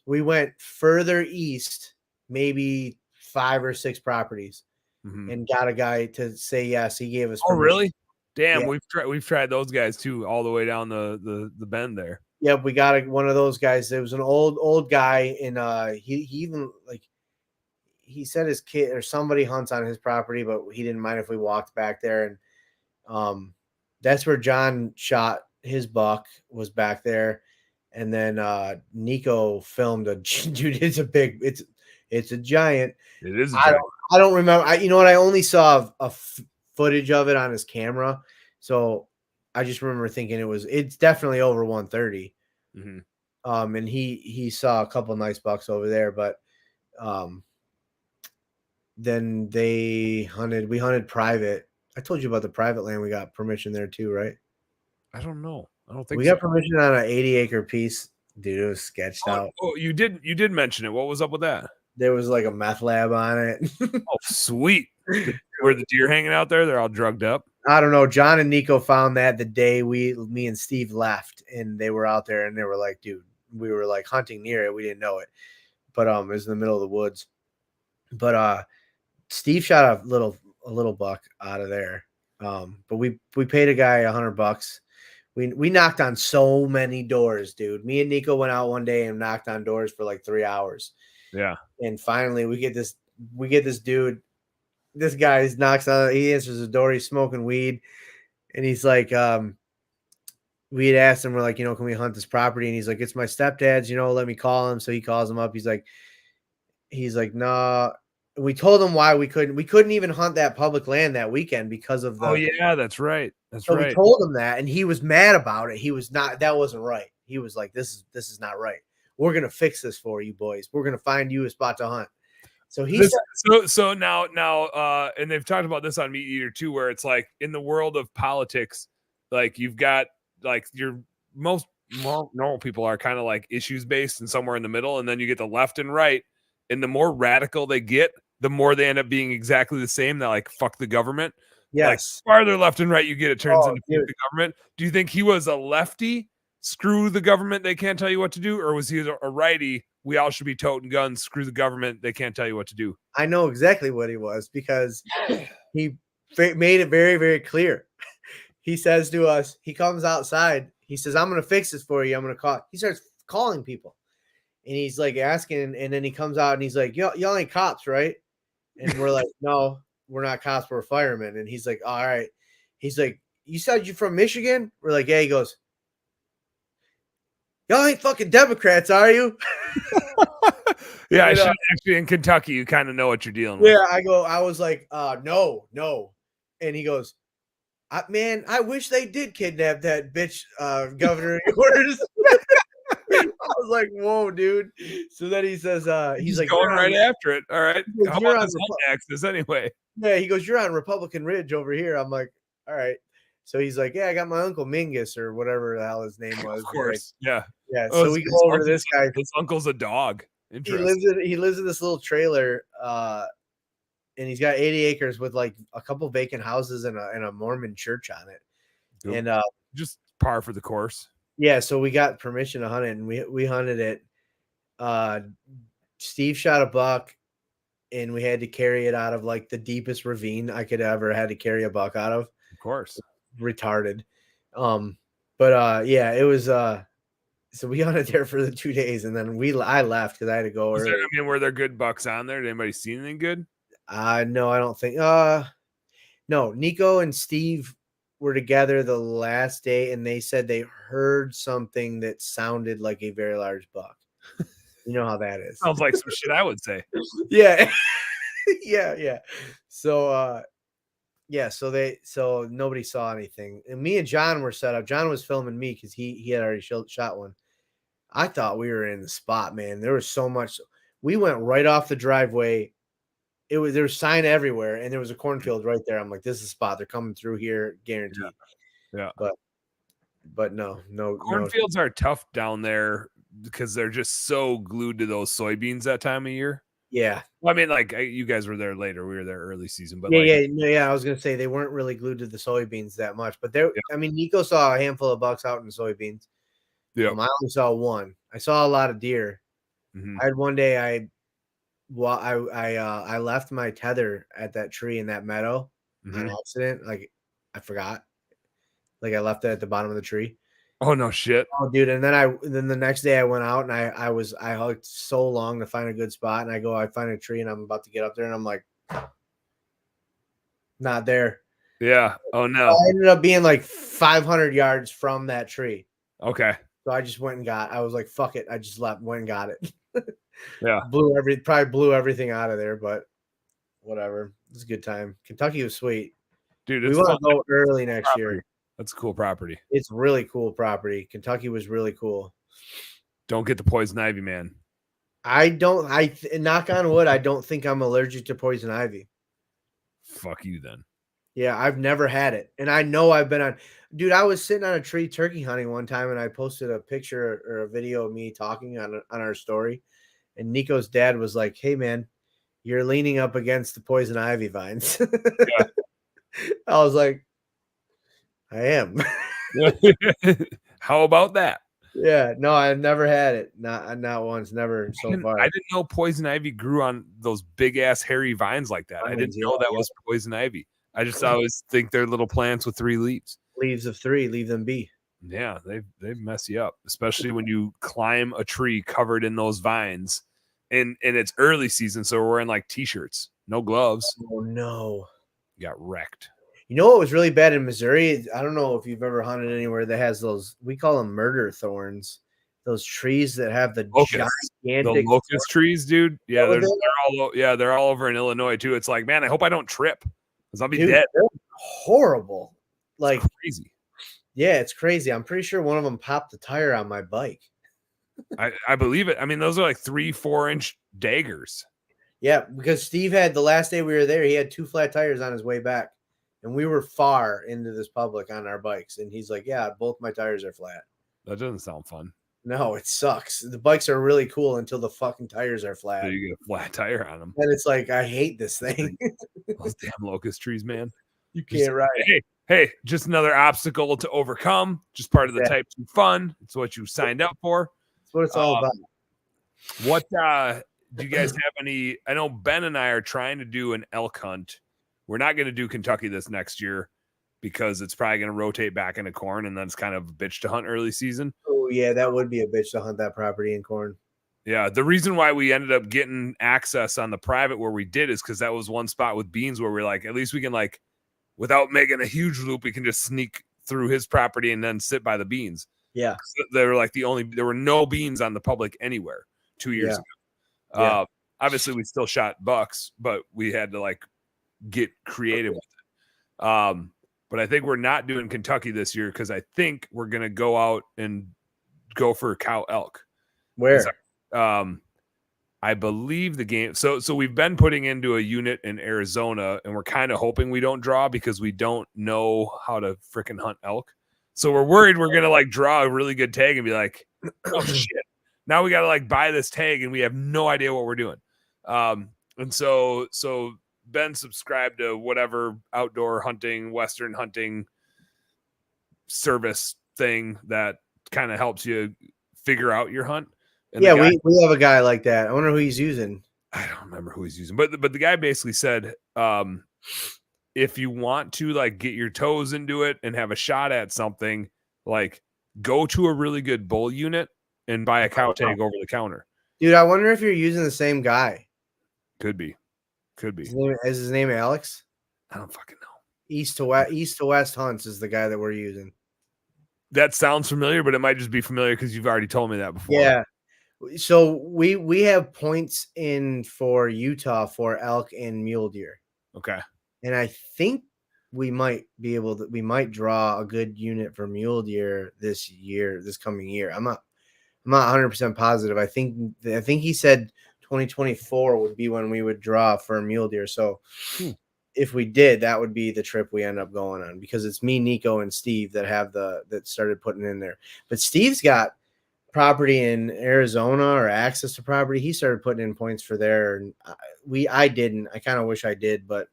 went further east, maybe 5 or 6 properties, and got a guy to say yes. He gave us permission. Oh, really? Damn, yeah. We've tried those guys too, all the way down the bend there. Yeah, we got one of those guys. There was an old guy, and he he said his kid or somebody hunts on his property, but he didn't mind if we walked back there. And that's where John shot his buck, was back there. And then Nico filmed a dude. It's a giant. It is a giant. I don't remember. You know what? I only saw footage of it on his camera, so I just remember thinking it's definitely over 130. Mm-hmm. And he saw a couple nice bucks over there, but then we hunted private. I told you about the private land. We got permission there too, right? I don't know. I don't think we got permission on an 80-acre piece. Dude, it was sketched out. Oh, you did mention it. What was up with that? There was like a meth lab on it. Oh, sweet. Were the deer hanging out there? They're all drugged up. I don't know. John and Nico found that the day me and Steve left, and they were out there, and they were like, dude, we were like hunting near it. We didn't know it, but it was in the middle of the woods. But Steve shot a little buck out of there. But we paid a guy $100. We knocked on so many doors, dude. Me and Nico went out one day and knocked on doors for like 3 hours. Yeah. And finally we get this dude. This guy knocks on, he answers the door, he's smoking weed, and he's like, we had asked him, we're like, can we hunt this property? And he's like, it's my stepdad's, let me call him. So he calls him up. He's like, nah. We told him why we couldn't even hunt that public land that weekend because of the. Oh yeah, that's right. So we told him that, and he was mad about it. He was not. That wasn't right. He was like, this is not right. We're gonna fix this for you boys. We're gonna find you a spot to hunt. So so now, and they've talked about this on Meat Eater too, where it's like in the world of politics, like you've got like your most normal people are kind of like issues based and somewhere in the middle, and then you get the left and right, and the more radical they get, the more they end up being exactly the same. They're like, fuck the government. Yes. Like farther left and right you get, it turns into fuck the government. Do you think he was a lefty? Screw the government, they can't tell you what to do, or was he a righty? We all should be toting guns. Screw the government, they can't tell you what to do. I know exactly what he was, because he made it very, very clear. He says to us, he comes outside. He says, I'm going to fix this for you. I'm going to call. He starts calling people, and he's like asking, and then he comes out and he's like, y'all ain't cops, right? And we're like, no, we're not cops. We're firemen. And he's like, all right. He's like, you said you're from Michigan? We're like, yeah. He goes, y'all ain't fucking Democrats, are you? Yeah, I should actually, in Kentucky, you kind of know what you're dealing with. Yeah, I was like, no. And he goes, man, I wish they did kidnap that bitch governor of yours. I was like, whoa, dude. So then he says, he's like, going right after it. All right. Goes, how about this axis anyway? Yeah, he goes, you're on Republican Ridge over here. I'm like, all right. So he's like, yeah, I got my uncle Mingus or whatever the hell his name was. Of course. Like, yeah. So we go over to this guy. His uncle's a dog. He lives in this little trailer, and he's got 80 acres with like a couple vacant houses and a Mormon church on it. Yep. And just par for the course. Yeah, so we got permission to hunt it, and we hunted it. Steve shot a buck, and we had to carry it out of like the deepest ravine I could ever had to carry a buck out of. Of course. Retarded. But yeah, it was so we hunted there for the 2 days, and then I left because I had to go early. Were there good bucks on there? Did anybody see anything good? No, I don't think. No, Nico and Steve were together the last day, and they said they heard something that sounded like a very large buck. You know how that is. Sounds like some shit I would say. Yeah. yeah. So so nobody saw anything. And me and John were set up. John was filming me because he had already shot one. I thought we were in the spot, man. There was so much. We went right off the driveway. There was sign everywhere, and there was a cornfield right there. I'm like, this is a spot. They're coming through here, guaranteed. Yeah. But no. Cornfields are tough down there because they're just so glued to those soybeans that time of year. Yeah. Well, I mean, like you guys were there later. We were there early season, but yeah. I was gonna say they weren't really glued to the soybeans that much, but there. Yeah. I mean, Nico saw a handful of bucks out in the soybeans. Yeah. I only saw one. I saw a lot of deer. Mm-hmm. I had one day. I left my tether at that tree in that meadow on accident. Like I forgot. Like I left it at the bottom of the tree, Oh no shit. Oh, dude. And then the next day I went out and I hiked so long to find a good spot. And I find a tree and I'm about to get up there and I'm like, not there. Yeah. Oh no. I ended up being like 500 yards from that tree. Okay. So I just went and I was like, fuck it. I just went and got it. Yeah. Probably blew everything out of there, but whatever. It was a good time. Kentucky was sweet. Dude, We want to go early next year. That's a cool property. It's really cool property. Kentucky was really cool. Don't get the poison ivy, man. Knock on wood, I don't think I'm allergic to poison ivy. Fuck you then. Yeah, I've never had it. And I know I've been on, dude, I was sitting on a tree turkey hunting one time and I posted a picture or a video of me talking on our story. And Nico's dad was like, hey man, you're leaning up against the poison ivy vines. Yeah. I was like, I am. How about that? Yeah, no, I've never had it. Not once, never so far. I didn't know poison ivy grew on those big ass hairy vines like that. I didn't know that was poison ivy. I just always think they're little plants with 3 leaves. Leaves of 3, leave them be. Yeah, they mess you up, especially when you climb a tree covered in those vines. And it's early season, so we're wearing like t-shirts, no gloves. Oh no. You got wrecked. You know what was really bad in Missouri? I don't know if you've ever hunted anywhere that has those, we call them murder thorns, those trees that have the gigantic locust trees, dude. Yeah, they're all over in Illinois too. It's like, man, I hope I don't trip because I'll be dead. They're horrible. Like it's crazy. Yeah, it's crazy. I'm pretty sure one of them popped the tire on my bike. I believe it. I mean, those are like 3-4 inch daggers. Yeah, because Steve had the last day we were there, he had 2 flat tires on his way back. And we were far into this public on our bikes. And he's like, yeah, both my tires are flat. That doesn't sound fun. No, it sucks. The bikes are really cool until the fucking tires are flat. So you get a flat tire on them. And it's like, I hate this thing. Those damn locust trees, man. You can't ride. Hey, just another obstacle to overcome. Just part of the Type 2 fun. It's what you signed up for. That's what it's all about. What do you guys have any? I know Ben and I are trying to do an elk hunt. We're not going to do Kentucky this next year because it's probably going to rotate back into corn, and then it's kind of a bitch to hunt early season. Oh, yeah, that would be a bitch to hunt that property in corn. Yeah, the reason why we ended up getting access on the private where we did is because that was one spot with beans where we're like, at least we can, like, without making a huge loop, we can just sneak through his property and then sit by the beans. Yeah. They were like there were no beans on the public anywhere 2 years ago. Yeah. Obviously, we still shot bucks, but we had to, like, get creative with it. But I think we're not doing Kentucky this year because I think we're gonna go out and go for cow elk. Where? I believe the game. So we've been putting into a unit in Arizona, and we're kind of hoping we don't draw because we don't know how to freaking hunt elk. So we're worried we're gonna like draw a really good tag and be like, oh shit. Now we gotta like buy this tag and we have no idea what we're doing. And so Ben subscribed to whatever outdoor hunting, Western hunting service thing that kind of helps you figure out your hunt. And yeah, we have a guy like that. I wonder who he's using. I don't remember who he's using, but the guy basically said, if you want to like get your toes into it and have a shot at something, like go to a really good bull unit and buy a cow tag over the counter. Dude, I wonder if you're using the same guy. Could be. Is his name Alex? I don't fucking know. East to West Hunts is the guy that we're using. That sounds familiar, but it might just be familiar because you've already told me that before. Yeah. So we have points in for Utah for elk and mule deer. Okay. And I think we might draw a good unit for mule deer this coming year. I'm not 100% positive. I think he said 2024 would be when we would draw for mule deer. So if we did, that would be the trip we end up going on because it's me, Nico, and Steve that started putting in there. But Steve's got property in Arizona or access to property. He started putting in points for there. And I didn't. I kind of wish I did, but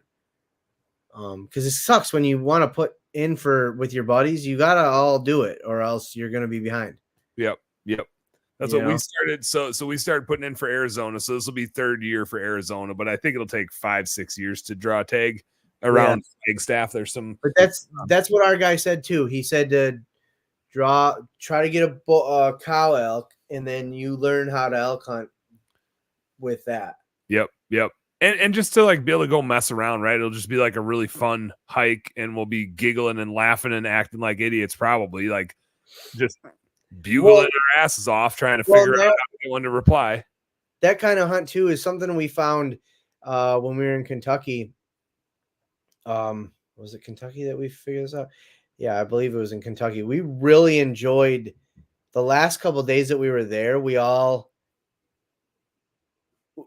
because it sucks when you want to put in with your buddies, you gotta all do it or else you're gonna be behind. Yep. That's what we started. So we started putting in for Arizona. So this will be 3rd year for Arizona, but I think it'll take 5-6 years to draw a tag around Flagstaff. There's some, but that's what our guy said too. He said to try to get a cow elk, and then you learn how to elk hunt with that. Yep. And just to like be able to go mess around, right? It'll just be like a really fun hike, and we'll be giggling and laughing and acting like idiots, probably like just bugling our asses off trying to figure out how to get one to reply. That kind of hunt too is something we found when we were in Kentucky. Was it Kentucky that we figured this out? Yeah, I believe it was in Kentucky. We really enjoyed the last couple of days that we were there. We all,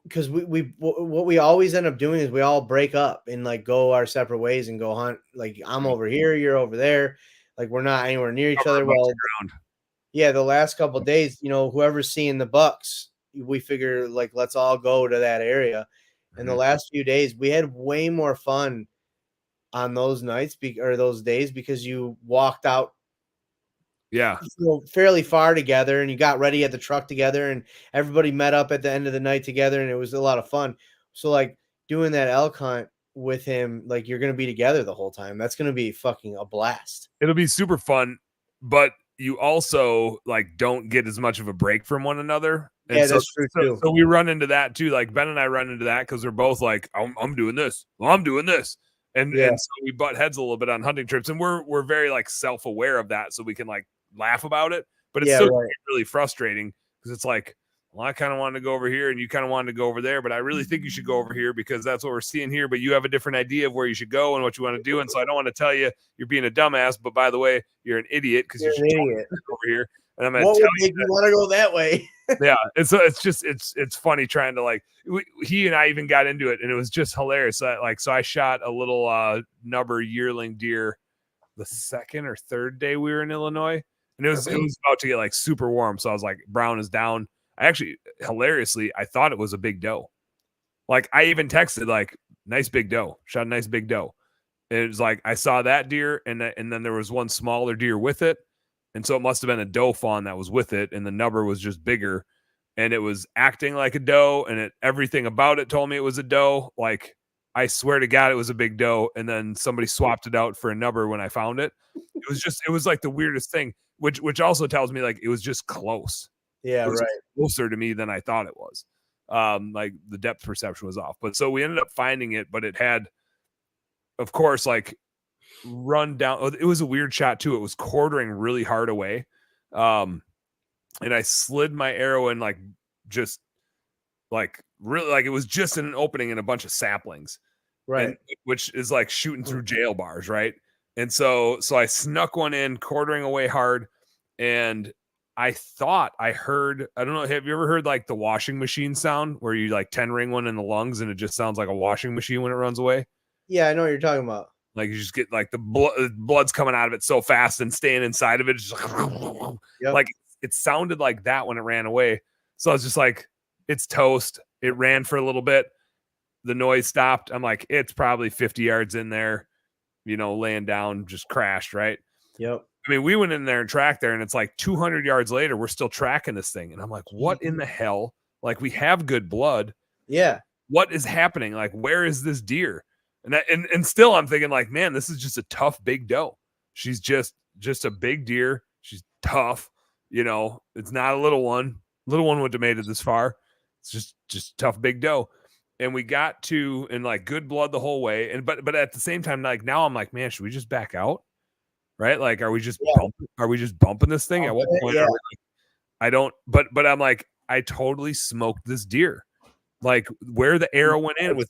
because what we always end up doing is we all break up and like go our separate ways and go hunt. Like I'm over here, you're over there. Like we're not anywhere near each other. Well, yeah, the last couple of days, whoever's seeing the bucks, we figure like let's all go to that area. And the last few days, we had way more fun on those nights or those days because you walked out fairly far together, and you got ready at the truck together, and everybody met up at the end of the night together, and it was a lot of fun. So like doing that elk hunt with him, like you're going to be together the whole time. That's going to be fucking a blast. It'll be super fun, but you also like don't get as much of a break from one another. And yeah, that's true too. So we run into that too. Like Ben and I run into that because we're both like, I'm doing this. Well, I'm doing this. And so we butt heads a little bit on hunting trips, and we're very like self-aware of that, so we can like laugh about it. But it's still really frustrating because it's like, well, I kind of wanted to go over here and you kind of wanted to go over there, but I really think you should go over here because that's what we're seeing here. But you have a different idea of where you should go and what you want to do. And so I don't want to tell you you're being a dumbass, but by the way, you're an idiot because you're an idiot over here. And I'm going to tell you want to go that way. Yeah. It's funny trying to like, he and I even got into it, and it was just hilarious. So I shot a little nubber yearling deer the second or third day we were in Illinois, and it was about to get like super warm. So I was like, brown is down. I actually, hilariously, I thought it was a big doe. Like I even texted like, nice big doe, shot a nice big doe. And it was like, I saw that deer, and then there was one smaller deer with it. And so it must've been a doe fawn that was with it. And the nubber was just bigger, and it was acting like a doe, and everything about it told me it was a doe. Like I swear to God, it was a big doe. And then somebody swapped it out for a nubber when I found it. It was like the weirdest thing, which also tells me like, it was just close. Yeah, right. Closer to me than I thought it was. Like the depth perception was off. But so we ended up finding it, but it had, of course, like run down. It was a weird shot too. It was quartering really hard away. And I slid my arrow in like just like really like it was just in an opening in a bunch of saplings. Right. Which is like shooting through jail bars, right? And so I snuck one in, quartering away hard, and I thought I heard, I don't know, have you ever heard like the washing machine sound where you like 10 ring one in the lungs and it just sounds like a washing machine when it runs away? Yeah, I know what you're talking about. Like you just get like the blood's coming out of it so fast and staying inside of it. Just like it sounded like that when it ran away. So I was just like, it's toast. It ran for a little bit. The noise stopped. I'm like, it's probably 50 yards in there, laying down, just crashed, right? Yep. I mean, we went in there and tracked there, and it's like 200 yards later, we're still tracking this thing. And I'm like, what in the hell? Like, we have good blood. Yeah. What is happening? Like, where is this deer? And still I'm thinking like, man, this is just a tough big doe. She's just a big deer. She's tough. It's not a little one. Little one wouldn't have made it this far. It's just tough big doe. And we got to, and like good blood the whole way. And, but at the same time, like now I'm like, man, should we just back out? Right? Like, are we just bumping this thing? At what point? Are we like, I don't, but I'm like, I totally smoked this deer. Like where the arrow went in with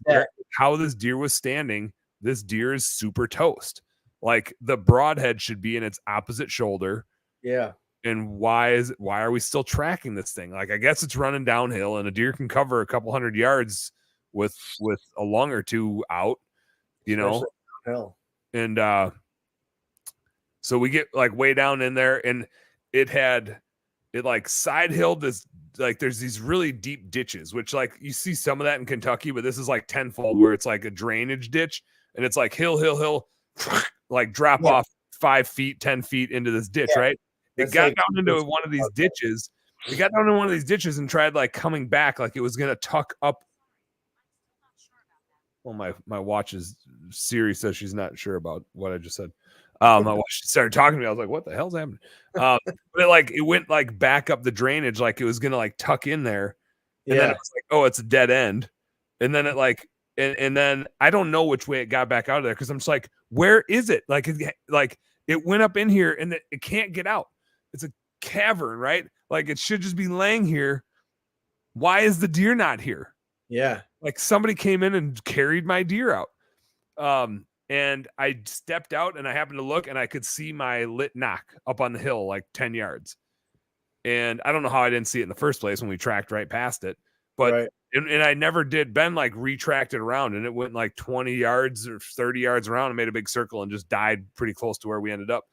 how this deer was standing, this deer is super toast. Like the broadhead should be in its opposite shoulder. Yeah. And why are we still tracking this thing? Like, I guess it's running downhill, and a deer can cover a couple hundred yards with a lung or two out, Hell. And so we get like way down in there, and it like side hilled this, like there's these really deep ditches, which like you see some of that in Kentucky, but this is like tenfold where it's like a drainage ditch, and it's like hill, like drop off 5 feet, 10 feet into this ditch, right? It got down into one of these ditches. It got down into one of these ditches and tried like coming back, like it was gonna tuck up. Well, my watch is Siri says she's not sure about what I just said. She started talking to me. I was like, what the hell's happening? But it went like back up the drainage, like it was gonna like tuck in there. And then it was like, oh, it's a dead end. And then it like, and then I don't know which way it got back out of there because I'm just like, where is it? Like it went up in here and it can't get out. It's a cavern, right? Like it should just be laying here. Why is the deer not here? Yeah. Like somebody came in and carried my deer out. And I stepped out and I happened to look and I could see my lit knock up on the hill, like 10 yards. And I don't know how I didn't see it in the first place when we tracked right past it, but right. and I never did. Ben like retracted around and it went like 20 yards or 30 yards around and made a big circle and just died pretty close to where we ended up.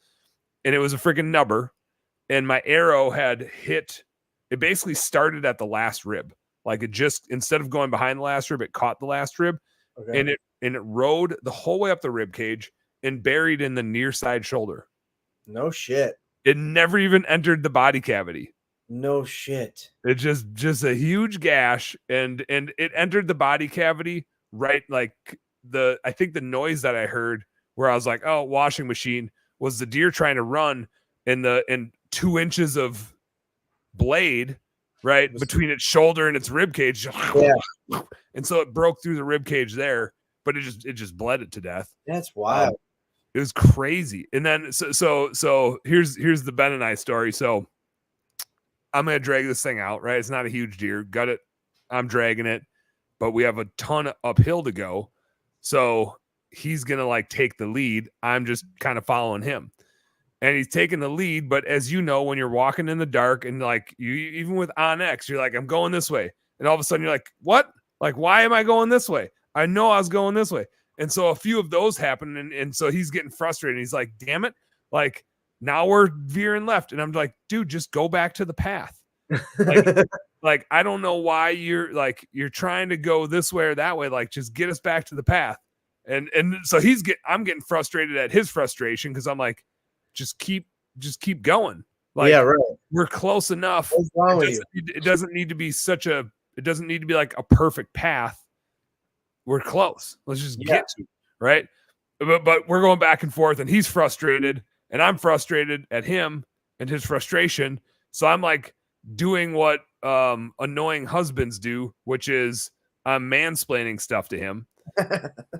And it was a freaking nubber. And my arrow had hit. It basically started at the last rib. Like it just, instead of going behind the last rib, it caught the last rib. Okay. And it rode the whole way up the rib cage and buried in the near side shoulder. No shit. It never even entered the body cavity. No shit. It just a huge gash, and it entered the body cavity right, like I think the noise that I heard where I was like, oh, washing machine, was the deer trying to run in 2 inches of blade right between its shoulder and its rib cage. Yeah. And so it broke through the rib cage there, but it just bled it to death. That's wild. It was crazy. And then so here's the Ben and I story. So I'm gonna drag this thing out, right? It's not a huge deer. Got it. I'm dragging it, but we have a ton uphill to go. So he's gonna like take the lead. I'm just kind of following him. And he's taking the lead, but as you know, when you're walking in the dark and like you, even with OnX, you're like, I'm going this way. And all of a sudden you're like, what? Like, why am I going this way? I know I was going this way. And so a few of those happen. And so he's getting frustrated. He's like, damn it. Like now we're veering left. And I'm like, dude, just go back to the path. Like, I don't know why you're trying to go this way or that way. Like, just get us back to the path. And so I'm getting frustrated at his frustration. Cause I'm like, just keep going. Like, yeah, right. We're close enough. It doesn't need to be like a perfect path. We're close. Let's just get to it, right? But we're going back and forth, and he's frustrated, and I'm frustrated at him and his frustration. So I'm like doing what annoying husbands do, which is I'm mansplaining stuff to him,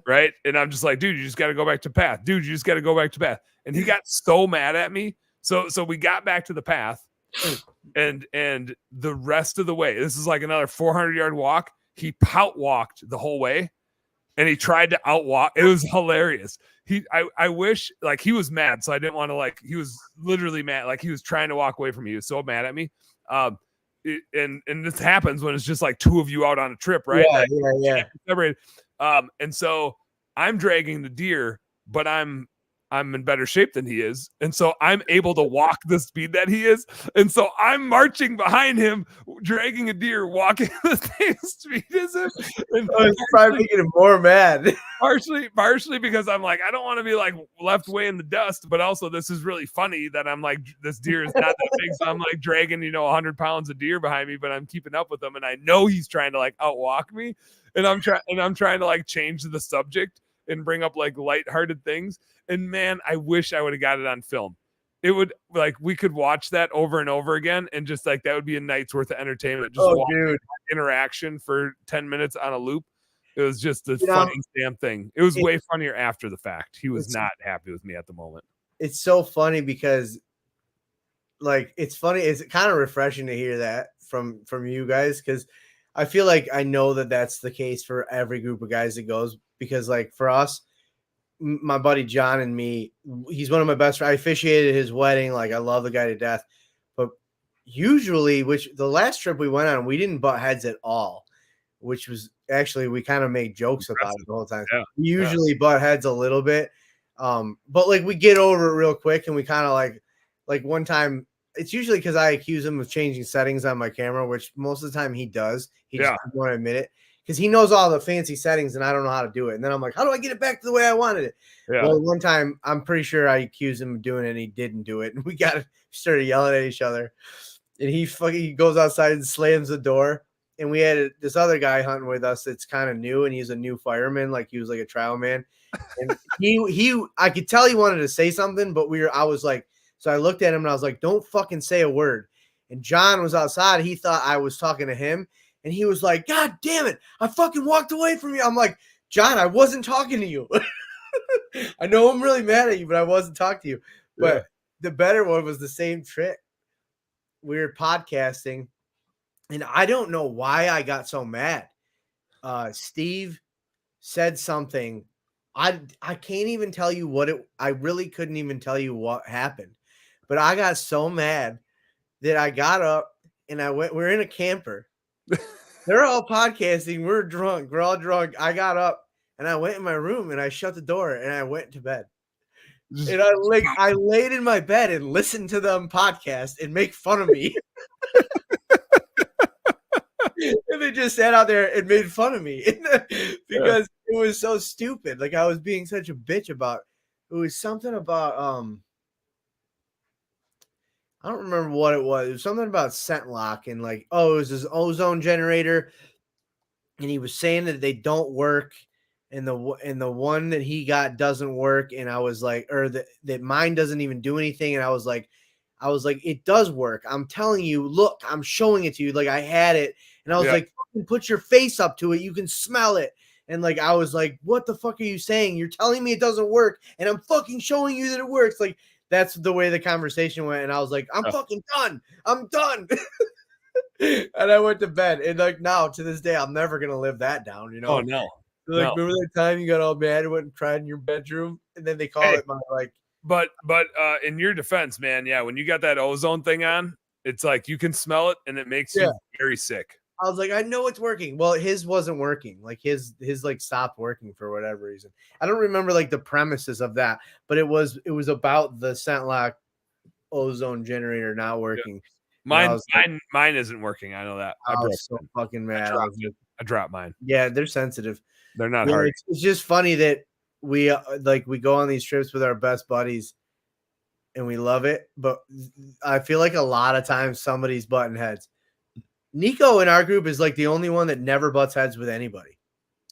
right? And I'm just like, dude, you just got to go back to path. Dude, you just got to go back to path. And he got so mad at me. So we got back to the path, and the rest of the way, this is like another 400-yard walk. He pout walked the whole way, and he tried to outwalk. It was hilarious. I wish, like, he was mad, so I didn't want to, like, he was literally mad, like he was trying to walk away from me. He was so mad at me. And this happens when it's just like two of you out on a trip, right? Yeah. Separated. And so I'm dragging the deer, but I'm in better shape than he is. And so I'm able to walk the speed that he is. And so I'm marching behind him, dragging a deer, walking the same speed as him. And it's probably making him more mad. Partially because I'm like, I don't want to be like left way in the dust, but also this is really funny that I'm like, this deer is not that big. So I'm like dragging, 100 pounds of deer behind me, but I'm keeping up with him. And I know he's trying to like outwalk me. And I'm trying to like change the subject and bring up like lighthearted things. And man, I wish I would have got it on film. It would, like, we could watch that over and over again, and just like that would be a night's worth of entertainment. Just interaction for 10 minutes on a loop. It was just the funniest damn thing. It was way funnier after the fact. He was not happy with me at the moment. It's so funny because, like, it's funny. It's kind of refreshing to hear that from you guys, because I feel like I know that that's the case for every group of guys that goes, because like for us, my buddy John and me, he's one of my best friends. I officiated his wedding. Like, I love the guy to death, but usually, which the last trip we went on, we didn't butt heads at all, which was actually, we kind of made jokes about it the whole time. Yeah. We usually butt heads a little bit. But like we get over it real quick, and we kind of like one time, it's usually because I accuse him of changing settings on my camera, which most of the time he does. He just doesn't want to admit it, because he knows all the fancy settings and I don't know how to do it. And then I'm like, how do I get it back to the way I wanted it? Yeah. Well, one time I'm pretty sure I accused him of doing it and he didn't do it. And we started yelling at each other. And he goes outside and slams the door. and we had this other guy hunting with us that's kind of new, and he's a new fireman, like he was like a trial man. And I could tell he wanted to say something, but I was like, so I looked at him and I was like, don't fucking say a word. And John was outside. He thought I was talking to him, and he was like, God damn it, I fucking walked away from you. I'm like, John, I wasn't talking to you. I know I'm really mad at you, but I wasn't talking to you. But the better one was the same trick. We were podcasting, and I don't know why I got so mad. Steve said something. I can't even tell you I really couldn't even tell you what happened. But I got so mad that I got up and we're in a camper. They're all podcasting. We're drunk. We're all drunk. I got up and I went in my room and I shut the door and I went to bed. And I laid in my bed and listened to them podcast and make fun of me. And they just sat out there and made fun of me because it was so stupid. Like I was being such a bitch about it. Was something about I don't remember what it was. It was something about scent lock and like, it was his ozone generator, and he was saying that they don't work, and the one that he got doesn't work, and I was like, or that mine doesn't even do anything, and I was like, it does work. I'm telling you, look, I'm showing it to you. Like I had it, and I was like, fucking put your face up to it. You can smell it. And like I was like, what the fuck are you saying? You're telling me it doesn't work, and I'm fucking showing you that it works. Like that's the way the conversation went. And I was like, I'm fucking done. I'm done. And I went to bed. And like now to this day, I'm never gonna live that down, you know? Oh no. Like remember that time you got all mad and went and cried in your bedroom? And then they call it my like. But in your defense, man, when you got that ozone thing on, it's like you can smell it and it makes you very sick. I was like, I know it's working. Well, his wasn't working. Like his like stopped working for whatever reason. I don't remember like the premises of that, but it was about the scent lock ozone generator not working. Mine isn't working. I know that. I was so fucking mad. I dropped mine. Yeah, they're sensitive. They're not hard. It's just funny that we go on these trips with our best buddies and we love it, but I feel like a lot of times somebody's butting heads. Nico in our group is like the only one that never butts heads with anybody.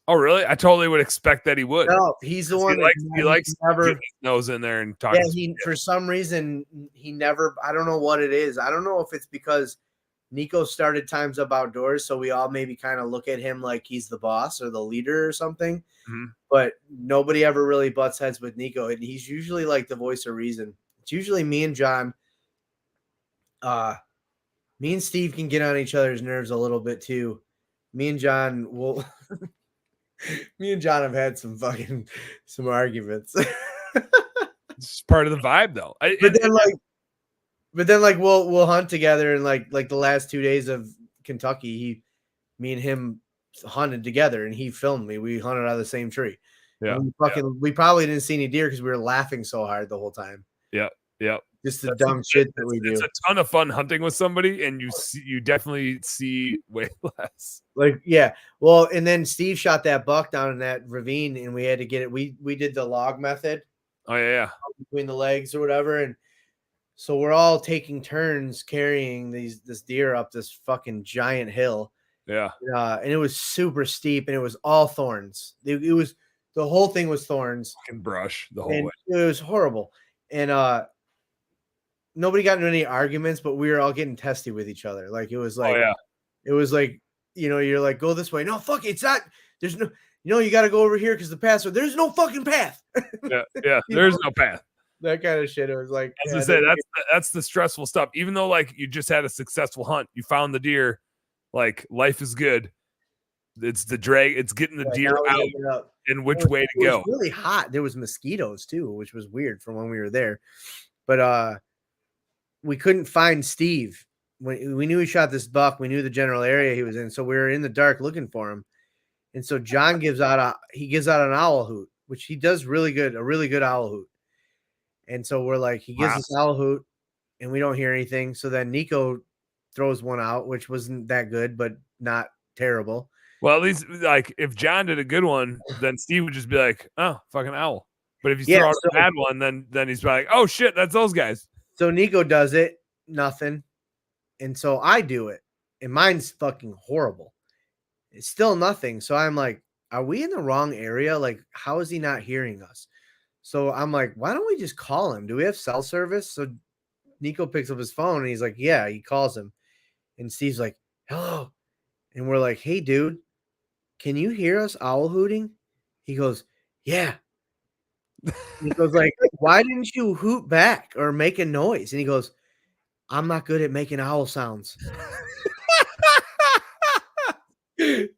Oh, really? I totally would expect that he would. No, he's the one he likes never getting his nose in there and talking. Yeah, for some reason he never. I don't know what it is. I don't know if it's because Nico started Times Up Outdoors, so we all maybe kind of look at him like he's the boss or the leader or something. Mm-hmm. But nobody ever really butts heads with Nico, and he's usually like the voice of reason. It's usually me and John. Me and Steve can get on each other's nerves a little bit too. Me and John will. Me and John have had some arguments. It's part of the vibe, though. But then we'll hunt together, and like the last 2 days of Kentucky, me and him hunted together, and he filmed me. We hunted out of the same tree. Yeah. We probably didn't see any deer because we were laughing so hard the whole time. Yeah. Yeah. Just the dumb shit that we do. It's a ton of fun hunting with somebody, and you definitely see way less. Like, yeah. Well, and then Steve shot that buck down in that ravine, and we had to get it. We did the log method. Oh yeah. Between the legs or whatever, and so we're all taking turns carrying this deer up this fucking giant hill. Yeah. And it was super steep, and it was all thorns. It was the whole thing was thorns. Fucking brush the whole way. It was horrible, and nobody got into any arguments, but we were all getting testy with each other. Like it was like, it was like, you're like, go this way. No, fuck, it's not. There's no, you got to go over here because the path. So there's no fucking path. Yeah. There's no path. That kind of shit. It was like, as I say, that's the stressful stuff. Even though like you just had a successful hunt, you found the deer. Like life is good. It's the drag. It's getting the deer out and which way to go. It was really hot. There was mosquitoes too, which was weird from when we were there. But we couldn't find Steve. When we knew he shot this buck, we knew the general area he was in, so we were in the dark looking for him. And so John gives out an owl hoot, which he does a really good owl hoot. And so we're like, he gives this owl hoot, and we don't hear anything. So then Nico throws one out, which wasn't that good, but not terrible. Well, at least like if John did a good one, then Steve would just be like, "Oh, fucking owl." But if you throw out a bad one, then he's like, "Oh shit, that's those guys." So Nico does it, nothing. And so I do it. and mine's fucking horrible. It's still nothing. So I'm like, are we in the wrong area? Like, how is he not hearing us? So I'm like, why don't we just call him? Do we have cell service? So Nico picks up his phone and he's like, yeah, he calls him. And Steve's like, hello. And we're like, hey, dude, can you hear us owl hooting? He goes, yeah. He goes like, why didn't you hoot back or make a noise? And he goes, I'm not good at making owl sounds.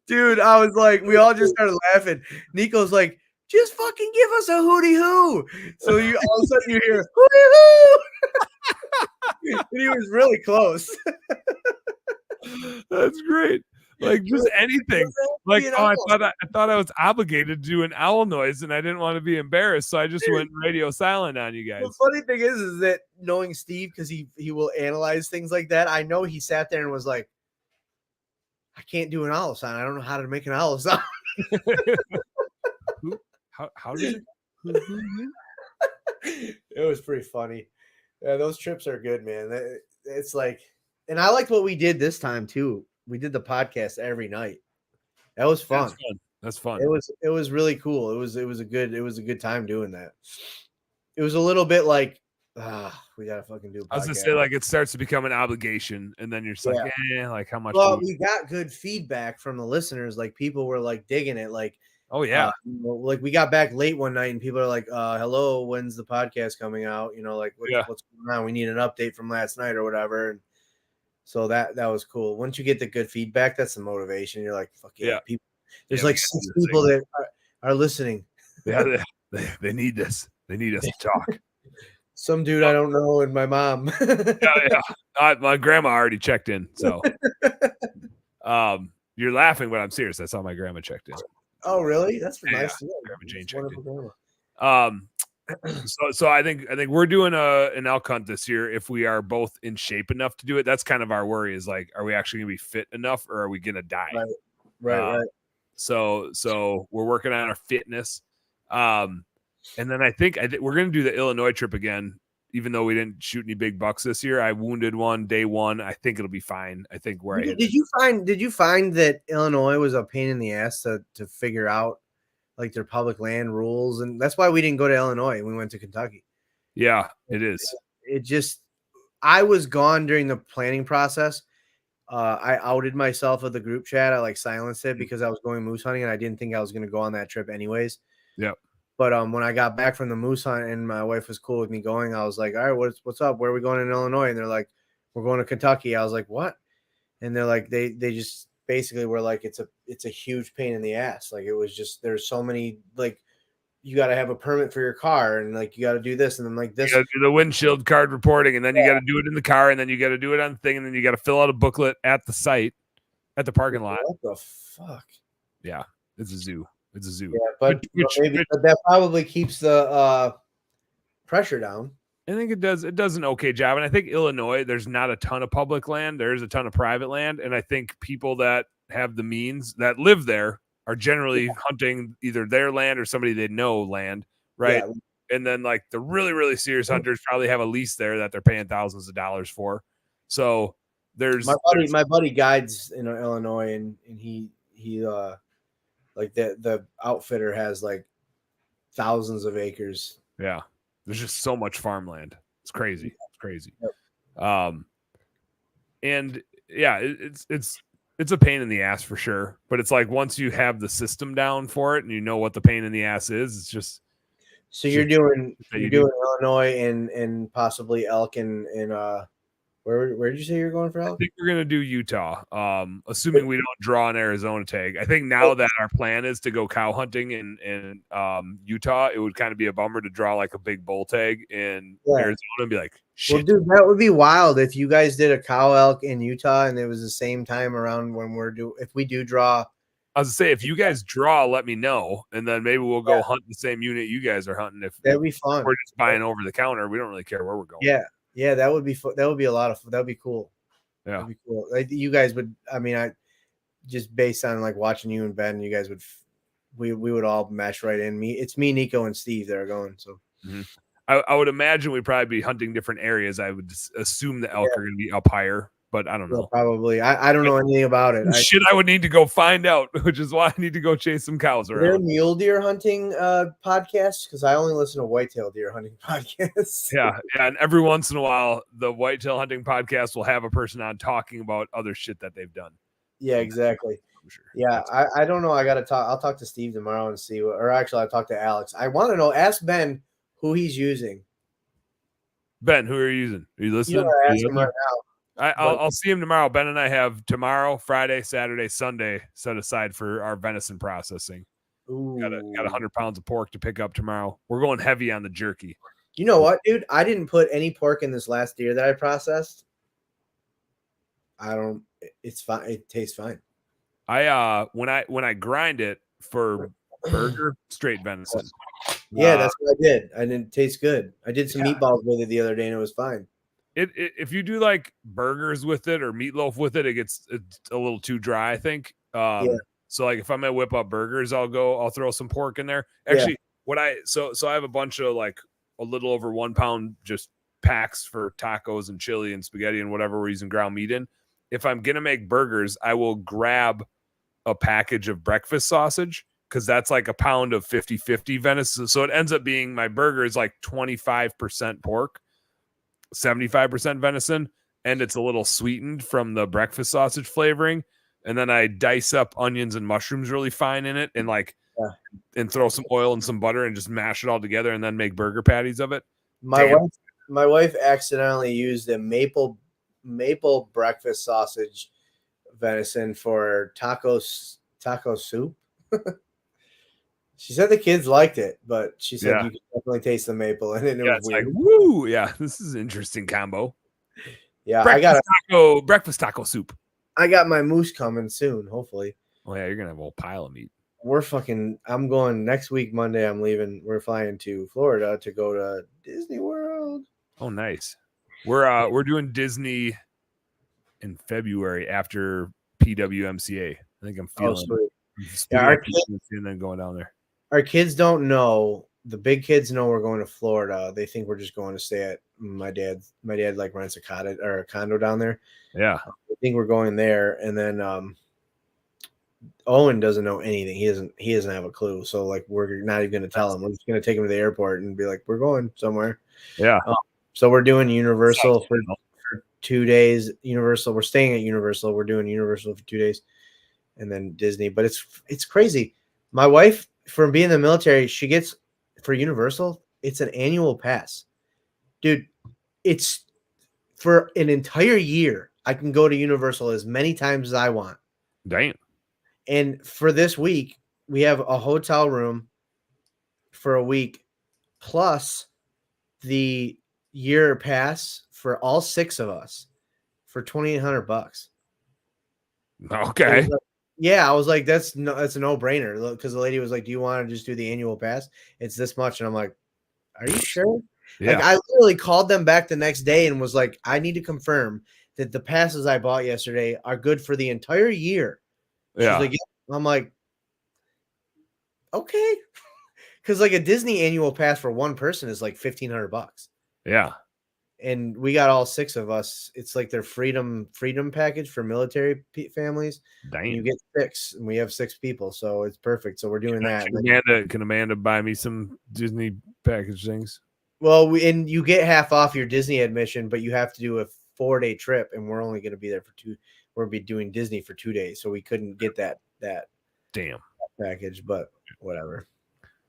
Dude, I was like, we all just started laughing. Nico's like, just fucking give us a hootie hoo. So you all of a sudden you hear hootie hoo. And he was really close. That's great. Like just anything. Like, I thought I was obligated to do an owl noise and I didn't want to be embarrassed. So I just went radio silent on you guys. The funny thing is that knowing Steve, because he will analyze things like that, I know he sat there and was like, I can't do an owl sound. I don't know how to make an owl sound. How does it? It was pretty funny. Yeah, those trips are good, man. It's like, and I liked what we did this time too. We did the podcast every night. That was fun. That's fun. It was really cool. It was a good time doing that. It was a little bit like, we gotta fucking do a podcast. I was gonna say, like, it starts to become an obligation, and then you're just like, like how much? Well, we got good feedback from the listeners. Like, people were like digging it. Like, oh yeah, like we got back late one night, and people are like, hello, when's the podcast coming out? You know, like what's going on? We need an update from last night or whatever. And so that was cool. Once you get the good feedback, that's the motivation. You're like, fuck yeah, people. There's like 6 people that are listening. Yeah, they need this. They need us to talk. Some dude I don't know, and my mom. My grandma already checked in. So, you're laughing, but I'm serious. I saw my grandma checked in. Oh, really? That's nice. Yeah. Grandma Jane checked in. So I think we're doing an elk hunt this year if we are both in shape enough to do it. That's kind of our worry, is like, are we actually gonna be fit enough or are we gonna die? Right. So we're working on our fitness. And then I think we're gonna do the Illinois trip again, even though we didn't shoot any big bucks this year. I wounded one day one. I think it'll be fine. I think did you find that Illinois was a pain in the ass to figure out, like, their public land rules? And that's why we didn't go to Illinois. We went to Kentucky. Yeah, it is. I was gone during the planning process. I outed myself of the group chat. I like silenced it because I was going moose hunting and I didn't think I was going to go on that trip anyways. Yep. But when I got back from the moose hunt and my wife was cool with me going, I was like, all right, what's up? Where are we going in Illinois? And they're like, we're going to Kentucky. I was like, what? And they're like, they just basically were like, it's a huge pain in the ass. Like, it was just, there's so many, like, you got to have a permit for your car, and like, you got to do this. And then like this, you got to do the windshield card reporting, and then you got to do it in the car, and then you got to do it on the thing, and then you got to fill out a booklet at the site, at the parking lot. What the fuck? Yeah. It's a zoo. Yeah, but that probably keeps the pressure down. I think it does. It does an okay job. And I think Illinois, there's not a ton of public land. There's a ton of private land. And I think people that have the means that live there are generally hunting either their land or somebody they know land, right? Yeah. And then like the really, really serious hunters probably have a lease there that they're paying thousands of dollars for. So there's my buddy guides in Illinois, and he like the outfitter has like thousands of acres. Yeah. There's just so much farmland. It's crazy. It's crazy. Yep. And yeah, it's a pain in the ass for sure. But it's like, once you have the system down for it and you know what the pain in the ass is, it's just. So you're doing Illinois and possibly elk and where did you say you're going for elk? I think we're going to do Utah, assuming we don't draw an Arizona tag. I think now that our plan is to go cow hunting in Utah, it would kind of be a bummer to draw like a big bull tag in Arizona and be like, shit. Well, dude, that would be wild if you guys did a cow elk in Utah and it was the same time around when if we do draw. I was going to say, if you guys draw, let me know, and then maybe we'll go hunt the same unit you guys are hunting. That'd be fun. We're just buying over the counter. We don't really care where we're going. Yeah, that would be that would be a lot of fun. That would be cool. Yeah, that'd be cool. Like, you guys would. I mean, I just based on like watching you and Ben, you guys would. We would all mesh right in. It's me, Nico, and Steve that are going. So, I would imagine we'd probably be hunting different areas. I would assume the elk are going to be up higher, but I don't know. Probably. I don't know anything about it. I would need to go find out, which is why I need to go chase some cows around. Are there mule deer hunting podcasts? Because I only listen to whitetail deer hunting podcasts. Yeah, and every once in a while, the whitetail hunting podcast will have a person on talking about other shit that they've done. Yeah, exactly. Sure. Yeah, I don't know. I got to talk. I'll talk to Steve tomorrow and see what, or actually, I'll talk to Alex. I want to know. Ask Ben who he's using. Ben, who are you using? Are you listening? Ask him right now. I'll see him tomorrow. Ben and I have tomorrow, Friday, Saturday, Sunday set aside for our venison processing. Ooh. Got 100 pounds of pork to pick up tomorrow. We're going heavy on the jerky. You know what, dude? I didn't put any pork in this last deer that I processed. It's fine. It tastes fine. When I grind it for burger, straight venison. Yeah, that's what I did. And it tastes good. I did some meatballs with it the other day and it was fine. If you do like burgers with it or meatloaf with it, it's a little too dry, I think. So like if I'm gonna whip up burgers, I'll throw some pork in there. Actually, so I have a bunch of like a little over 1 pound just packs for tacos and chili and spaghetti and whatever we're using ground meat in. If I'm gonna make burgers, I will grab a package of breakfast sausage because that's like a pound of 50-50 venison. So it ends up being my burger is like 25% pork, 75% venison, and it's a little sweetened from the breakfast sausage flavoring. And then I dice up onions and mushrooms really fine in it and and throw some oil and some butter and just mash it all together and then make burger patties of it. My wife accidentally used a maple breakfast sausage venison for taco soup. She said the kids liked it, but she said you could definitely taste the maple and it was weird. Like, woo, yeah, this is an interesting combo. Yeah, breakfast taco soup. I got my moose coming soon, hopefully. Oh yeah, you're gonna have a whole pile of meat. I'm going next week, Monday. I'm leaving. We're flying to Florida to go to Disney World. Oh, nice. We're doing Disney in February after PWMCA. I think I'm feeling and then going down there. Our kids don't know. The big kids know we're going to Florida. They think we're just going to stay at my dad like rents a cottage or a condo down there. Yeah. I think we're going there. And then Owen doesn't know anything. He doesn't have a clue. So like we're not even going to tell him. We're just going to take him to the airport and be like, we're going somewhere. Yeah. So we're doing Universal for 2 days. We're staying at Universal. We're doing Universal for 2 days. And then Disney. But it's crazy. My wife, from being in the military, she gets for Universal, it's an annual pass. Dude, it's for an entire year. I can go to Universal as many times as I want. Damn. And for this week, we have a hotel room for a week plus the year pass for all 6 of us for $2,800. Okay. I was like, that's a no-brainer because the lady was like, do you want to just do the annual pass? It's this much. And I'm like, are you sure? Yeah. Like I literally called them back the next day and was like, I need to confirm that the passes I bought yesterday are good for the entire year. She's like, yeah. I'm like, okay. Because like a Disney annual pass for one person is like $1,500. Yeah. And we got all 6 of us. It's like their freedom package for military families. Dang. You get 6, and we have 6 people, so it's perfect. So we're doing that. Can Amanda buy me some Disney package things? Well, and you get half off your Disney admission, but you have to do a 4-day trip, and we're only going to be there for 2. We'll be doing Disney for 2 days, so we couldn't get that damn package. But whatever.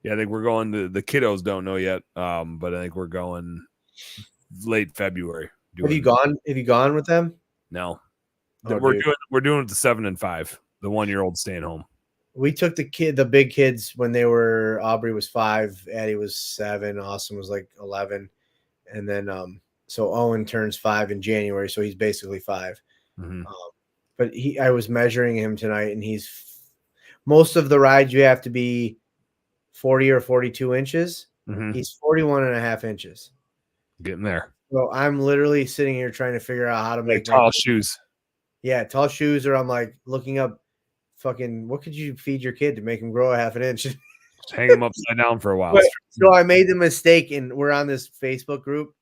Yeah, I think we're going to the kiddos. Don't know yet, but I think we're going late February. Have you gone with them? No. We're doing it to 7 and 5. The 1-year-old staying home. We took the big kids when they were. Aubrey was 5, Addie was 7, Austin was like 11, and then so Owen turns 5 in January, so he's basically 5. Mm-hmm. But I was measuring him tonight, and most of the rides you have to be 40 or 42 inches. Mm-hmm. He's 41.5 inches. Getting there. So I'm literally sitting here trying to figure out how to make tall shoes. Yeah, tall shoes, or I'm like looking up fucking what could you feed your kid to make him grow a half an inch? Just hang him upside down for a while. So I made the mistake, and we're on this Facebook group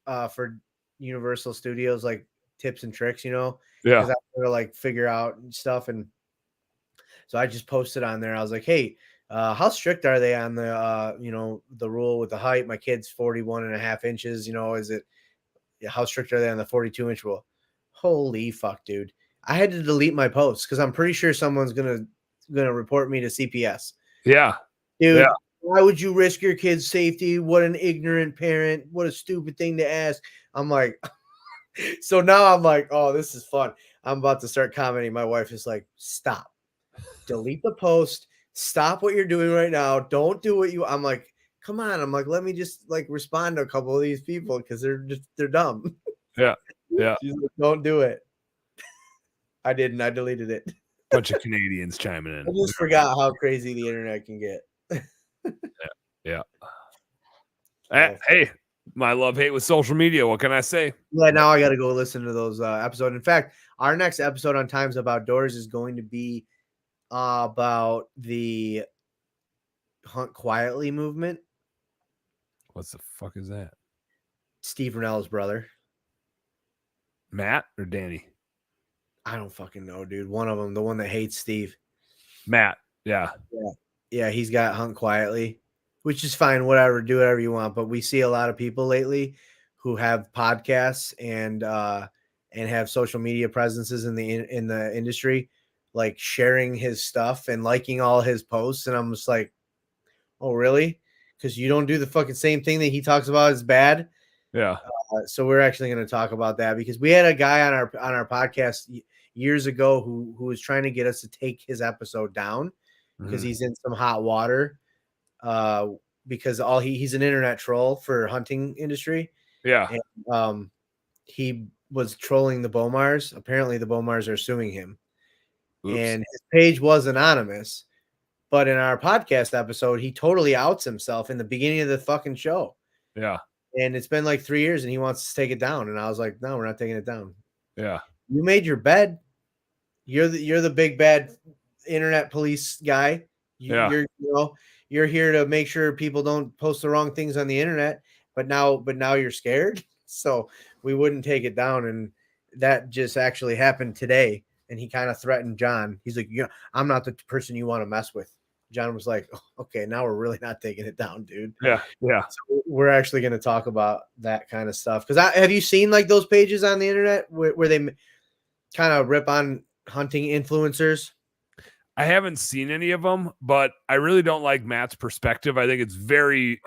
for Universal Studios, like tips and tricks, you know, Yeah. because I want to like figure out stuff. And so I just posted on there. I was like, hey, how strict are they on the, you know, the rule with the height? My kid's 41.5 inches. You know, how strict are they on the 42-inch rule? Holy fuck, dude. I had to delete my post because I'm pretty sure someone's gonna report me to CPS. Yeah. Dude, Yeah. why would you risk your kid's safety? What an ignorant parent. What a stupid thing to ask. I'm like, so now I'm like, oh, this is fun. I'm about to start commenting. My wife is like, stop. Delete the post. Stop what you're doing right now. Don't do what you. I'm like, come on. I'm like, let me just like respond to a couple of these people because they're dumb. Yeah. Yeah. She's like, don't do it. I didn't. I deleted it. Bunch of Canadians chiming in. I just forgot how crazy the internet can get. Yeah. Hey, my love hate with social media. What can I say? Yeah, now I got to go listen to those episodes. In fact, our next episode on Times Up Outdoors is going to be about the Hunt Quietly movement. What the fuck is that? Steve Rinnella's brother. Matt or Danny? I don't fucking know, dude. One of them, the one that hates Steve. Matt. Yeah. Yeah, he's got Hunt Quietly, which is fine. Whatever, do whatever you want. But we see a lot of people lately who have podcasts and have social media presences in the industry, like sharing his stuff and liking all his posts. And I'm just like, oh, really? Because you don't do the fucking same thing that he talks about is bad. Yeah. So we're actually going to talk about that because we had a guy on our podcast years ago who was trying to get us to take his episode down because he's in some hot water. Because he's an internet troll for hunting industry. Yeah. And, he was trolling the Bomars. Apparently the Bomars are suing him. Oops. And his page was anonymous. But in our podcast episode, he totally outs himself in the beginning of the fucking show. Yeah. And it's been like 3 years and he wants to take it down. And I was like, no, we're not taking it down. Yeah. You made your bed. You're the big bad internet police guy. You're here to make sure people don't post the wrong things on the internet, but now you're scared. So we wouldn't take it down. And that just actually happened today. And he kind of threatened John. He's like, yeah, I'm not the person you want to mess with. John was like, oh, okay, now we're really not taking it down, dude. Yeah. Yeah. So we're actually going to talk about that kind of stuff. Cause have you seen like those pages on the internet where they kind of rip on hunting influencers? I haven't seen any of them, but I really don't like Matt's perspective. I think it's very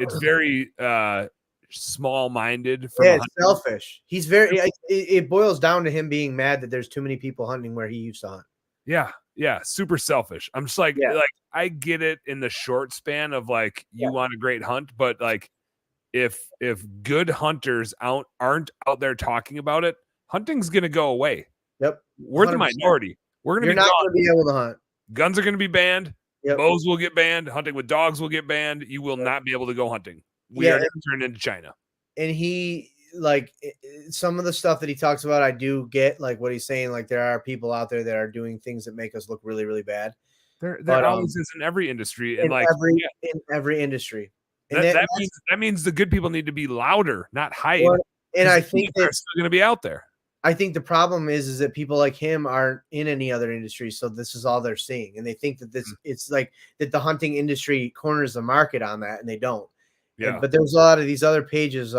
small-minded. Yeah, it's selfish. He's very. It boils down to him being mad that there's too many people hunting where he used to hunt. Yeah, yeah, super selfish. I'm just like I get it in the short span of like you want a great hunt, but like if good hunters aren't out there talking about it, hunting's gonna go away. Yep, we're 100%. The minority. We're gonna not gonna be able to hunt. Guns are going to be banned. Yep. Bows will get banned. Hunting with dogs will get banned. You will not be able to go hunting. We are going to turn into China. And he, like, some of the stuff that he talks about, I do get, like, what he's saying. Like, there are people out there that are doing things that make us look really, really bad. There always is in every industry. And in every industry. And that means the good people need to be louder, not hide. Well, and I think they're still going to be out there. I think the problem is that people like him aren't in any other industry, so this is all they're seeing, and they think that it's like that the hunting industry corners the market on that, and they don't. Yeah. But there's a lot of these other pages,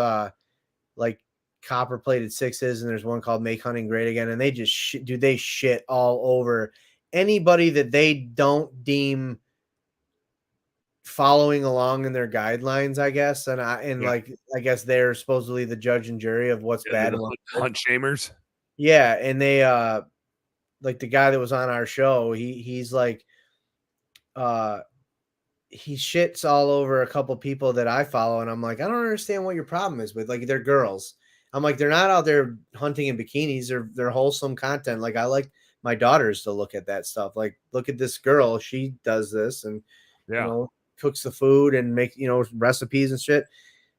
like Copper Plated Sixes, and there's one called Make Hunting Great Again, and they just shit all over anybody that they don't deem following along in their guidelines, I guess, I guess they're supposedly the judge and jury of what's bad and hunt shamers. Yeah, and they like the guy that was on our show, he's like he shits all over a couple people that I follow, and I'm like, I don't understand what your problem is with, like, they're girls. I'm like, they're not out there hunting in bikinis, they're wholesome content. Like, I like my daughters to look at that stuff. Like, look at this girl, she does this and you know, cooks the food and make, you know, recipes and shit.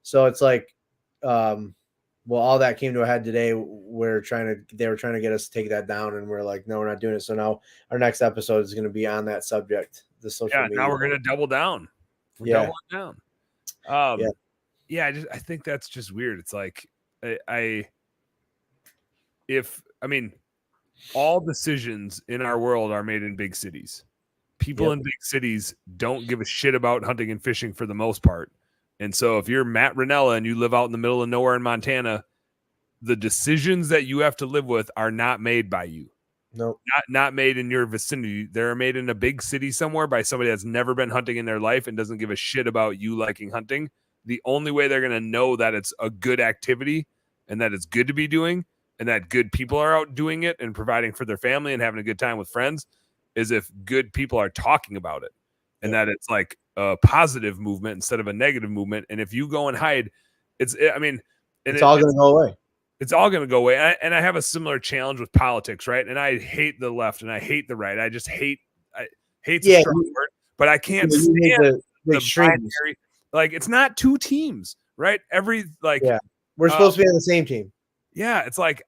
So it's like, well, all that came to a head today. They were trying to get us to take that down, and we're like, no, we're not doing it. So now our next episode is going to be on that subject, the social media. Now we're going to double down. Doubling down. I think that's just weird. It's like if I mean, all decisions in our world are made in big cities. People in big cities don't give a shit about hunting and fishing for the most part. And so if you're Matt Ranella and you live out in the middle of nowhere in Montana, the decisions that you have to live with are not made by you. Nope. Not made in your vicinity. They're made in a big city somewhere by somebody that's never been hunting in their life and doesn't give a shit about you liking hunting. The only way they're going to know that it's a good activity and that it's good to be doing and that good people are out doing it and providing for their family and having a good time with friends is if good people are talking about it and that it's like a positive movement instead of a negative movement. And if you go and hide, it's all going to go away. It's all going to go away. And I have a similar challenge with politics, right? And I hate the left and I hate the right. I just hate's a strong word, but I can't stand the binary. Like, it's not two teams, right? We're supposed to be on the same team. Yeah, it's like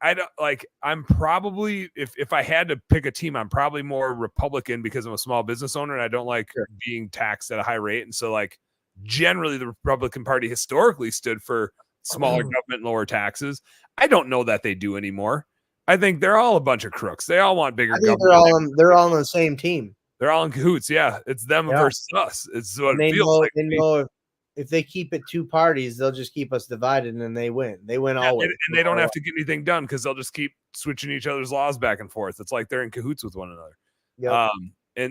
I'm probably if I had to pick a team, I'm probably more Republican because I'm a small business owner and I don't like being taxed at a high rate. And so like generally the Republican Party historically stood for smaller government, lower taxes. I don't know that they do anymore. I think they're all a bunch of crooks. They all want bigger government. They're all on the same team. They're all in cahoots. Yeah, it's them versus us. It's what it feels like. They know if they keep it two parties, they'll just keep us divided and then they win. They win always. And they don't have to get anything done because they'll just keep switching each other's laws back and forth. It's like they're in cahoots with one another. Yep.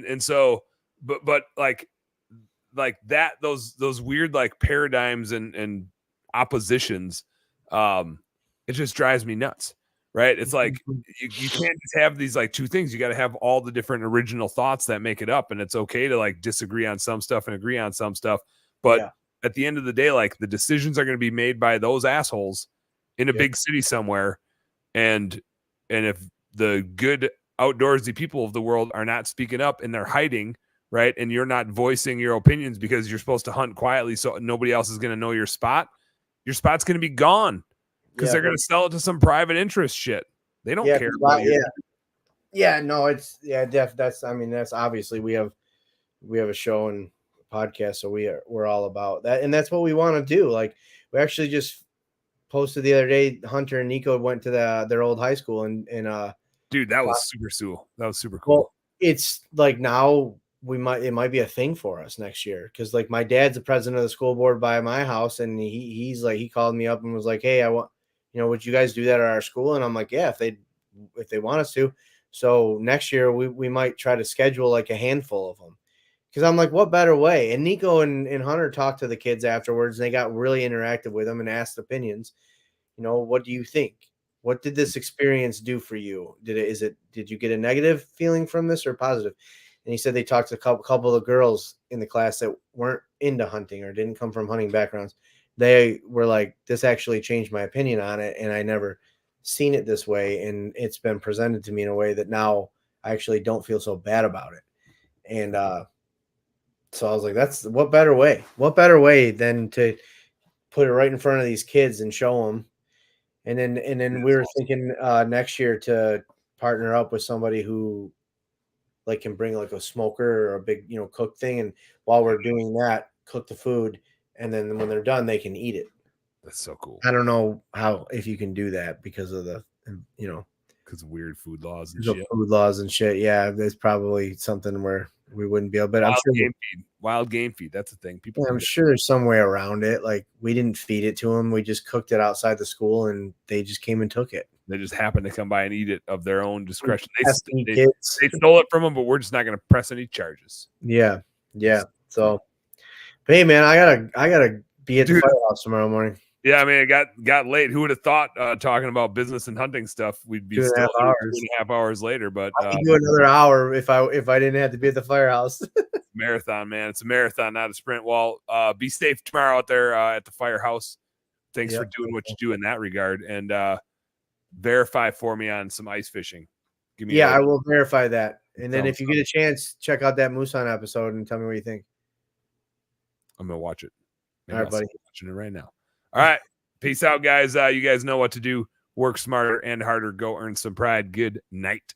And so, but like that, those weird like paradigms and oppositions, it just drives me nuts. Right. It's like you can't just have these like two things. You got to have all the different original thoughts that make it up. And it's okay to like disagree on some stuff and agree on some stuff. But at the end of the day, like the decisions are going to be made by those assholes in a big city somewhere. And if the good outdoorsy people of the world are not speaking up and they're hiding, right, and you're not voicing your opinions because you're supposed to hunt quietly so nobody else is going to know your spot's going to be gone because they're going to sell it to some private interest shit. They don't care about you. That's obviously we have a show and podcast, so we're all about that, and that's what we want to do. Like, we actually just posted the other day, Hunter and Nico went to their old high school and dude, that was super cool. Well, it's like now it might be a thing for us next year because like my dad's the president of the school board by my house, and he's like, he called me up and was like, hey, I want, would you guys do that at our school? And I'm like, yeah, if they want us to. So next year we might try to schedule like a handful of them. Because I'm like, what better way? And Nico and Hunter talked to the kids afterwards, and they got really interactive with them and asked opinions. What do you think? What did this experience do for you? Did you get a negative feeling from this or positive? And he said they talked to a couple of girls in the class that weren't into hunting or didn't come from hunting backgrounds. They were like, this actually changed my opinion on it, and I never seen it this way, and it's been presented to me in a way that now I actually don't feel so bad about it. And so I was like, that's what better way than to put it right in front of these kids and show them. And then we were thinking next year to partner up with somebody who like can bring like a smoker or a big, cook thing. And while we're doing that, cook the food. And then when they're done, they can eat it. That's so cool. I don't know if you can do that because of the, because of weird food laws and shit. Food laws and shit. Yeah. There's probably something where we wouldn't be able, but wild game feed. That's the thing. I'm sure there's some way around it. Like, we didn't feed it to them. We just cooked it outside the school and they just came and took it. They just happened to come by and eat it of their own discretion. They stole it from them, but we're just not going to press any charges. Yeah. Yeah. So, but hey man, I gotta be at the firehouse tomorrow morning. Yeah, I mean, it got late. Who would have thought talking about business and hunting stuff we'd be still 2.5 hours later? But I could do another hour if I didn't have to be at the firehouse. Marathon, man. It's a marathon, not a sprint. Well, be safe tomorrow out there at the firehouse. Thanks for doing what you do in that regard, and verify for me on some ice fishing. I will verify that. And then if you get a chance, check out that Moose Hunt episode and tell me what you think. I'm gonna watch it. All right, buddy. Watching it right now. All right. Peace out, guys. You guys know what to do. Work smarter and harder. Go earn some pride. Good night.